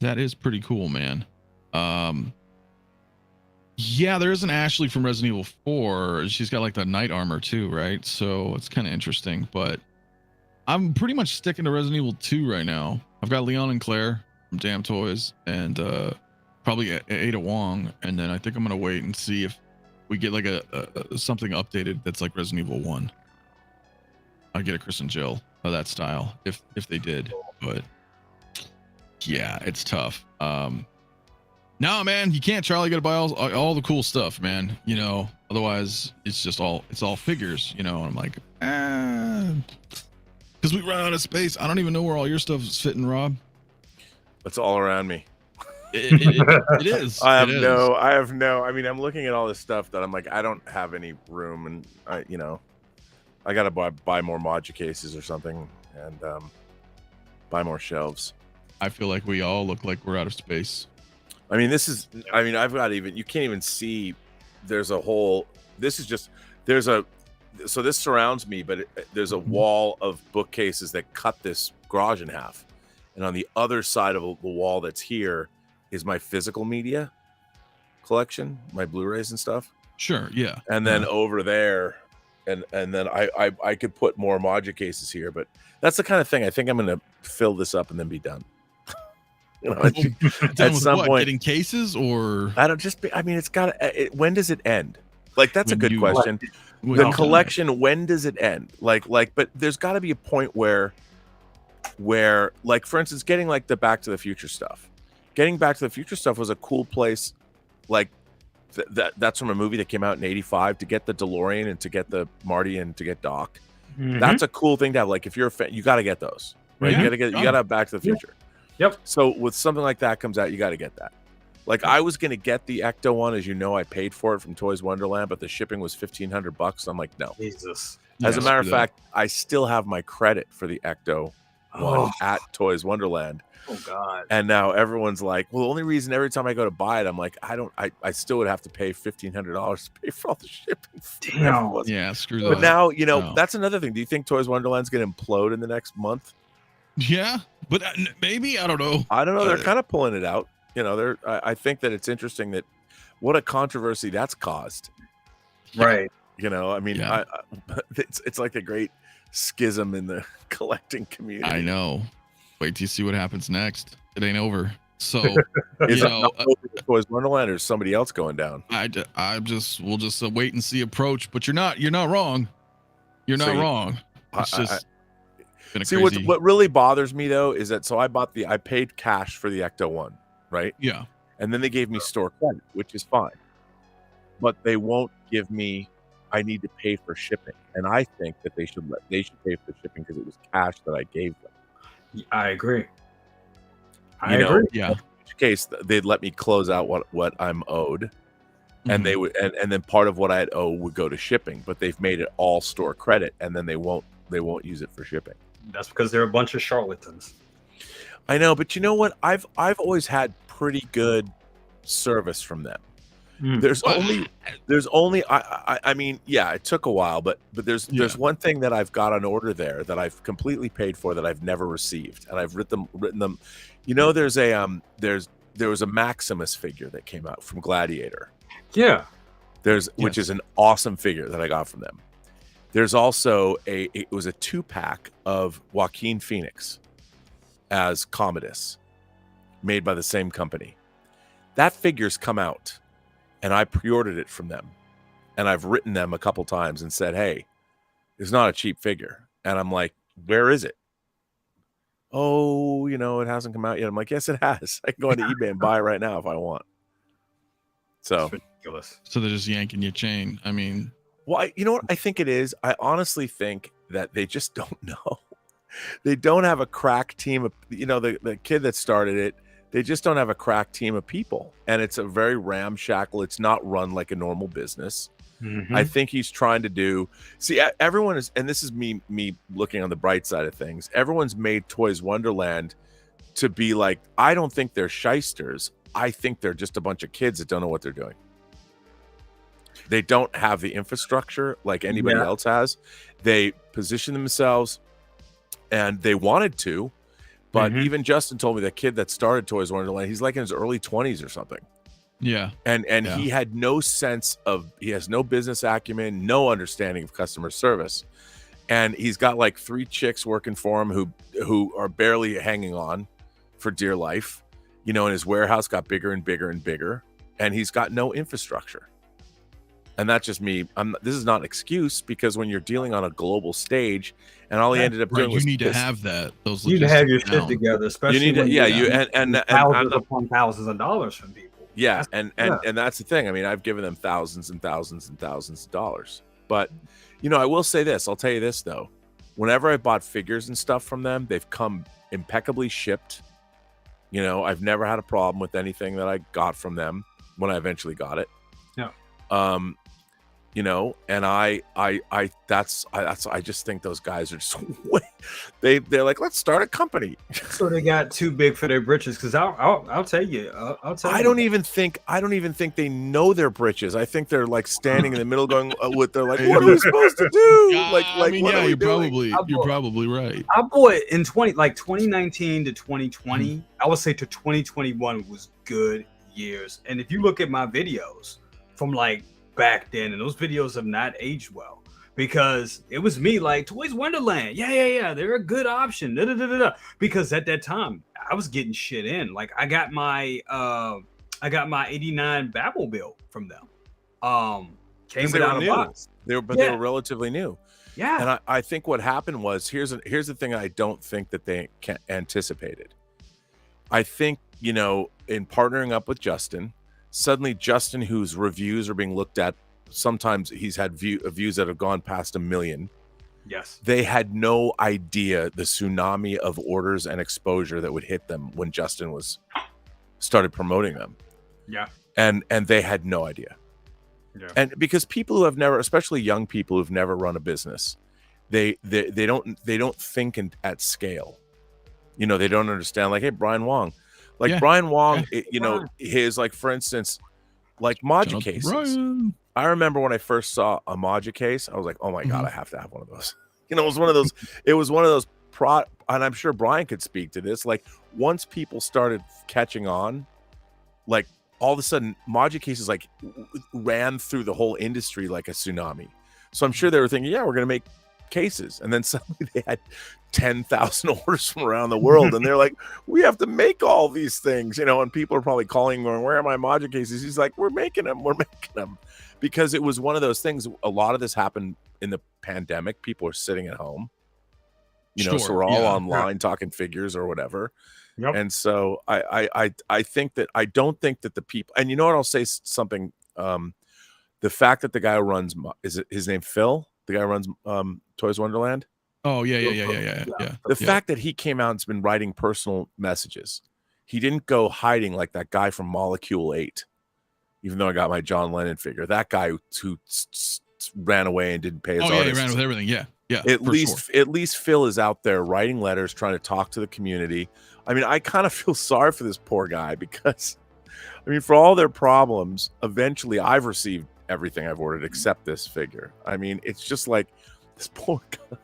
That is pretty cool, man. Yeah, there is an Ashley from Resident Evil 4. She's got like the knight armor too, right? So it's kind of interesting, but I'm pretty much sticking to Resident Evil 2 right now. I've got Leon and Claire from Damn Toys and probably Ada Wong, and then I think I'm gonna wait and see if we get like a something updated that's like Resident Evil 1. I'll get a Chris and Jill of that style if they did, but yeah, it's tough. No, man, you can't, Charlie. You gotta buy all the cool stuff, man. You know, otherwise it's all figures, you know. And I'm like, because we run out of space. I don't even know where all your stuff is fitting, Rob. It's all around me. It is. I have no. I mean, I'm looking at all this stuff that I'm like, I don't have any room, and I gotta buy more module cases or something, and buy more shelves. I feel like we all look like we're out of space. I mean, I've got you can't even see. There's a whole. This surrounds me, but there's a wall of bookcases that cut this garage in half, and on the other side of the wall that's here is my physical media collection, my Blu-rays and stuff. Sure, yeah. And then over there, and then I could put more module cases here, but that's the kind of thing. I think I'm going to fill this up and then be done. At some point, getting cases, or I don't just. I mean, it's got. When does it end? Like, that's a good question. The collection, when does it end? Like, but there's got to be a point where, like, for instance, getting like the Back to the Future stuff. Getting Back to the Future stuff was a cool place. Like, that's from a movie that came out in '85. To get the DeLorean and to get the Marty and to get Doc, that's a cool thing to have. Like, if you're a fan, you got to get those. Right? Yeah. You got to have Back to the Future. Yep. So with something like that comes out, you got to get that. Like, I was gonna get the Ecto one, as you know, I paid for it from Toys Wonderland, but the shipping was $1,500. I'm like, no. Jesus. As a matter of fact, I still have my credit for the Ecto one at Toys Wonderland. Oh God. And now everyone's like, well, the only reason every time I go to buy it, I'm like, I still would have to pay $1,500 to pay for all the shipping. Damn. Yeah, screw that. But now, that's another thing. Do you think Toys Wonderland's gonna implode in the next month? Yeah, but maybe, I don't know. I don't know. They're kind of pulling it out. I think that it's interesting that what a controversy that's caused. Right. I mean, it's like a great schism in the collecting community. I know. Wait till you see what happens next. It ain't over. So, is it Toys Wonderland or somebody else going down? We'll just wait and see approach. But you're not wrong. You're not wrong. It's just. Been a See, crazy. what really bothers me though is that I paid cash for the ecto-1, right? Yeah. And then they gave me store credit, which is fine. But they won't give me. I need to pay for shipping, and I think that they should pay for the shipping because it was cash that I gave them. I agree. I agree. Yeah. In which case, they'd let me close out what I'm owed, and they would, and then part of what I had owed would go to shipping. But they've made it all store credit, and then they won't use it for shipping. That's because they're a bunch of charlatans. I know, but you know what? I've always had pretty good service from them. There's only I mean, yeah, it took a while, but there's one thing that I've got on order there that I've completely paid for that I've never received, and I've written them. You know, there was a Maximus figure that came out from Gladiator. Yeah. Which is an awesome figure that I got from them. There's also it was a 2-pack of Joaquin Phoenix as Commodus, made by the same company. That figure's come out. And I pre-ordered it from them, and I've written them a couple times and said, "Hey, it's not a cheap figure." And I'm like, "Where is it?" "Oh, it hasn't come out yet." I'm like, "Yes, it has. I can go onto eBay and buy it right now if I want." So it's ridiculous. So they're just yanking your chain. I mean, well, you know what I think it is? I honestly think that they just don't know. They don't have a crack team of, the kid that started it. They just don't have a crack team of people, and it's a very ramshackle. It's not run like a normal business. I think he's trying to everyone is, and this is me looking on the bright side of things. Everyone's made Toys Wonderland to be like, I don't think they're shysters. I think they're just a bunch of kids that don't know what they're doing. They don't have the infrastructure like anybody else has. They position themselves, and they wanted to. But even Justin told me that kid that started Toys Wonderland, he's like in his early 20s or something. Yeah. And he had no sense he has no business acumen, no understanding of customer service. And he's got like 3 chicks working for him who are barely hanging on for dear life. And his warehouse got bigger and bigger and bigger. And he's got no infrastructure. And that's just me. This is not an excuse, because when you're dealing on a global stage, and all he ended up doing was you need to have that. You need to have your shit together, especially you need to, and thousands upon thousands of dollars from people. Yeah, and that's the thing. I mean, I've given them thousands and thousands and thousands of dollars. But I will say this. I'll tell you this though. Whenever I bought figures and stuff from them, they've come impeccably shipped. I've never had a problem with anything that I got from them when I eventually got it. Yeah. And I just think those guys are just they're like, let's start a company. So they got too big for their britches. Because I'll tell you, I don't even think they know their britches. I think they're like standing in the middle, going, they're like, what are we supposed to do? You're probably right. I bought in 2019 to 2020. I would say to 2021 was good years. And if you look at my videos from back then, and those videos have not aged well, because it was me like, Toys Wonderland, they're a good option, because at that time I was getting shit in. Like I got my '89 Batmobile from them. Came without a box. They were relatively new. Yeah. And I think what happened was, here's the thing I don't think that they anticipated. I think, in partnering up with Justin, suddenly Justin, whose reviews are being looked at, sometimes he's had views that have gone past 1 million. Yes. They had no idea the tsunami of orders and exposure that would hit them when Justin started promoting them. Yeah. And they had no idea. Yeah. And because people who have never, especially young people who've never run a business, they don't think at scale. They don't understand, like, hey, Brian Wong. Brian Wong, his, for instance, ��𝗦𝗩𝗘 cases. I remember when I first saw a 𝗦𝗔𝗩𝗘 case, I was like, oh my God, I have to have one of those. It was one of those, and I'm sure Brian could speak to this. Once people started catching on, all of a sudden, 𝗦𝗔𝗩𝗘 cases ran through the whole industry like a tsunami. So I'm sure they were thinking, yeah, we're going to make cases. And then suddenly they had 10,000 orders from around the world, and they're like, we have to make all these things, and people are probably calling, going, where are my 𝗦𝗩𝗘 cases? He's like, we're making them, because it was one of those things. A lot of this happened in the pandemic. People are sitting at home, you know, so we're all online talking figures or whatever. Yep. And so I think that I don't think that the people, and you know what, I'll say something. The fact that the guy who runs, is it his name Phil? The guy who runs Toys Wonderland. Oh yeah. The fact that he came out and's been writing personal messages. He didn't go hiding like that guy from 𝗦𝗔𝗩𝗘. Even though I got my John Lennon figure, that guy who ran away and didn't pay his artists. He ran with everything. Yeah. At least Phil is out there writing letters, trying to talk to the community. I mean, I kind of feel sorry for this poor guy because, I mean, for all their problems, eventually I've received everything I've ordered except this figure. I mean, it's just like this poor guy.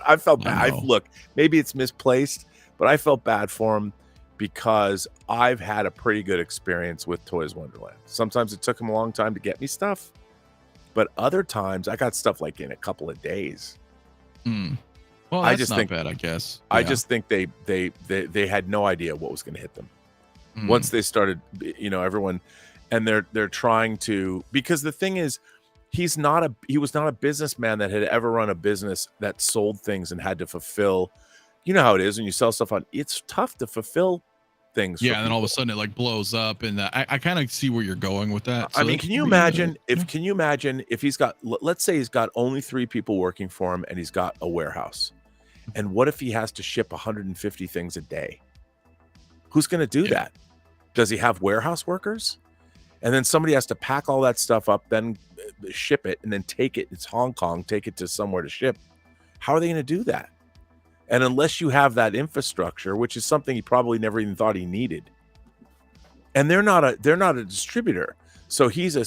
I felt bad. Look, maybe it's misplaced, but I felt bad for him because I've had a pretty good experience with Toys Wonderland. Sometimes it took him a long time to get me stuff, but other times I got stuff like in a couple of days. Well, that's I just not think, bad, I guess. I just think they had no idea what was going to hit them. Once they started, you know, everyone, and they're trying to, because the thing is, he was not a businessman that had ever run a business that sold things and had to fulfill. You know how it is when you sell stuff on. It's tough to fulfill things. Yeah, and then all of a sudden it like blows up, and I kind of see where you're going with that. So I mean, can you imagine if he's got, let's say he's got only 3 people working for him, and he's got a warehouse, and what if he has to ship 150 things a day? Who's going to do that? Does he have warehouse workers? And then somebody has to pack all that stuff up, then ship it, and then take it. It's Hong Kong. Take it to somewhere to ship. How are they going to do that? And unless you have that infrastructure, which is something he probably never even thought he needed, and they're not a distributor, so he's a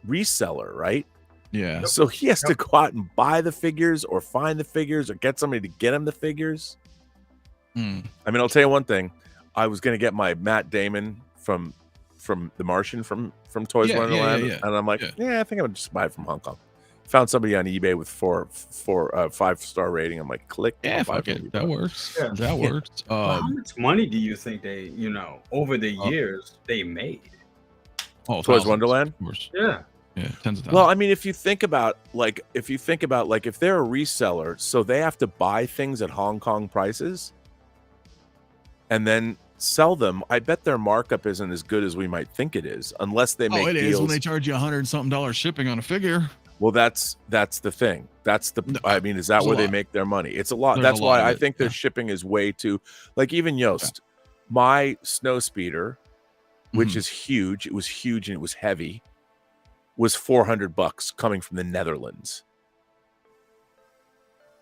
reseller, right? Yeah. So he has to go out and buy the figures, or find the figures, or get somebody to get him the figures. I mean, I'll tell you one thing. I was going to get my Matt Damon from The Martian from Toys Wonderland, and I'm like, I think I'm gonna just buy it from Hong Kong. Found somebody on eBay with 5-star rating. I'm like, click. Fuck it. That works. Yeah. That works. How much money do you think they, you know, over the years they made? Oh, Toys Wonderland. Of course. Yeah. Yeah, tens of thousands. Well, I mean, if they're a reseller, so they have to buy things at Hong Kong prices, and then sell them. I bet their markup isn't as good as we might think it is, unless they make deals. It is when they charge you $100-something shipping on a figure. Well, that's the thing. I mean, is that where they make their money? It's a lot. That's why I think their shipping is way too, like, even Yost, my snow speeder, which is huge. It was huge and it was heavy, was $400 coming from the Netherlands.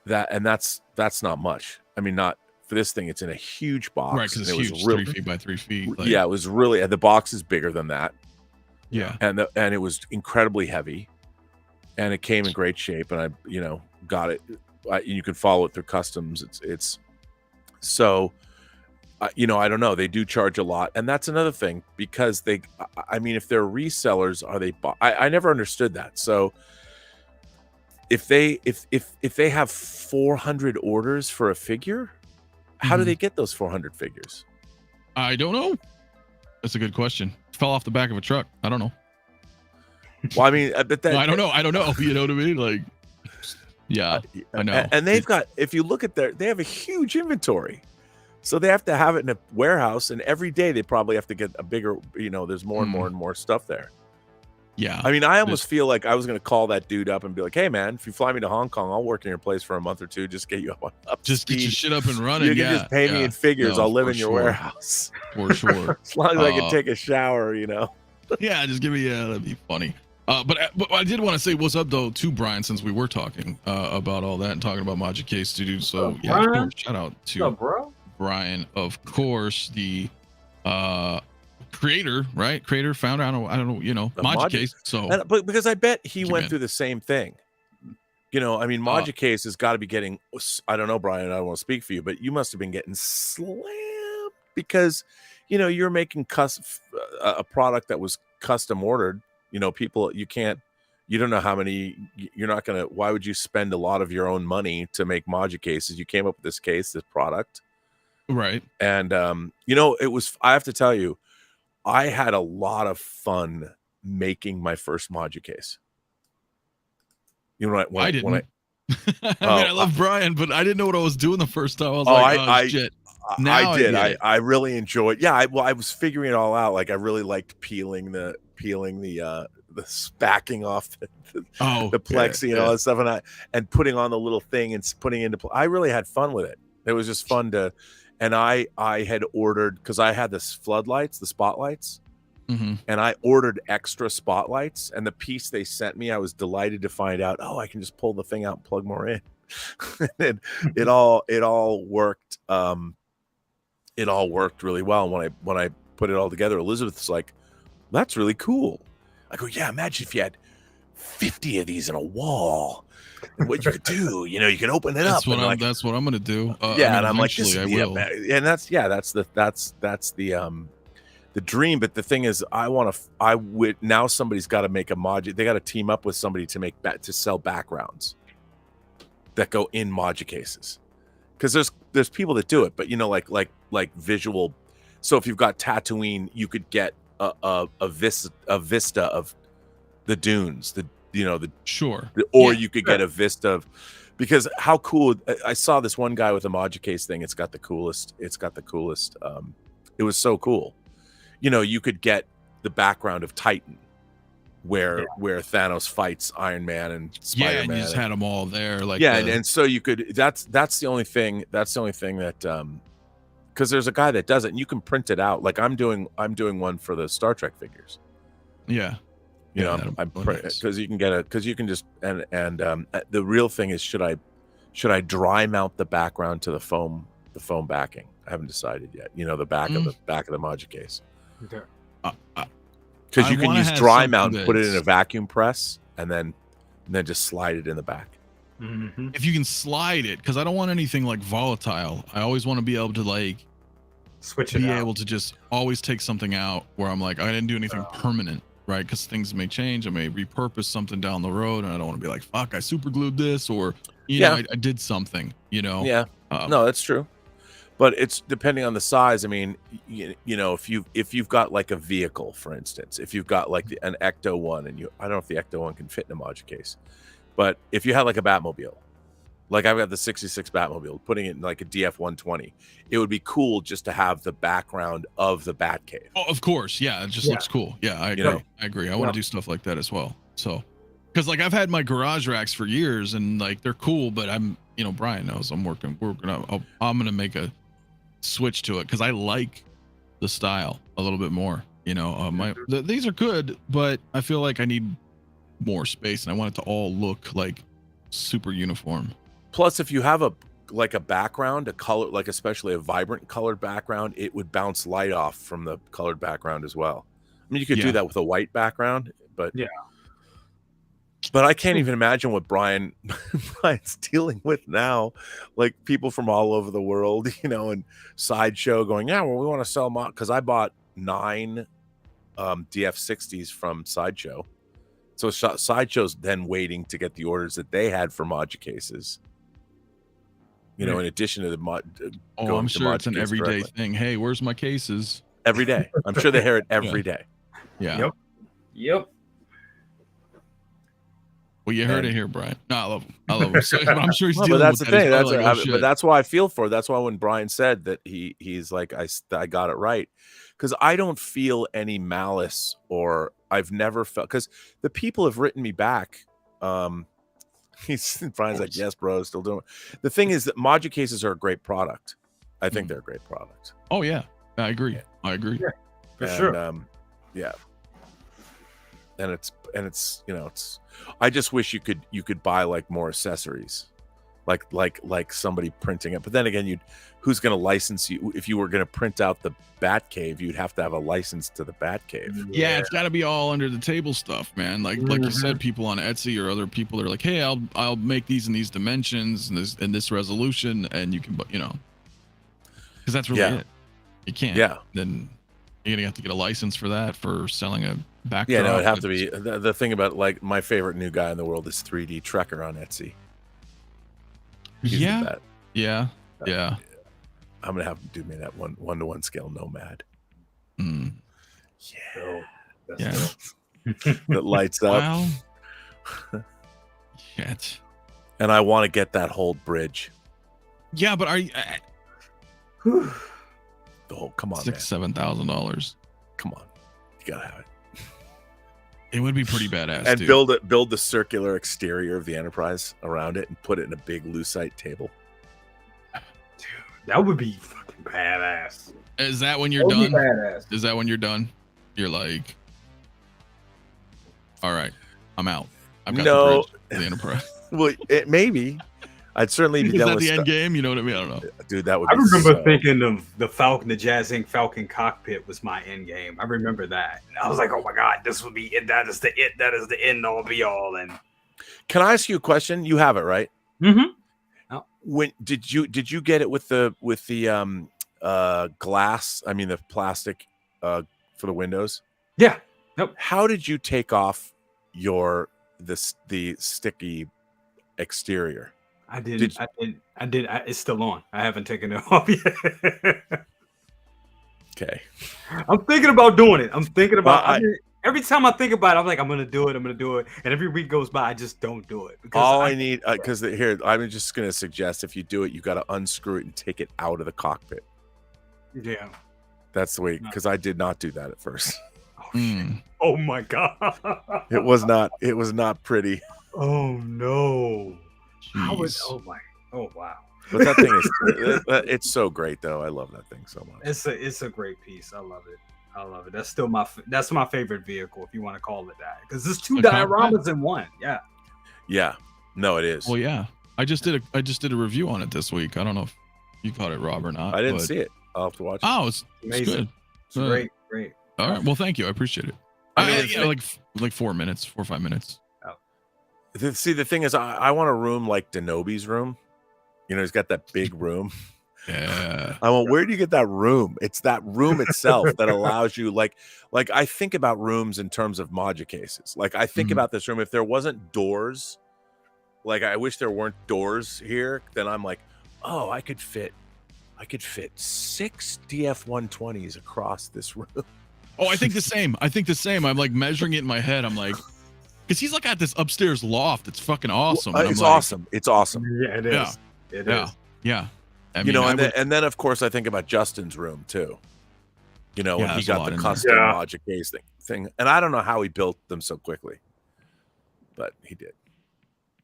That's not much. I mean, not for this thing. It's in a huge box. Right, because it's huge, 3 feet by 3 feet. Like, yeah, it was really, and the box is bigger than that. Yeah, and it was incredibly heavy, and it came in great shape, and I, you know, got it. You can follow it through customs. It's so, you know, I don't know. They do charge a lot, and that's another thing, because I mean, if they're resellers, are they? I never understood that. So if they have 400 orders for a figure, how do they get those 400 figures? I don't know. That's a good question. Fell off the back of a truck. I don't know. Well, I mean, I bet that. No, I don't know. You know what I mean? Like, yeah, I know. And they've got, if you look at they have a huge inventory. So they have to have it in a warehouse, and every day they probably have to get a bigger, you know, there's more and more and more stuff there. Yeah. I mean, I almost feel like I was going to call that dude up and be like, hey, man, if you fly me to Hong Kong, I'll work in your place for a month or two. Just get you up. Just get your shit up and running. You can just pay me in figures. I'll live in your warehouse. For sure. As long as I can take a shower, you know. Yeah, just give me, that'd be funny. But I did want to say what's up, though, to Brian, since we were talking about all that and talking about 𝗦𝗔𝗧𝗢𝗢 Studio. So, yeah, of course, shout out to Brian, of course, the creator, right? Creator, founder, I don't know, you know, 𝗦𝗔𝗧𝗢𝗢. So, but because I bet he went through the same thing. You know, I mean, 𝗦𝗔𝗧𝗢𝗢 has got to be getting, I don't know, Brian, I don't want to speak for you, but you must have been getting slammed because, you know, you're making a product that was custom ordered. You know, people, you don't know how many, you're not going to, why would you spend a lot of your own money to make 𝗦𝗔𝗧𝗢𝗢s? You came up with this product. Right. And, you know, I have to tell you, I had a lot of fun making my first 𝗦𝗔𝗧𝗢𝗢s. You know, I didn't. I love Brian, but I didn't know what I was doing the first time. I was shit. Now I did. I really enjoyed. Yeah, I was figuring it all out. Like I really liked peeling the backing off the plexi and all that stuff, and putting on the little thing and putting into. I really had fun with it. It was just fun to, and I had ordered, because I had the floodlights, the spotlights. Mm-hmm. And I ordered extra spotlights, and the piece they sent me, I was delighted to find out, I can just pull the thing out and plug more in. And it all worked. It all worked really well. And when I put it all together, Elizabeth's like, "That's really cool." I go, "Yeah, imagine if you had 50 of these in a wall, and what you could do. You could open it up." That's what I'm gonna do. And I'm like, "This is and that's the dream." But the thing is, now somebody's got to make a module. They got to team up with somebody to sell backgrounds that go in module cases, because there's people that do it, but like visual. So if you've got Tatooine, you could get a vista of the dunes, you could get a vista of, because how cool. I saw this one guy with a module case thing. It's got the coolest. It was so cool. You could get the background of Titan, where Thanos fights Iron Man and Spider-Man. Yeah, and you just had them all there. And so you could. That's the only thing. That's the only thing that, because there's a guy that does it, and you can print it out. Like I'm doing one for the Star Trek figures. Yeah. Because you can get because you can just and the real thing is, should I dry mount the background to the foam backing? I haven't decided yet. The back of the module case. Okay. Because you can use dry mount and put it in a vacuum press, and then just slide it in the back. Mm-hmm. If you can slide it, because I don't want anything like volatile. I always want to be able to switch it. Able to just always take something out where I'm like, I didn't do anything permanent, right? Because things may change. I may repurpose something down the road, and I don't want to be like, fuck, I super glued this, or I did something. Yeah. No, that's true. But it's depending on the size. I mean, if you've got like a vehicle, for instance, if you've got like an Ecto one, and I don't know if the Ecto one can fit in a module case, but if you had like a Batmobile, like I've got the 66 Batmobile, putting it in like a DF-120, it would be cool just to have the background of the Batcave. Oh, of course, yeah, it just looks cool. Yeah, I agree. I agree. I want to do stuff like that as well. So, because I've had my garage racks for years, and they're cool, but I'm, Brian knows I'm working. I'm gonna make a switch to it, because I like the style a little bit more. These are good, but I feel like I need more space, and I want it to all look like super uniform. Plus, if you have a background, a color, like especially a vibrant colored background, it would bounce light off from the colored background as well. I mean, you could do that with a white background, but but I can't even imagine what Brian's dealing with now. Like people from all over the world, and Sideshow going, we want to sell them, because I bought 9 DF60s from Sideshow. So Sideshow's then waiting to get the orders that they had for module cases. In addition to the I'm sure it's an everyday thing. Hey, where's my cases? Every day. I'm sure they hear it every day. Yeah. Yep. Well, you heard it here, Brian. No, I love him. So, I'm sure he's dealing but that's with the that. thing. But that's why I feel for it. That's why when Brian said that he's like, I got it right, because I don't feel any malice, or I've never felt, because the people have written me back. Brian's like, yes, bro, still doing it. The thing is that module cases are a great product. I think they're a great product. Oh yeah, I agree. I agree. Yeah, for sure. And it's I just wish you could buy like more accessories, like somebody printing it. But then again, who's going to license you? If you were going to print out the Batcave, you'd have to have a license to the Batcave. Yeah, it's got to be all under the table stuff, man. Like you said, people on Etsy or other people are like, hey, I'll make these in these dimensions and this resolution, and you can, because that's really it. You can't. Yeah. Then you're gonna have to get a license for that, for selling a backdrop. Yeah, no, it'd have to be. The thing about, like, my favorite new guy in the world is 3D Trekker on Etsy. Yeah. I'm gonna have him do me that 1-to-1 scale nomad. Yeah. That lights up. Shit. And I want to get that whole bridge. Yeah, but are you The whole, come on, $7,000? Come on, you gotta have it. It would be pretty badass. And dude. build the circular exterior of the Enterprise around it, and put it in a big lucite table. Dude, that would be fucking badass. Is that when you're done? Is that when you're done? You're like, all right, I'm out. I've got the bridge, the Enterprise. Well, maybe. I'd certainly be Is done that with the end game? You know what I mean? I don't know. Dude, that would I be remember thinking of the 𝗕𝗙𝗥𝗖𝗢𝗡 Falcon cockpit was my end game. I remember that. And I was like, oh my God, this would be it. That is the end all be all. And can I ask you a question? You have it, right? Mm-hmm. When did you get it with the glass? I mean the plastic for the windows? Yeah. Nope. How did you take off the sticky exterior? I did. It's still on. I haven't taken it off yet. Okay. I'm thinking about doing it. I'm thinking about every time I think about it, I'm like, I'm gonna do it. And every week goes by, I just don't do it. All I need, because here, I'm just gonna suggest if you do it, you got to unscrew it and take it out of the cockpit. Yeah. That's the way, because I did not do that at first. Oh my God. It was not pretty. Oh no. Jeez. Oh wow. But that thing is, it's so great though. I love that thing so much. It's a great piece. I love it. That's still that's my favorite vehicle, if you want to call it that, because there's two dioramas in one. Yeah. Yeah. No, it is. Well, yeah. I just did a review on it this week. I don't know if you caught it, Rob, or not. I didn't see it. I'll have to watch it. Oh, it's amazing. Good. It's great. All right. Well, thank you. I appreciate it. Like 4 minutes, 4 or 5 minutes. See, the thing is, I want a room like Denobi's room. You know, he's got that big room. Yeah. I want, where do you get that room? It's that room itself that allows you, like I think about rooms in terms of 𝗦𝗔𝗩𝗘 cases. Like I think about this room. If there wasn't doors, like I wish there weren't doors here, then I'm like, oh, I could fit 6 DF-120s across this room. Oh, I think the same. I'm like measuring it in my head. I'm like, because he's like at this upstairs loft. It's fucking awesome. It's awesome. It's awesome. Yeah, it is. Yeah. It is. Yeah. I mean, and then of course I think about Justin's room too. You know, when he got the custom 𝗦𝗔𝗩𝗘 thing, and I don't know how he built them so quickly, but he did.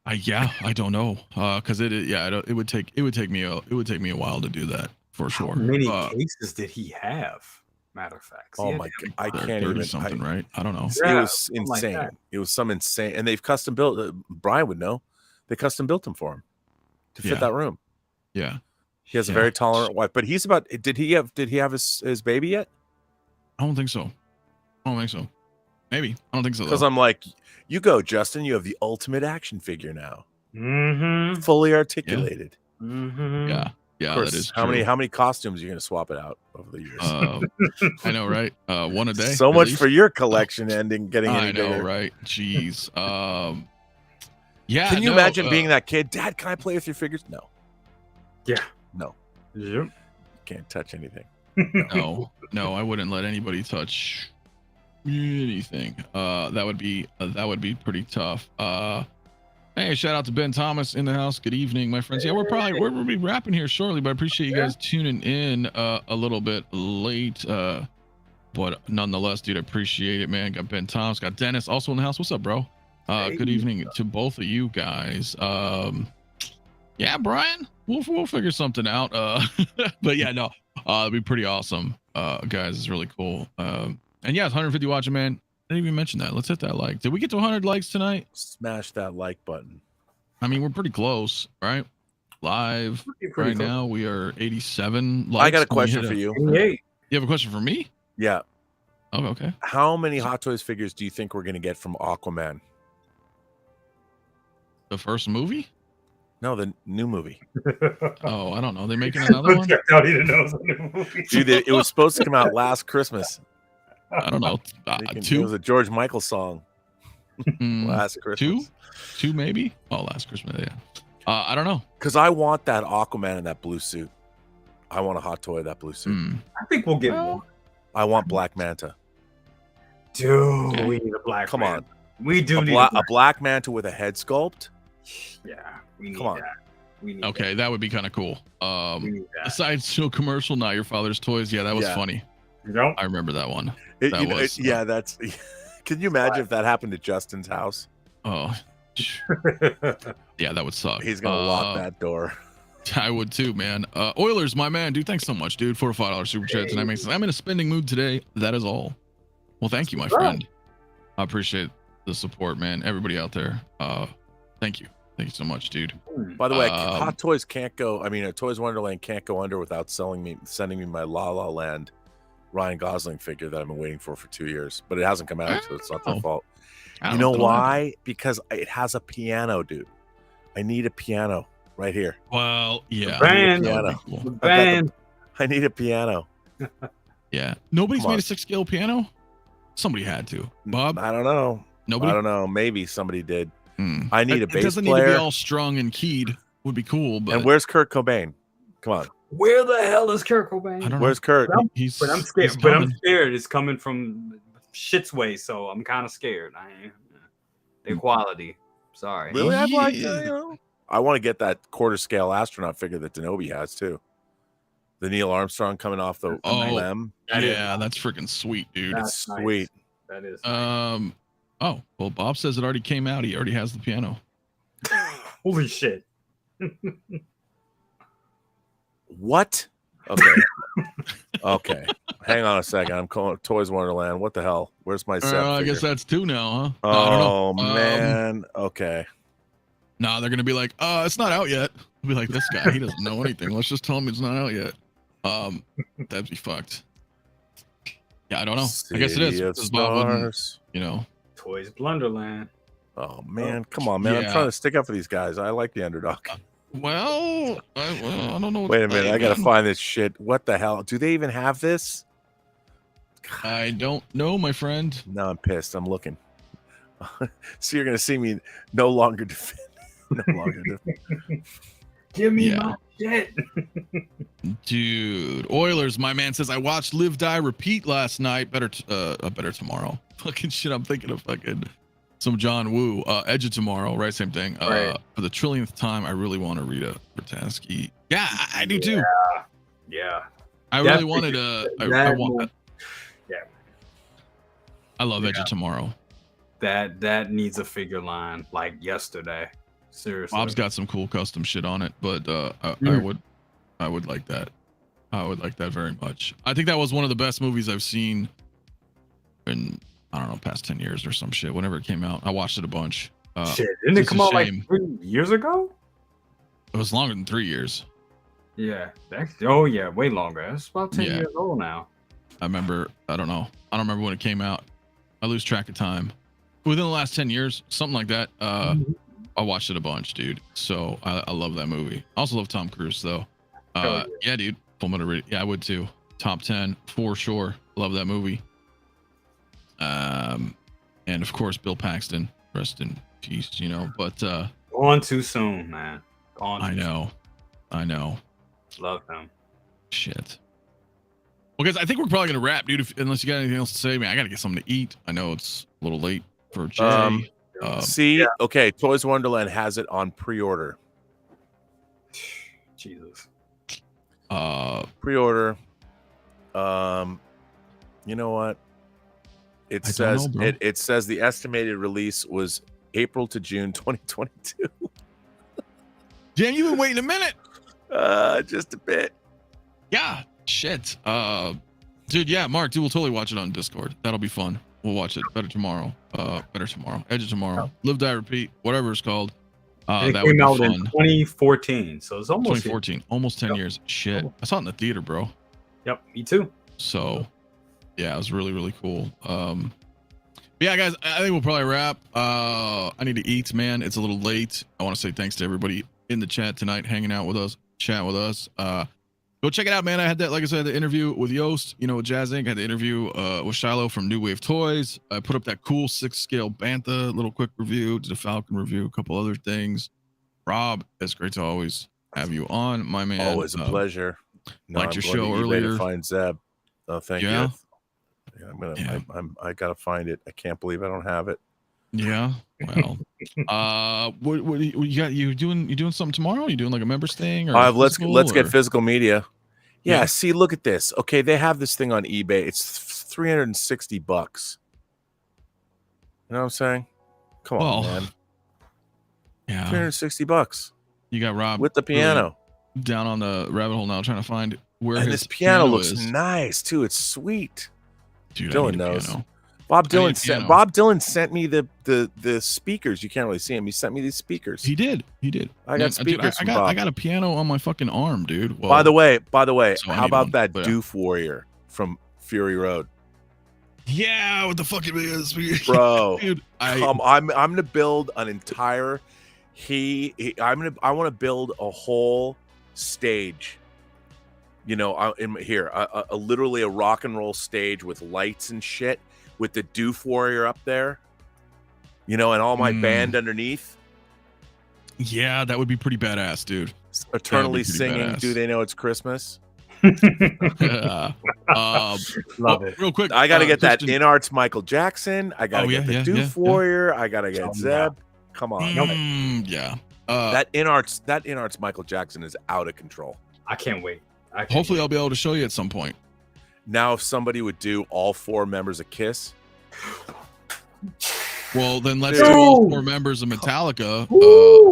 I don't know, because it would take me a while to do that for sure. How many cases did he have? Matter of fact, oh my God, I can't even something, right? I don't know. It was insane. Like it was some insane, and they've custom built. Brian would know. They custom built them for him to fit that room. Yeah, he has a very tolerant wife, but he's about. Did he have his baby yet? I don't think so. Maybe I don't think so. Because I'm like, you go, Justin. You have the ultimate action figure now. Mm-hmm. Fully articulated. Mm-hmm. Yeah. Yeah, course, that is true. How many costumes are you going to swap it out over the years? I know, right? One a day. So much for your collection getting any I know, bigger. right? Jeez. Yeah. Can you imagine being that kid? Dad, can I play with your figures? No. Yeah. No. Yep. Can't touch anything. No, I wouldn't let anybody touch anything. That would be pretty tough. Hey, shout out to Ben Thomas in the house. Good evening, my friends. Yeah, we'll be wrapping here shortly, but I appreciate you guys tuning in a little bit late. But nonetheless, dude, I appreciate it, man. Got Ben Thomas, got Dennis also in the house. What's up, bro? Good evening to both of you guys. Yeah, Brian, we'll figure something out. But yeah, no, it'd be pretty awesome, guys. It's really cool. And yeah, it's 150 watching, man. I didn't even mention that. Let's hit that like. Did we get to 100 likes tonight? Smash that like button. I mean, we're pretty close, right? Live right now, we are 87 likes. I got a question for you. Hey. You have a question for me? Yeah. Oh, okay. How many Hot Toys figures do you think we're going to get from Aquaman? The first movie? No, the new movie. Oh, I don't know. They're making another one? Dude, it was supposed to come out last Christmas. I don't know. It was a George Michael song. Last Christmas. Two maybe? Oh, last Christmas, yeah. I don't know. Because I want that Aquaman in that blue suit. I want a Hot Toy of that blue suit. I think we'll get one. I want Black Manta. Dude, we need a Black Come Manta. on. We do need a Black Manta with a head sculpt. Yeah, we need Come on. that. We need Okay, that would be kind of cool. We need that. Aside show commercial, not your father's toys. Yeah, that was funny. Nope. I remember that one. That Yeah, that's. Can you imagine if that happened to Justin's house? Oh, yeah, that would suck. He's gonna lock that door. I would too, man. Oilers, my man, dude. Thanks so much, dude. For a $5 super chat tonight. I'm in a spending mood today. That is all. Well, thank you, my friend. I appreciate the support, man. Everybody out there. Thank you. Thank you so much, dude. By the way, Hot Toys can't go. I mean, Toys Wonderland can't go under without sending me my La La Land Ryan Gosling figure that I've been waiting for 2 years, but it hasn't come out, so it's not their fault. You know why? Because it has a piano, dude. I need a piano right here. Well, yeah. The band. I need a piano. Yeah. Nobody's made a 6-scale piano? Somebody had to. Bob? I don't know. Nobody? I don't know. Maybe somebody did. I need a bass player. It doesn't need to be all strung and keyed. Would be cool. But... And where's Kurt Cobain? Come on. Where the hell is Kurt Cobain? I don't know. Where's Kurt? I'm scared. I'm scared. It's coming from shit's way, so I'm kind of scared. The quality. Sorry. Really? I'd like to, I want to get that quarter-scale astronaut figure that Denobi has too. The Neil Armstrong coming off the limb. That's freaking sweet, dude. That's sweet. That is. Oh, well, Bob says it already came out. He already has the piano. Holy shit. What? Okay. Okay. Hang on a second. I'm calling Toys Wonderland. What the hell? Where's my set? I guess that's 2 now, huh? Oh, man. Okay. Nah, they're going to be like, it's not out yet. I'll be like, this guy, he doesn't know anything. Let's just tell him it's not out yet. That'd be fucked. Yeah, I don't know. I guess it is. Because Bob wouldn't, Toys Blunderland. Oh, man. Come on, man. I'm trying to stick up for these guys. I like the underdog. Well, I don't know. Wait a minute. I got to find this shit. What the hell? Do they even have this? I don't know, my friend. No, I'm pissed. I'm looking. So you're going to see me no longer defend. Give me my shit. Dude, Oilers, my man says, I watched Live, Die, Repeat last night. Better tomorrow. Fucking shit. I'm thinking of fucking some John Woo. Edge of Tomorrow, right? Same thing. For the trillionth time, I really want to read a 𝗕𝗘𝗥𝗖𝗢. Yeah, I do too. Yeah. I really wanted I want that. Yeah. I love Edge of Tomorrow. That needs a figure line like yesterday. Seriously. Bob's got some cool custom shit on it, but I would like that. I would like that very much. I think that was one of the best movies I've seen in, I don't know, past 10 years or some shit. Whenever it came out, I watched it a bunch. Shit, didn't it come out like 3 years ago? It was longer than 3 years. Yeah. Way longer. It's about 10 years old now. I remember. I don't remember when it came out. I lose track of time. Within the last 10 years, something like that. I watched it a bunch, dude. So I love that movie. I also love Tom Cruise, though. Yeah, dude. Yeah, I would too. Top 10 for sure. Love that movie. And of course, Bill Paxton. Rest in peace. But gone too soon, man. I know. Love him. Shit. Well, guys, I think we're probably gonna wrap, dude. Unless you got anything else to say, man. I gotta get something to eat. I know it's a little late for Jay. Okay, Toys Wonderland has it on pre-order. Jesus. Pre-order. You know what? It says the estimated release was April to June 2022. Damn, you've been waiting a minute. Just a bit. Yeah. Shit. Dude, yeah, Mark, dude, we'll totally watch it on Discord. That'll be fun. We'll watch it. Better tomorrow. Edge of Tomorrow. Live, Die, Repeat. Whatever it's called. That came out in 2014, so it's almost 2014, almost 10 years. Shit, I saw it in the theater, bro. Yep, me too. So, yeah, it was really, really cool. Yeah, guys, I think we'll probably wrap. I need to eat, man. It's a little late. I want to say thanks to everybody in the chat tonight, hanging out with us, chatting with us. Go check it out, man. I had that, like I said, the interview with Yost, with Jazz Inc. I had the interview with Shiloh from New Wave Toys. I put up that cool 6-scale Bantha, little quick review, did a Falcon review, a couple other things. Rob, it's great to always have you on, my man. Always a pleasure. Liked your show earlier. Find Zeb. Oh, thank you. Yeah, I gotta find it. I can't believe I don't have it. Yeah. Well, what you got? You doing something tomorrow? You doing like a members thing or let's get physical media. Yeah, Yeah. see, look at this. Okay, they have this thing on eBay. It's $360. You know what I'm saying? Come on, man. Yeah. $360. You got Rob with the piano really down on the rabbit hole now, trying to find where and his this piano looks is. nice too. It's sweet. Dude, Dylan knows. Bob Dylan sent me the speakers. You can't really see him. He sent me these speakers. He did. I got speakers. Dude, I got a piano on my fucking arm, dude. Well, by the way, so how about that 𝗕𝗘𝗢𝗠𝗘 from Fury Road? Yeah, with the fucking bro. Dude, I'm gonna build an entire. I want to build a whole stage. You know, literally a rock and roll stage with lights and shit, with the 𝗕𝗘𝗢𝗠𝗘 up there, you know, and all my band underneath. Yeah, that would be pretty badass, dude. Eternally singing, badass. Do they know it's Christmas? Love it. Real quick, I got to get that in-arts Michael Jackson. I got to get the 𝗕𝗘𝗢𝗠𝗘. I got to get Zeb. Come on. Yeah. That in-arts Michael Jackson is out of control. I can't wait. Hopefully I'll be able to show you at some point. Now, if somebody would do all 4 members of Kiss. Well, then let's do all 4 members of Metallica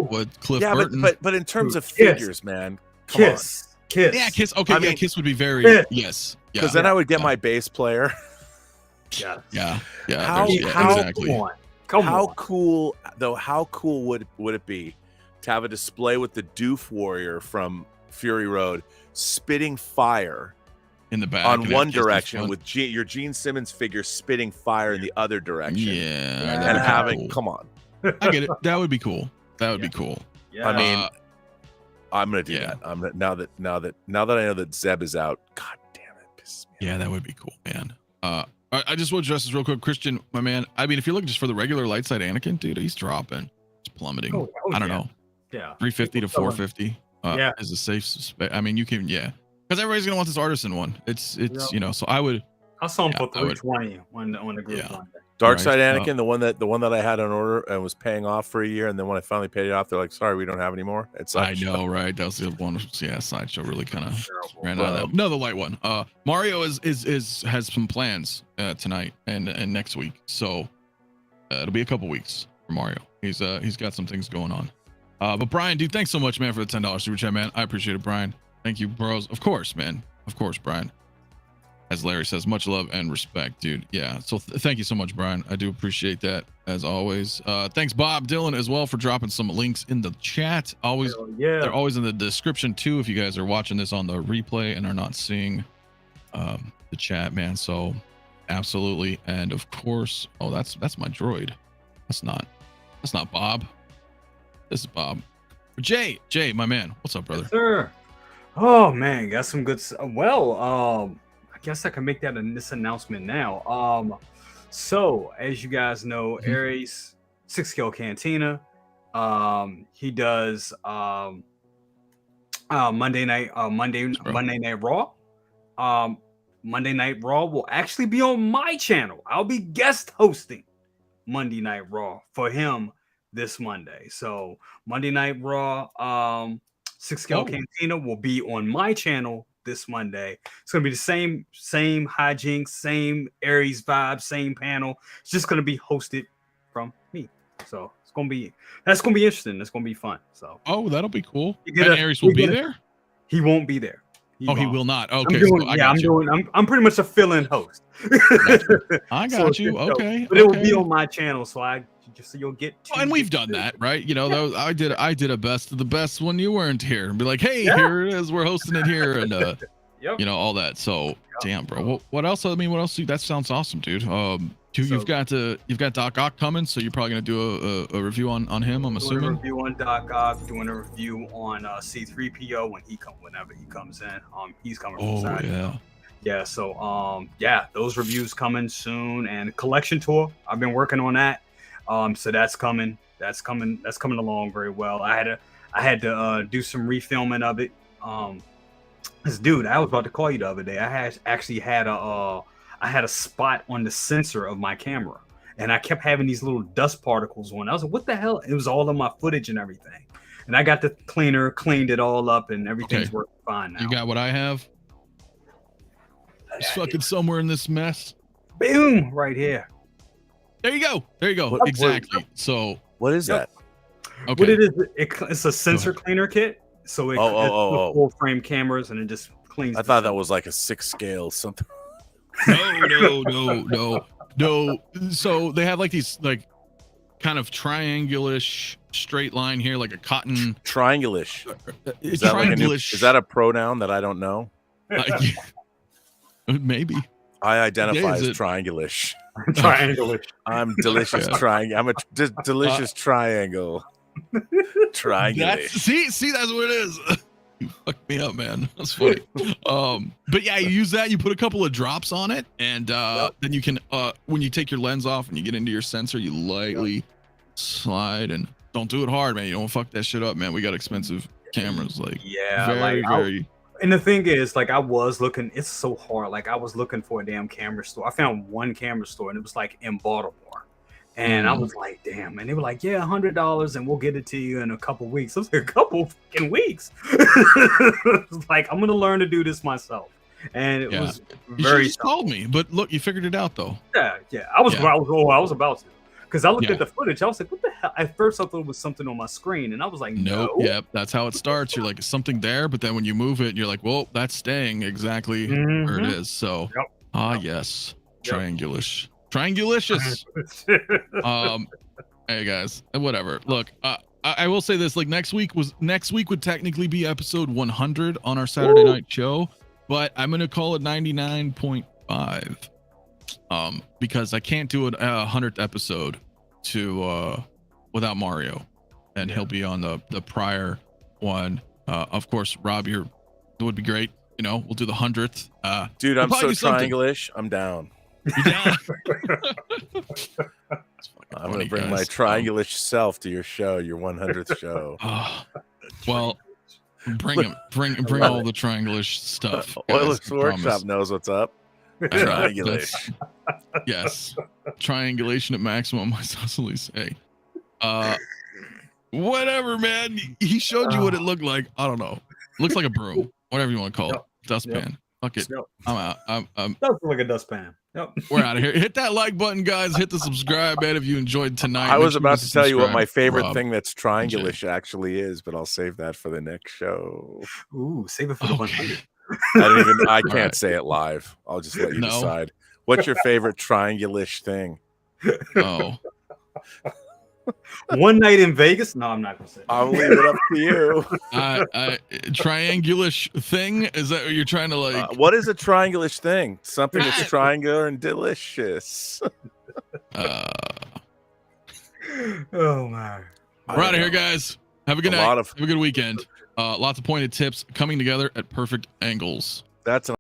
with Cliff Burton. But in terms of figures, man. Kiss. Yeah, Kiss. Okay, I mean, Kiss would be very yes. Because then I would get my bass player. Yeah. Exactly. How cool would it be to have a display with the 𝗕𝗘𝗢𝗠𝗘 from Fury Road spitting fire in the back on one direction with your Gene Simmons figure spitting fire in the other direction? Yeah. And having cool. Come on. I get it. That would be cool. Be cool. Yeah. I mean, I'm gonna do that. I'm gonna, now that I know that Zeb is out. God damn it, pisses me off. That would be cool, man. I just want to address this real quick, Christian, my man. I mean, if you're looking just for the regular light side Anakin, dude, he's dropping. It's plummeting. I don't know. Yeah. 350 to 450. Is a safe. I mean, you can. Yeah. Because everybody's gonna want this artisan one. It's you know. So I saw him for 320 on the group one day. Dark Side Anakin, the one that I had on order and was paying off for a year, and then when I finally paid it off, they're like, "Sorry, we don't have any more." I know, right? That was the one. Yeah, Sideshow really kind of ran out of that. No, the light one. Mario has some plans tonight and next week, so it'll be a couple weeks for Mario. He's got some things going on. But Brian, dude, thanks so much, man, for the $10 super chat, man. I appreciate it, Brian. Thank you, bros. Of course, man. Of course, Brian. As Larry says, much love and respect, dude. Yeah. So thank you so much, Brian. I do appreciate that as always. Thanks, Bob Dylan, as well, for dropping some links in the chat. Always, they're always in the description too. If you guys are watching this on the replay and are not seeing the chat, man. So absolutely, and of course, that's my droid. That's not Bob. This is Bob. Jay, my man. What's up, brother? Yes, sir. Oh man, got some good. Well, I guess I can make this announcement now. So as you guys know, Aries 6-scale Cantina, he does Monday Night Raw. Monday Night Raw will actually be on my channel. I'll be guest hosting Monday Night Raw for him this Monday. So Monday Night Raw 6-scale Cantina will be on my channel this Monday. It's gonna be the same hijinks, same Aries vibe, same panel. It's just gonna be hosted from me. So that's gonna be interesting. That's gonna be fun. So that'll be cool. And Aries will be there. He won't be there. He will not. Okay, I'm pretty much a fill-in host. I got you. Okay, but it will be on my channel, so you'll get. And we've done that, right? You know, I did a best of the best when you weren't here, and be like, hey, here it is. We're hosting it here, and you know, all that. So damn, bro. What else? I mean, what else? That sounds awesome, dude. You've got Doc Ock coming, so you're probably gonna do a review on him. I'm assuming. Doing a review on Doc Ock, doing a review on C3PO whenever he comes in. He's coming from side. Yeah. So those reviews coming soon, and collection tour. I've been working on that. So that's coming along very well. I had to do some refilming of it. Dude, I was about to call you the other day. I had a spot on the sensor of my camera, and I kept having these little dust particles on. I was like, what the hell? It was all in my footage and everything. And I got the cleaner, cleaned it all up, and everything's working fine now. You got what I have? It's fucking somewhere in this mess. Boom! Right here. There you go. There you go. Exactly. So what is that? Okay. What it is? It's a sensor cleaner kit. So it full frame cameras, and it just cleans. I thought that was like a 6 scale something. No. So they have like these like kind of triangulish straight line here, like a cotton triangulish. Is that a pronoun that I don't know? Maybe. I identify as triangulish. Triangulish. I'm delicious triangle. I'm a delicious triangle. Triangulate. See, that's what it is. You fucked me up, man. That's funny. But yeah, you use that. You put a couple of drops on it, and then you can, when you take your lens off and you get into your sensor, you lightly slide, and don't do it hard, man. You don't fuck that shit up, man. We got expensive cameras, like very. And the thing is, like, I was looking. It's so hard. Like, I was looking for a damn camera store. I found one camera store, and it was like in Baltimore. And I was like, damn. And they were like, yeah, $100, and we'll get it to you in a couple weeks. I was like, a couple fucking weeks. Like, I'm gonna learn to do this myself. And it was very. You just told me, but look, you figured it out though. Yeah. I was about to. Because I looked at the footage, I was like, what the hell? At first, I thought it was something on my screen, and I was like, no. Yep, that's how it starts. You're like, something there, but then when you move it, you're like, well, that's staying exactly where it is. So, yes, triangulicious. Hey guys, whatever. Look, I will say this: like next week would technically be episode 100 on our Saturday night show, but I'm gonna call it 99.5. Because I can't do a 100th episode without Mario, and he'll be on the prior one. Of course, Rob, it would be great. You know, we'll do the 100th. Dude, I'm so triangulish. I'm down. You're down. I'm gonna bring my triangulish self to your show, your 100th show. Well, bring him. Bring all the triangulish stuff. Oilers Workshop knows what's up. Triangulation. Yes. Triangulation at maximum, I constantly say. Whatever, man. He showed you what it looked like. I don't know. Looks like a broom. Whatever you want to call it. Dustpan. Fuck it. I'm out. Does look like a dustpan. We're out of here. Hit that like button, guys. Hit the subscribe, man, if you enjoyed tonight. I was about to tell you what my favorite thing that's triangulish actually is, but I'll save that for the next show. Ooh, save it for the 100. I can't say it live. I'll just let you decide. What's your favorite triangulish thing? Oh. One night in Vegas? No, I'm not gonna say. I'll leave it up to you. Triangulish thing? Is that what you're trying to like? What is a triangulish thing? Something that's triangular and delicious. Oh my. We're out of here, guys. Have a good night. Have a good weekend. Lots of pointed tips coming together at perfect angles. That's an